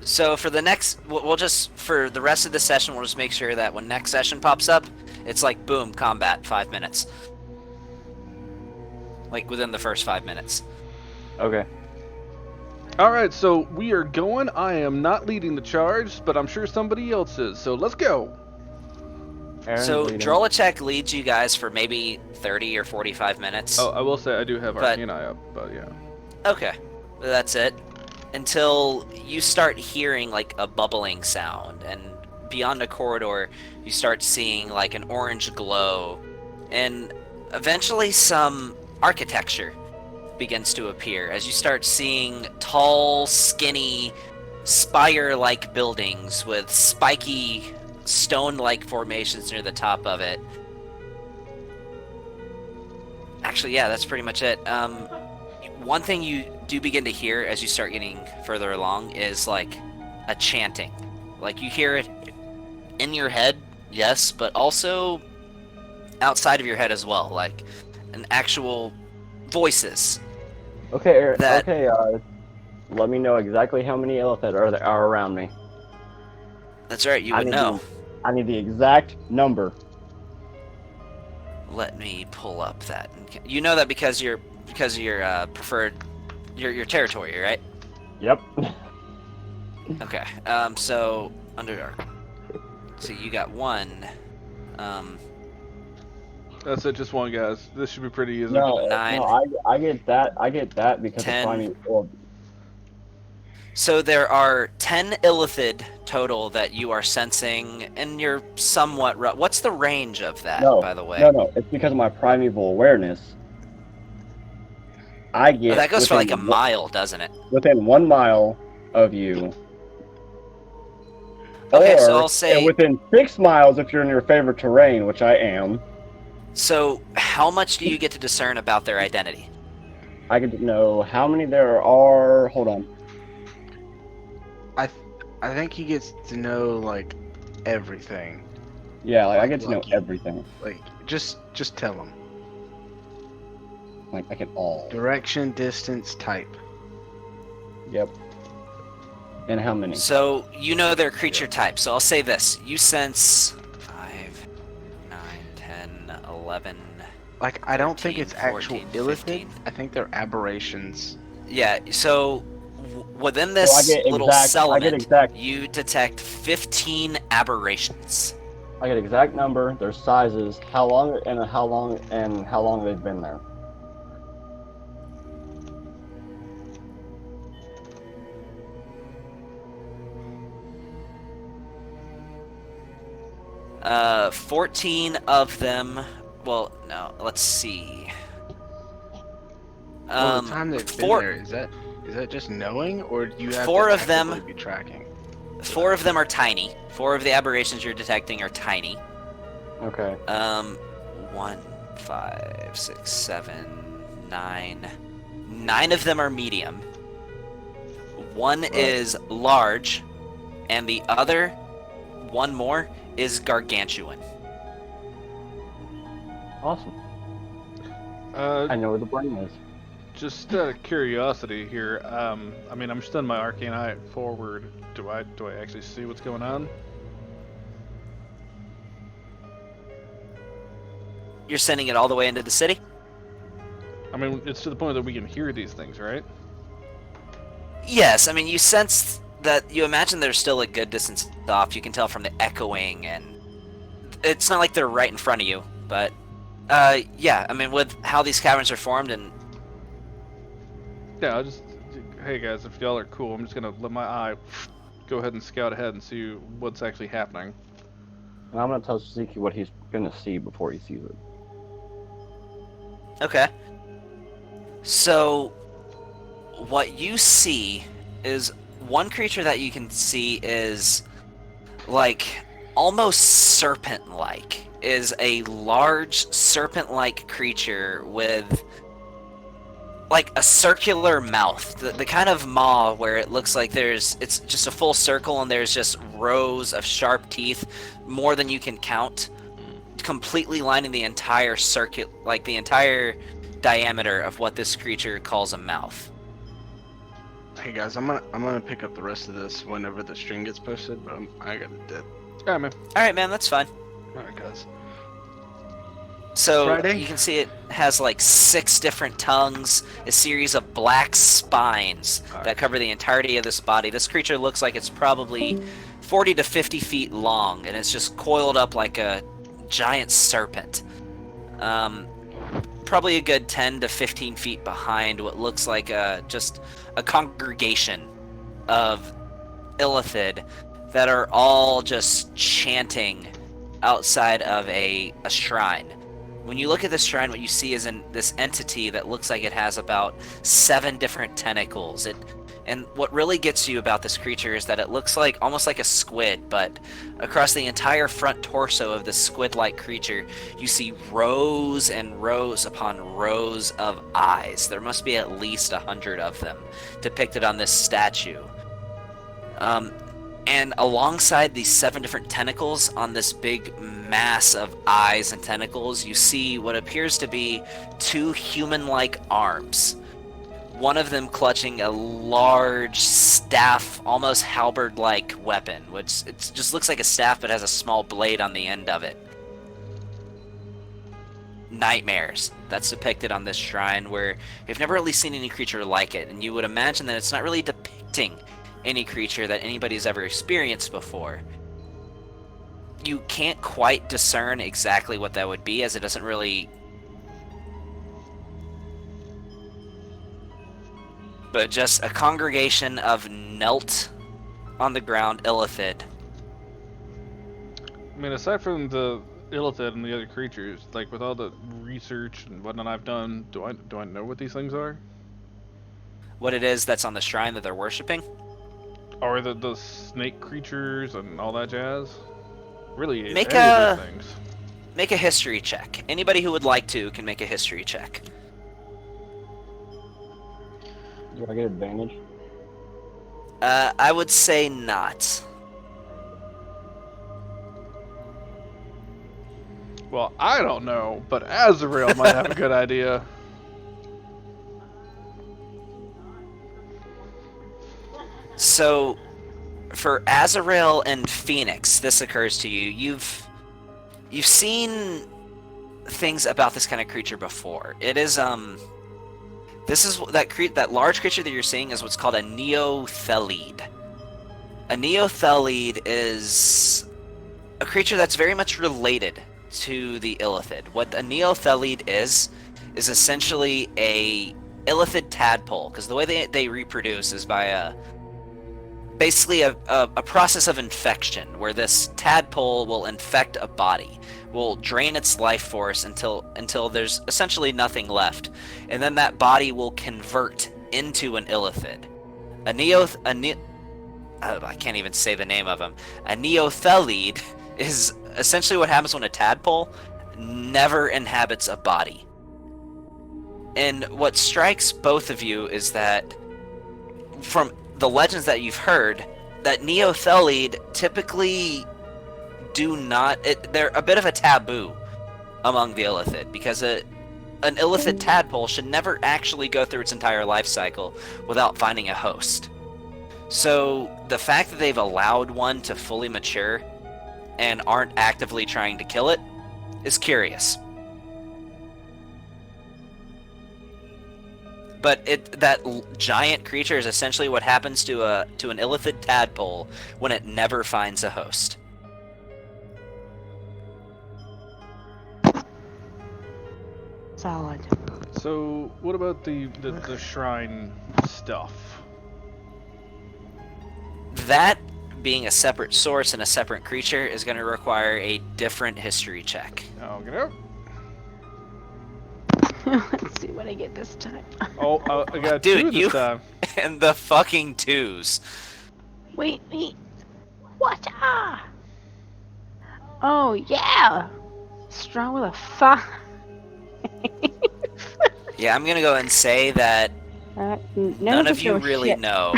So for the next, we'll just for the rest of the session, we'll just make sure that when next session pops up, it's like boom, combat, 5 minutes. Like within the first 5 minutes. Okay. All right, so we are going. I am not leading the charge, but I'm sure somebody else is. So let's go. Aaron's So leading. Drolachek leads you guys for maybe 30 or 45 minutes. Oh, I will say I do have But- Arcane Eye up, but yeah. Okay, that's it. Until you start hearing like a bubbling sound, and beyond the corridor, you start seeing like an orange glow, and eventually some architecture begins to appear as you start seeing tall, skinny, spire-like buildings with spiky, stone-like formations near the top of it. Actually, yeah, that's pretty much it. one thing you do begin to hear as you start getting further along is like a chanting. Like you hear it in your head, yes, but also outside of your head as well, like an actual voices. Okay, Eric, That- let me know exactly how many Illithid are around me. That's right, you I would need know. I need the exact number. Let me pull up that. You know that because of your preferred your territory, right? Yep. Okay. So Underdark. So you got one. That's it, just one, guys. This should be pretty easy. No, 9. no, I get that. I get that because 10. of Primeval. Well, So there are 10 Illithid total that you are sensing, and you're somewhat. What's the range of that, no, by the way? no, it's because of my primeval awareness. I get. Oh, that goes for like a within mile, doesn't it? Within 1 mile of you. Okay, or, so I'll say- within 6 miles if you're in your favorite terrain, which I am. So how much do you get to discern about their identity? I get to know how many there are. Hold on. I think he gets to know like everything. Yeah, like I get to know Lucky. everything. Like just tell him. Like I get all. Direction, distance, type. Yep. And how many? So you know their creature type. So I'll say this: you sense 5, 9, 10, 11. Like I don't think 13, it's actual 14, illithid. 15. I think they're aberrations. Yeah. So within this I get little exact- I get settlement, exact- you detect 15 aberrations. I get exact number, their sizes, how long they've been there. Uh, 14 of them. Well, no. Let's see. Well, the time they've been four- there, is that just knowing, or do you have 4 to of them- actively be tracking? 4 of them are tiny. 4 of the aberrations you're detecting are tiny. Okay. 1, 5, 6, 7, 9. 9 of them are medium. 1 is large, and the other, one more, is gargantuan. Awesome. Uh, I know where the brain is. just out of curiosity here, I mean, I'm just on my arcane eye forward. Do I actually see what's going on? You're sending it all the way into the city? I mean, it's to the point that we can hear these things, right? Yes, I mean, you sense that you imagine they're still a good distance off. You can tell from the echoing, and it's not like they're right in front of you, but yeah, I mean, with how these caverns are formed, and Yeah, hey guys, if y'all are cool, I'm just gonna let my eye go ahead and scout ahead and see what's actually happening. And I'm gonna tell Suzuki what he's gonna see before he sees it. okay. So, what you see is one creature that you can see is like almost serpent-like. Is a large serpent-like creature with like a circular mouth, the kind of maw where it looks like it's just a full circle and there's just rows of sharp teeth, more than you can count, completely lining the entire circuit, like the entire diameter of what this creature calls a mouth. Hey guys, I'm gonna pick up the rest of this whenever the stream gets posted, but I got it dead. Alright, man. All right, man, that's fine. Alright guys. So Friday? you can see it has like 6 different tongues, a series of black spines that cover the entirety of this body. This creature looks like it's probably 40 to 50 feet long, and it's just coiled up like a giant serpent. Probably a good 10 to 15 feet behind what looks like just a congregation of Illithid that are all just chanting outside of a shrine. When you look at this shrine, what you see is this entity that looks like it has about 7 different tentacles. It And what really gets you about this creature is that it looks like almost like a squid, but across the entire front torso of this squid-like creature, you see rows and rows upon rows of eyes. There must be at least 100 of them depicted on this statue. And alongside these 7 different tentacles on this big mass of eyes and tentacles, you see what appears to be 2 human-like arms. One of them clutching a large staff, almost halberd-like weapon, which it just looks like a staff but has a small blade on the end of it. Nightmares. That's depicted on this shrine, where you've never really seen any creature like it, and you would imagine that it's not really depicting any creature that anybody's ever experienced before. You can't quite discern exactly what that would be, as it doesn't really... But just a congregation of knelt on the ground Illithid. I mean, aside from the Illithid and the other creatures, like with all the research and whatnot I've done, do I know what these things are? What it is that's on the shrine that they're worshipping? Or the snake creatures and all that jazz? Really, Make any of a those things. make a history check. Anybody who would like to can make a history check. Do I get advantage? I would say not. Well, I don't know, but Azrael might have a good idea. So, for Azrael and Phoenix, this occurs to you. You've seen things about this kind of creature before. It is this is that large creature that you're seeing is what's called a Neothelid. A Neothelid is a creature that's very much related to the Illithid. What a Neothelid is essentially a Illithid tadpole, because the way they reproduce is by basically a process of infection, where this tadpole will infect a body, will drain its life force until there's essentially nothing left, and then that body will convert into an Illithid. I can't even say the name of him. A Neothelid is essentially what happens when a tadpole never inhabits a body. And what strikes both of you is that, from the legends that you've heard, that Neothelid typically they're a bit of a taboo among the Illithid, because an Illithid tadpole should never actually go through its entire life cycle without finding a host. So the fact that they've allowed one to fully mature and aren't actively trying to kill it is curious. But that giant creature is essentially what happens to an Illithid tadpole when it never finds a host. Solid. So, what about the shrine stuff? That, being a separate source and a separate creature, is going to require a different history check. Okay. Let's see what I get this time. Oh, I got Dude, 2 this time. And the fucking 2s. Wait. What? Ah! Oh, yeah! Strong with a 5. Yeah, I'm going to go and say that none of you really shit. know.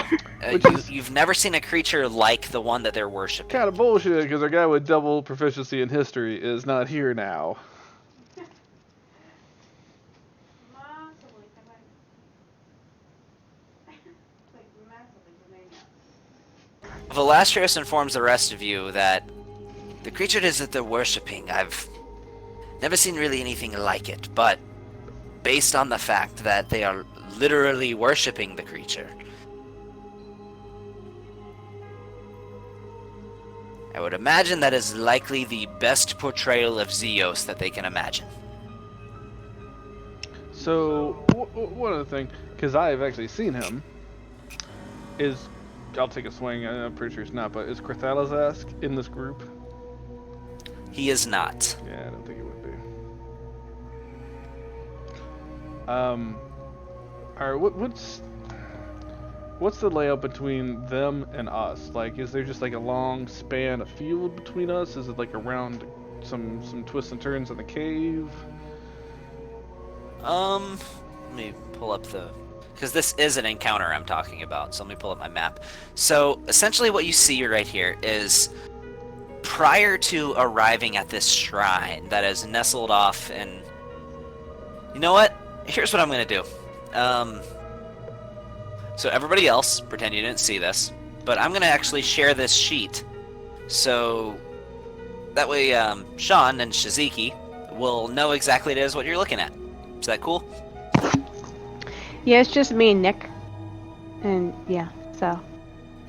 You've never seen a creature like the one that they're worshipping. Kind of bullshit, because our guy with double proficiency in history is not here now. Velastrios informs the rest of you that the creature it is that they're worshipping, I've never seen really anything like it, but based on the fact that they are literally worshipping the creature, I would imagine that is likely the best portrayal of Zeus that they can imagine. So, one other thing, because I have actually seen him, is... I'll take a swing, I'm pretty sure it's not, but is Crathalas in this group? He is not. Yeah, I don't think he would be. Alright, what's the layout between them and us? Like, is there just like a long span of field between us? Is it like around some twists and turns in the cave? Let me pull up because this is an encounter I'm talking about, so let me pull up my map. So essentially what you see right here is prior to arriving at this shrine that is nestled off, and you know what? Here's what I'm gonna do. So everybody else, pretend you didn't see this, but I'm gonna actually share this sheet. So that way Sean and Shiziki will know exactly it is what you're looking at. Is that cool? Yeah, it's just me and Nick. And yeah, so.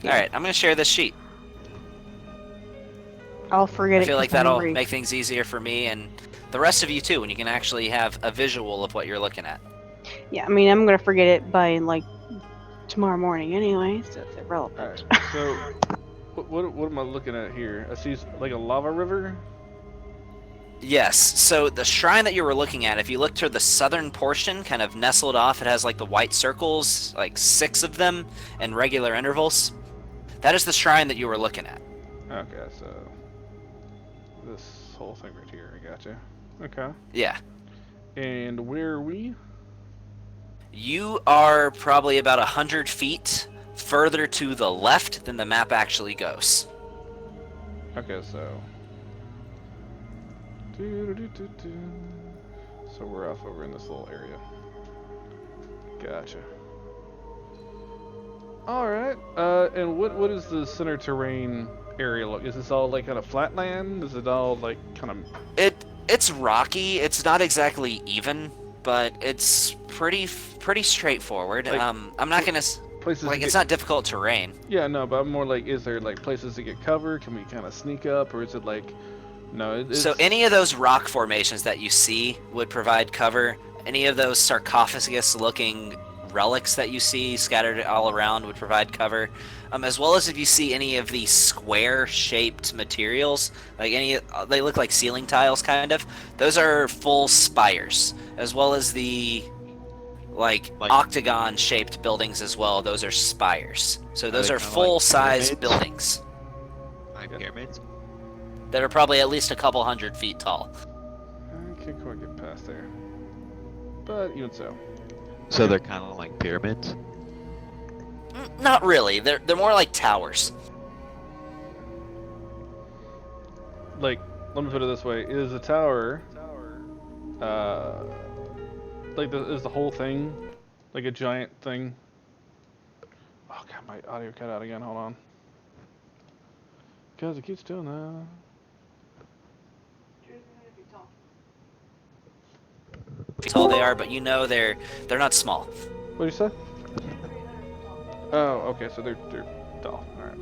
Yeah. Alright, I'm gonna share this sheet. I'll forget it. I feel like 'cause I'm that'll brief. make things easier for me and the rest of you too, when you can actually have a visual of what you're looking at. Yeah, I mean, I'm gonna forget it by like tomorrow morning anyway, so it's irrelevant. Alright, so what am I looking at here? I see like a lava river. Yes, so the shrine that you were looking at, if you look to the southern portion, kind of nestled off, it has like the white circles, like 6 of them, in regular intervals. That is the shrine that you were looking at. Okay, so this whole thing right here, I gotcha. Okay. Yeah. And where are we? You are probably about 100 feet further to the left than the map actually goes. Okay, so. So we're off over in this little area. Gotcha. Alright, and what is the center terrain area look? Is this all like kind of flat land? Is it all like kind of... It's rocky, it's not exactly even, but it's pretty straightforward. Like, I'm not gonna... Places Like, to it's get... not difficult terrain. Yeah, no, but I'm more like, is there like places to get cover? Can we kind of sneak up, or is it like... No, it's... So any of those rock formations that you see would provide cover. Any of those sarcophagus-looking relics that you see scattered all around would provide cover. As well as if you see any of these square-shaped materials, like they look like ceiling tiles, kind of. Those are full spires, as well as the like octagon-shaped buildings as well. Those are spires. So those are full-size buildings. Like pyramids? That are probably at least a couple 100 feet tall. I can't quite get past there. But even so. So they're kind of like pyramids? Not really. They're more like towers. Like, let me put it this way: is a tower, like is the whole thing, like a giant thing? Oh god, my audio cut out again. Hold on. Cause it keeps doing that. How tall they are, but you know they're not small. What do you say? Oh, okay, so they're tall. All right.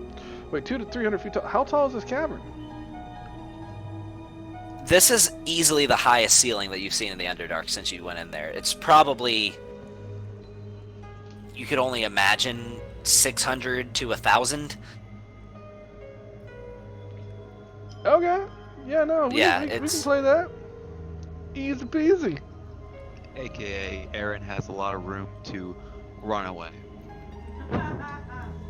Wait, 200 to 300 feet tall. How tall is this cavern? This is easily the highest ceiling that you've seen in the Underdark since you went in there. It's probably, you could only imagine 600 to 1,000. Okay. Yeah, no. We can play that. Easy peasy. AKA, Aaron has a lot of room to run away.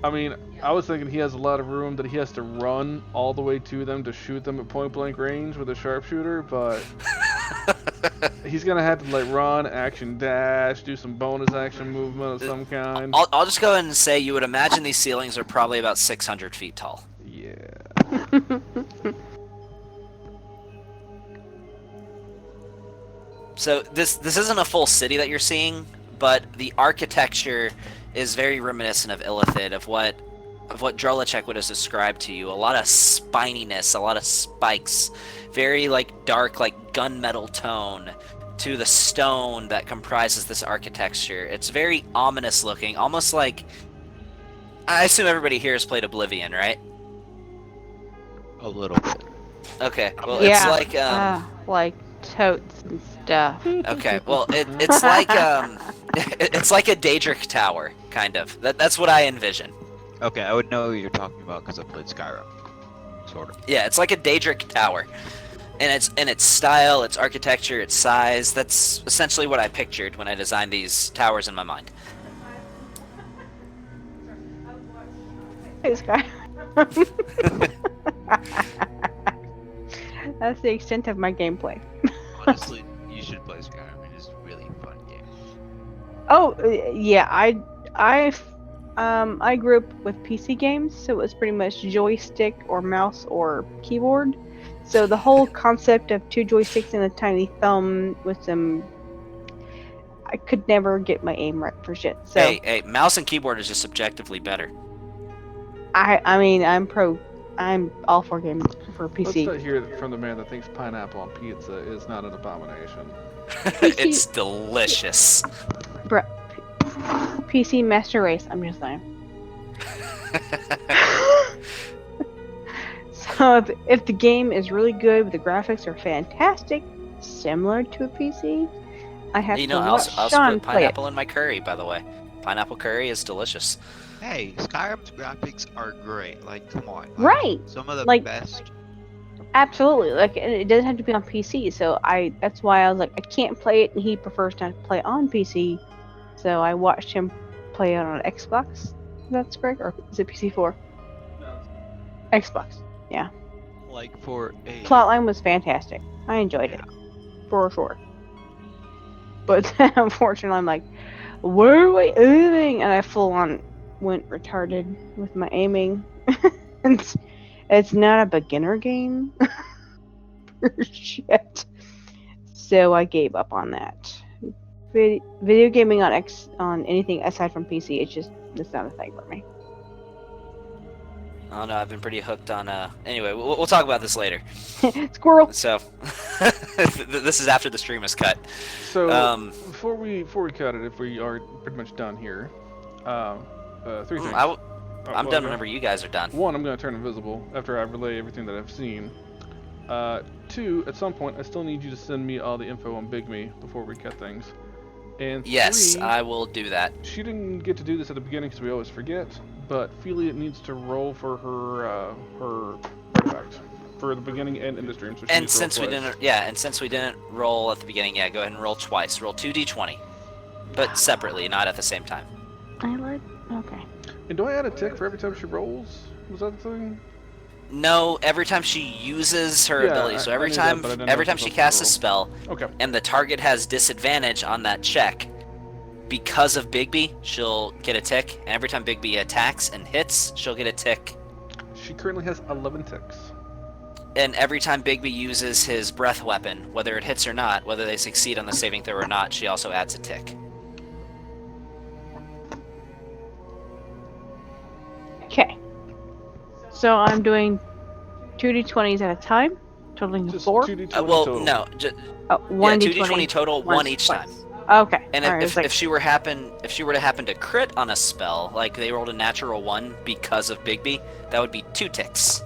I mean, I was thinking he has a lot of room that he has to run all the way to them to shoot them at point blank range with a sharpshooter, but he's gonna have to like run, action dash, do some bonus action movement of some kind. I'll just go ahead and say you would imagine these ceilings are probably about 600 feet tall. Yeah. So this isn't a full city that you're seeing, but the architecture is very reminiscent of Illithid, of what Drolachek would have described to you. A lot of spininess, a lot of spikes, very like dark, like gunmetal tone to the stone that comprises this architecture. It's very ominous looking, almost like, I assume everybody here has played Oblivion, right? A little bit. Okay, well yeah, it's like totes and stuff. Okay, well it's like it's like a Daedric tower, kind of. That's what I envision. Okay, I would know what you're talking about because I played Skyrim. Sort of. Yeah, it's like a Daedric tower. And its style, its architecture, its size, that's essentially what I pictured when I designed these towers in my mind. play Skyrim. That's the extent of my gameplay. Honestly, you should play Skyrim. It is a really fun game. Oh yeah, I grew up with PC games, so it was pretty much joystick or mouse or keyboard. So the whole concept of 2 joysticks and a tiny thumb with some, I could never get my aim right for shit. So Hey, mouse and keyboard is just subjectively better. I mean I'm all for game for Let's PC. not hear it from the man that thinks pineapple on pizza is not an abomination. It's delicious. Bruh, PC Master Race. I'm just saying. So if the game is really good, the graphics are fantastic, similar to a PC, I have You to know, I watch also Sean put play it. pineapple in my curry, by the way. Pineapple curry is delicious. Hey, Skyrim's graphics are great. Like, come on. Like, Right. Some of the Like- best. Absolutely, like and it doesn't have to be on PC. So that's why I was like, I can't play it, and he prefers not to play on PC. So I watched him play it on Xbox. That's correct, or is it PC4? Xbox. Yeah. Like, for a. Plotline was fantastic. I enjoyed it, for sure. But unfortunately, I'm like, where are we aiming? And I full on went retarded with my aiming. It's not a beginner game. Shit. So I gave up on that. Video gaming on anything aside from PC, it's not a thing for me. Oh no, I've been pretty hooked on. Anyway, we'll talk about this later. Squirrel. So, this is after the stream is cut. So Um, before we cut it, if we are pretty much done here, 3 things. I'm well, done okay. whenever you guys are done. 1, I'm going to turn invisible after I relay everything that I've seen. 2, at some point, I still need you to send me all the info on Big Me before we cut things. And Yes, 3, I will do that. she didn't get to do this at the beginning because we always forget, but Felia needs to roll for her artifact for the beginning and in the stream. So she And needs to roll since we twice. didn't roll at the beginning, yeah, go ahead and roll twice. Roll 2d20, but separately, not at the same time. Okay. And do I add a tick for every time she rolls? Was that the thing? No, every time she uses her Yeah, ability. So I every knew that, time, but I didn't know every if time it she was casts a roll. spell, Okay. and the target has disadvantage on that check, because of Bigby, she'll get a tick. And every time Bigby attacks and hits, she'll get a tick. She currently has 11 ticks. And every time Bigby uses his breath weapon, whether it hits or not, whether they succeed on the saving throw or not, she also adds a tick. Okay. So I'm doing 2d20s at a time, totaling Just 4. 2d20 Well, total. no, Oh, yeah, 1d20 2d20 total, one each twice. time. Okay. And alright, if, it's like, if she were to happen to crit on a spell, like they rolled a natural 1 because of Bigby, that would be 2 ticks.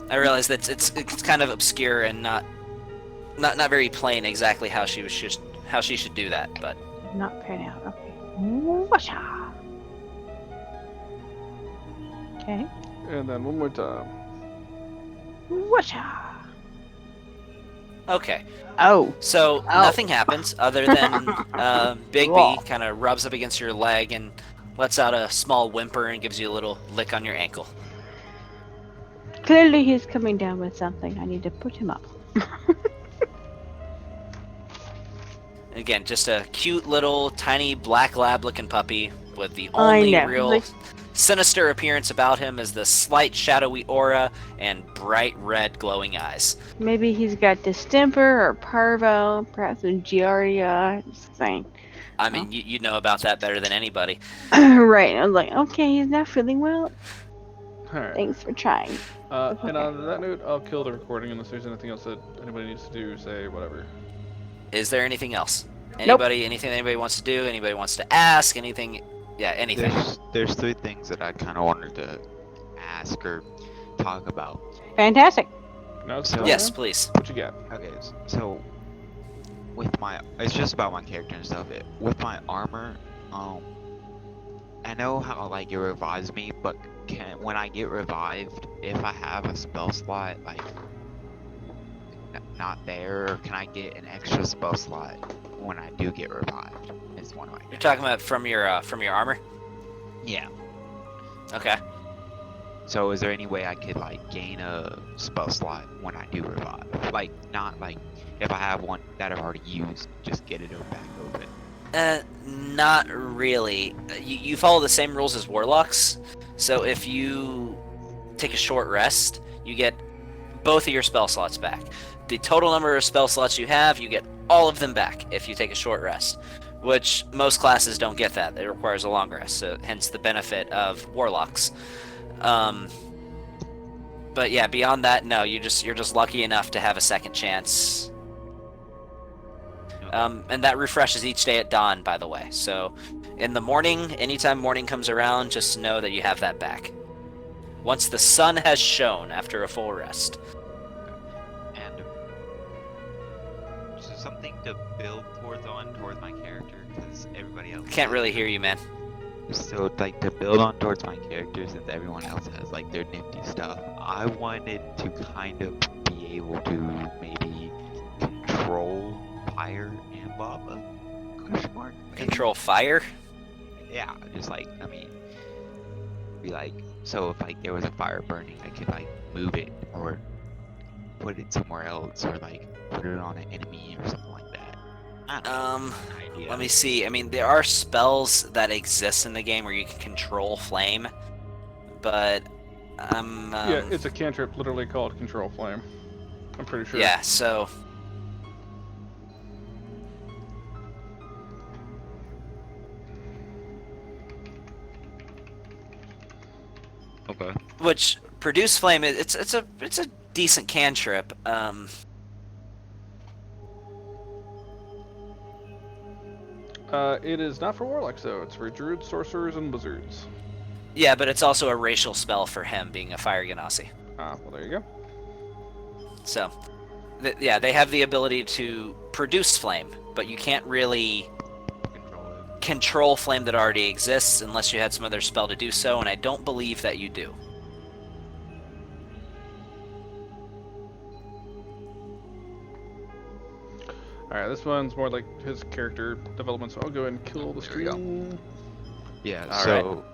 I realize that it's kind of obscure and not very plain exactly how she should do that, but not pan out. Okay. Washa. Okay. And then one more time. Washa. okay. Oh. So Oh. nothing happens other than Bigby Cool. kind of rubs up against your leg and lets out a small whimper and gives you a little lick on your ankle. Clearly he's coming down with something. I need to put him up. Again, just a cute little tiny black lab looking puppy with the I only know, real like- sinister appearance about him is the slight shadowy aura and bright red glowing eyes. Maybe he's got distemper or parvo, perhaps a giardia. Just saying. I mean, you know about that better than anybody. Right. I was like, okay, he's not feeling well. Alright. Thanks for trying. And on that note, I'll kill the recording unless there's anything else that anybody needs to do, say, whatever. Is there anything else? Anybody, anything anybody wants to do? Anybody wants to ask? Anything? Yeah, anything. There's 3 things that I kind of wanted to ask or talk about. Fantastic. No, it's So- still Yes, there? please. What you got? Okay, so with my, it's just about my character and stuff. With my armor, I know how like it revives me, but when I get revived, if I have a spell slot like not there, or can I get an extra spell slot when I do get revived? Is one of my. You're talking about from your armor? Yeah. Okay. So is there any way I could like gain a spell slot when I do revive? Like not like if I have one that I've already used, just get it back open. Not really. You follow the same rules as warlocks. So if you take a short rest, you get both of your spell slots back. The total number of spell slots you have, you get all of them back if you take a short rest, which most classes don't get that. It requires a long rest, so hence the benefit of warlocks. But yeah, beyond that, no, you're just lucky enough to have a second chance. And that refreshes each day at dawn, by the way. So in the morning, anytime morning comes around, just know that you have that back. Once the sun has shone after a full rest. And so something to build towards my character, because everybody else Can't really hear you, man. So like to build on towards my character, since everyone else has like their nifty stuff, I wanted to kind of be able to maybe control fire and lava? Question mark? Maybe? Control fire? Yeah, just like, I mean, be like, so if like there was a fire burning, I could like move it or put it somewhere else or like put it on an enemy or something like that. I don't know, an idea. Let me see. I mean, there are spells that exist in the game where you can control flame, but yeah, it's a cantrip literally called Control Flame. I'm pretty sure. Yeah, so Okay. which produce flame, it's a decent cantrip. It is not for warlocks though. It's for druids, sorcerers, and wizards. Yeah, but it's also a racial spell for him, being a fire genasi. Ah, well there you go. So, yeah, they have the ability to produce flame, but you can't really control flame that already exists unless you had some other spell to do so, and I don't believe that you do. Alright, this one's more like his character development, so I'll go ahead and kill the There we go. screen. Yeah, All so